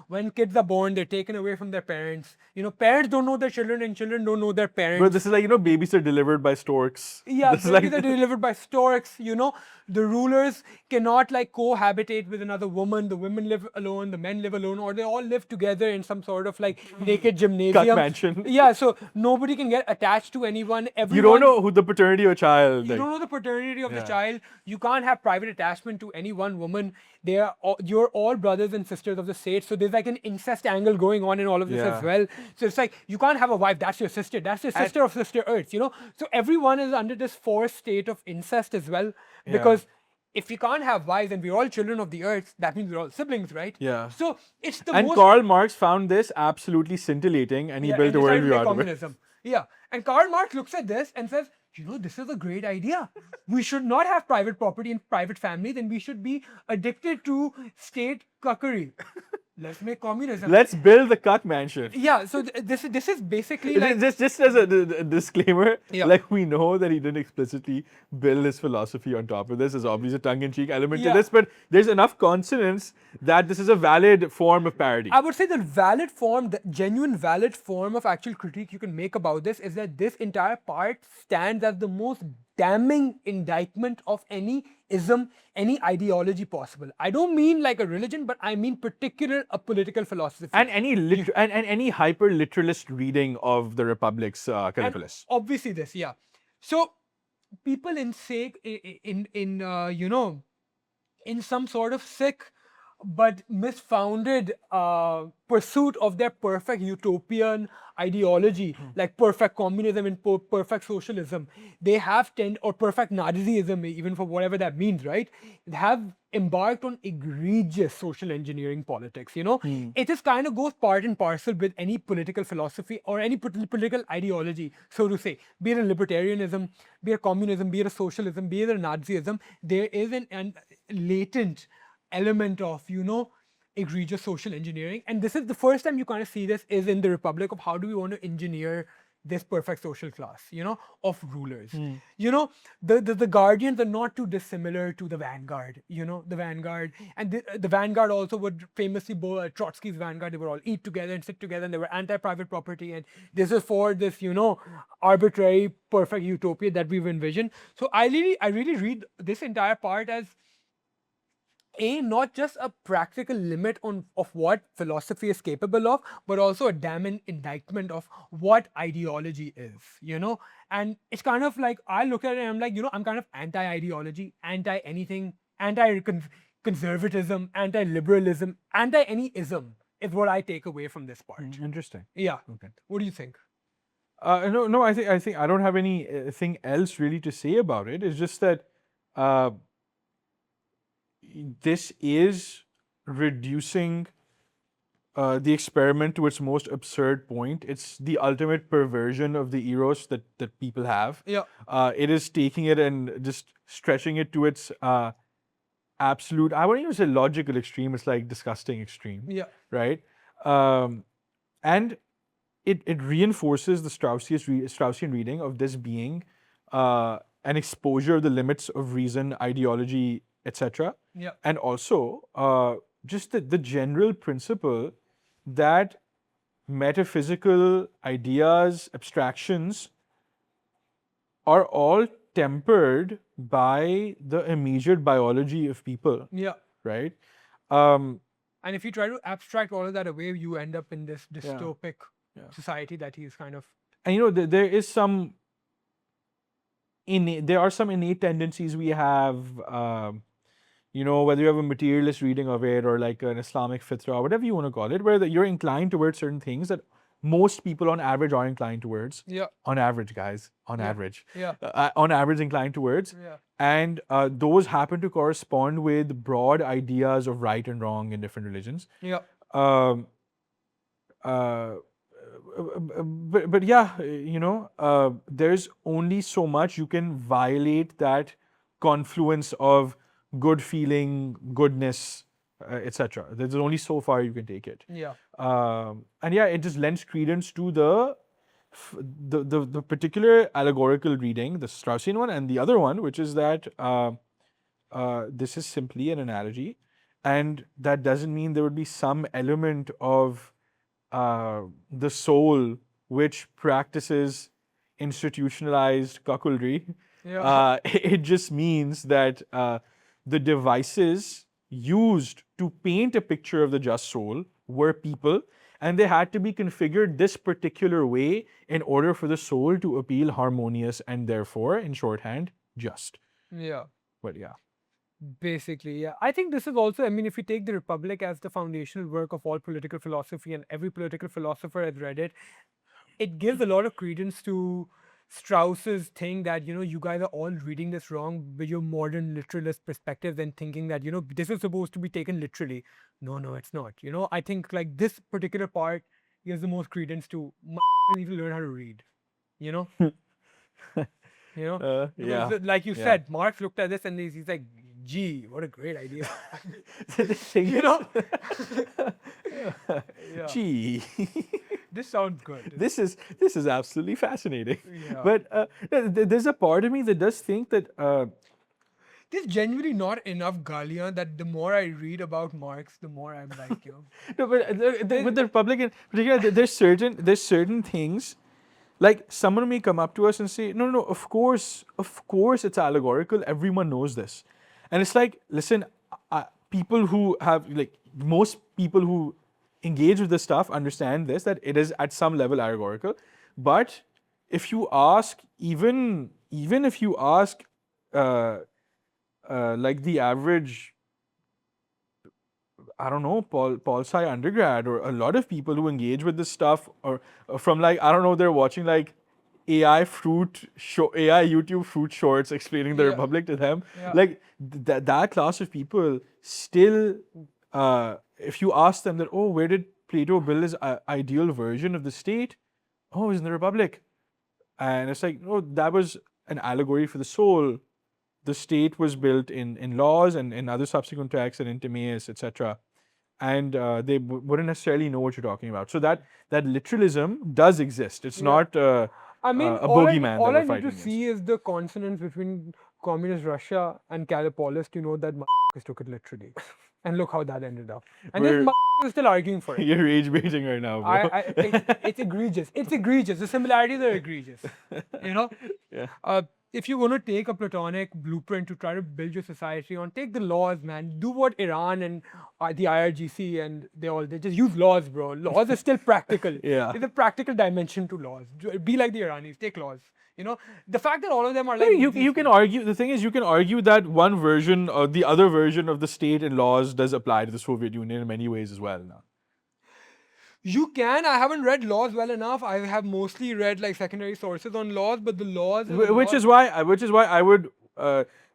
When kids are born, they're taken away from their parents. Parents don't know their children and children don't know their parents. But this is like, babies are delivered by storks. Yeah, this babies are delivered by storks. The rulers cannot like cohabitate with another woman. The women live alone, the men live alone, or they all live together in some sort of like naked gymnasium. Cuck mansion. Yeah, so nobody can get attached to anyone. You don't know who the paternity of a child. You don't know the paternity of the child. You can't have private attachment to any one woman. You're all brothers and sisters of the state. So there's like an incest angle going on in all of this as well. So it's like, you can't have a wife. That's your sister. That's your sister of sister earth. So everyone is under this forced state of incest as well. Because if we can't have wives and we're all children of the earth, that means we're all siblings, right? Yeah. So it's the And most... Karl Marx found this absolutely scintillating, and he built a worldview out of it. Communism. Yeah. And Karl Marx looks at this and says, this is a great idea. We should not have private property and private families, and we should be addicted to state cuckery. let's make communism. Let's build the cut mansion. Yeah, so this is basically like Just as a disclaimer, Yeah. like we know that he didn't explicitly build his philosophy on top of this. There's obviously a tongue-in-cheek element to Yeah. this, but there's enough consonance that this is a valid form of parody. I would say the valid form, the genuine valid form of actual critique you can make about this is that this entire part stands as the most damning indictment of any ism, any ideology possible. I don't mean like a religion, but I mean particular a political philosophy. And any hyper literalist reading of the Republic's Calipulus. Obviously this, yeah. So people in in some sort of sick but misfounded pursuit of their perfect utopian ideology, like perfect communism and perfect socialism, they have or perfect Nazism, even for whatever that means, right? They have embarked on egregious social engineering politics. It just kind of goes part and parcel with any political philosophy or any political ideology, so to say, be it a libertarianism, be it a communism, be it a socialism, be it a Nazism. There is an latent element of egregious social engineering, and this is the first time you kind of see this is in the Republic of how do we want to engineer this perfect social class of rulers. The Guardians are not too dissimilar to the Vanguard. The Vanguard, and the Vanguard also would famously Trotsky's Vanguard, they would all eat together and sit together, and they were anti-private property, and this is for this arbitrary perfect utopia that we've envisioned. So I really read this entire part as not just a practical limit of what philosophy is capable of, but also a damning indictment of what ideology is, And it's kind of like, I look at it and I'm like, I'm kind of anti-ideology, anti-anything, anti-conservatism, anti-liberalism, anti-any ism is what I take away from this part. Interesting. Yeah. Okay. What do you think? No. I think I don't have anything else really to say about it. It's just that this is reducing the experiment to its most absurd point. It's the ultimate perversion of the eros that people have. Yeah. It is taking it and just stretching it to its absolute, I wouldn't even say logical extreme, it's like disgusting extreme. Yeah. Right? And it reinforces the Straussian reading of this being an exposure of the limits of reason, ideology, etc. Yeah. And also just the general principle that metaphysical ideas, abstractions are all tempered by the immediate biology of people. Yeah. Right? And if you try to abstract all of that away, you end up in this dystopic society that he's kind of. And there is some there are some innate tendencies we have, whether you have a materialist reading of it or like an Islamic fitra or whatever you want to call it, where you're inclined towards certain things that most people on average are inclined towards. Yeah. On average, guys. On average. Yeah. On average inclined towards. Yeah. And those happen to correspond with broad ideas of right and wrong in different religions. Yeah. But yeah, there's only so much you can violate that confluence of good feeling, goodness, etc. There's only so far you can take it. Yeah. And yeah, it just lends credence to the particular allegorical reading, the Straussian one, and the other one, which is that this is simply an analogy, and that doesn't mean there would be some element of the soul which practices institutionalized cuckoldry. Yeah. It just means that the devices used to paint a picture of the just soul were people, and they had to be configured this particular way in order for the soul to appeal harmonious and therefore, in shorthand, just. Yeah. But yeah. Basically, yeah. I think this is also, if you take the Republic as the foundational work of all political philosophy, and every political philosopher has read it, it gives a lot of credence to Strauss's thing that, you guys are all reading this wrong with your modern literalist perspectives and thinking that, this is supposed to be taken literally. No, it's not. I think like this particular part gives the most credence to need to learn how to read. Yeah. Like you said, Marx looked at this and he's like, Gee, what a great idea. The thing You is- know? Yeah. Gee. This sounds good. This is absolutely fascinating. Yeah. But there's a part of me that does think that There's genuinely not enough Galian that the more I read about Marx, the more I'm like, no, but with the Republican, particularly, there's certain things, like someone may come up to us and say, no, of course, it's allegorical. Everyone knows this, and it's like, listen, people who have most people who engage with this stuff understand this, that it is at some level allegorical. But if you ask, even if you ask, like the average, I don't know, Pol Sci undergrad, or a lot of people who engage with this stuff, or from like, I don't know, they're watching like AI YouTube fruit shorts explaining the Yeah. Republic to them. Yeah. Like that class of people still, if you ask them that, oh, where did Plato build his ideal version of the state? Oh, it was in the Republic. And it's like, oh, that was an allegory for the soul. The state was built in laws and in other subsequent texts and in Timaeus, etc. And they wouldn't necessarily know what you're talking about. So that literalism does exist. It's not I mean, a all bogeyman that I we're need fighting to see is the consonance between communist Russia and Calipolis to know that motherfuckers took it literally. And look how that ended up. And this We're- motherfucker is still arguing for it. You're rage baiting right now, bro. It's egregious. It's egregious. The similarities are egregious. You know? Yeah. If you're going to take a Platonic blueprint to try to build your society on, take the laws, man. Do what Iran and the IRGC and they just use laws, bro. Laws are still practical. Yeah. There's a practical dimension to laws. Be like the Iranis. Take laws. You know, the fact that all of them are like You can argue. The thing is, you can argue that one version or the other version of the state and laws does apply to the Soviet Union in many ways as well. Now, You can. I haven't read laws well enough. I have mostly read like secondary sources on laws, but the laws. which is why I would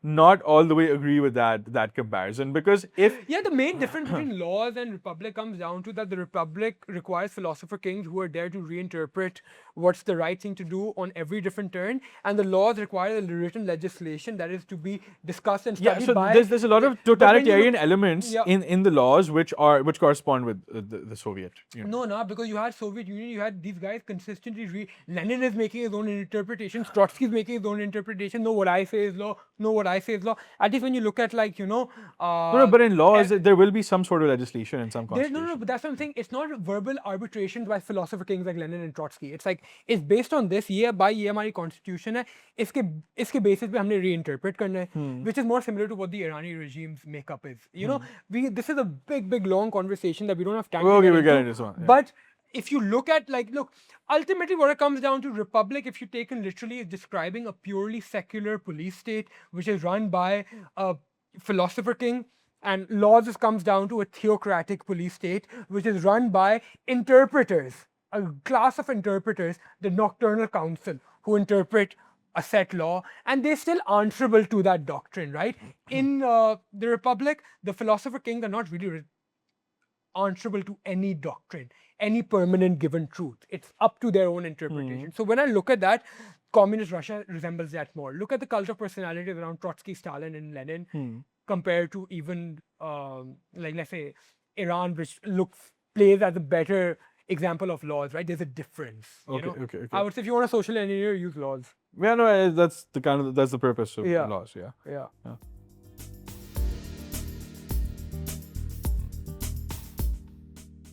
not all the way agree with that comparison, because if Yeah, the main difference between laws and republic comes down to that the republic requires philosopher kings who are there to reinterpret what's the right thing to do on every different turn, and the laws require the written legislation that is to be discussed and studied yeah, so by. there's a lot of But when you totalitarian look- elements Yeah. in the laws which correspond with the Soviet. You know. No, because you had Soviet Union, you had these guys consistently Lenin is making his own interpretation, Trotsky is making his own interpretation. No, what I say is law. No, what I say is law. At least when you look at like No, but in laws there will be some sort of legislation in some There's, constitution. no, but that's what I'm saying. It's not verbal arbitrations by philosopher kings like Lenin and Trotsky. It's like it's based on this. ये by ये हमारी constitution है. इसके basis पे हमने reinterpret करना है, which is more similar to what the Irani regime's makeup is. You know, this is a big long conversation that we don't have time. Okay, to we'll get into. into this one, yeah. But if you look at ultimately what it comes down to, republic, if you take it literally, is describing a purely secular police state which is run by a philosopher king. And laws just comes down to a theocratic police state, which is run by interpreters, a class of interpreters, the nocturnal council, who interpret a set law, and they're still answerable to that doctrine, right? In the Republic, the philosopher kings are not really answerable to any doctrine, any permanent given truth. It's up to their own interpretation. So when I look at that, communist Russia resembles that more. Look at the cult of personalities around Trotsky, Stalin, and Lenin, compared to even like let's say Iran, which plays as a better example of laws, right? There's a difference. Okay. I would say if you want a social engineer, use laws. Yeah, no, that's the purpose of Yeah. laws. Yeah. Yeah.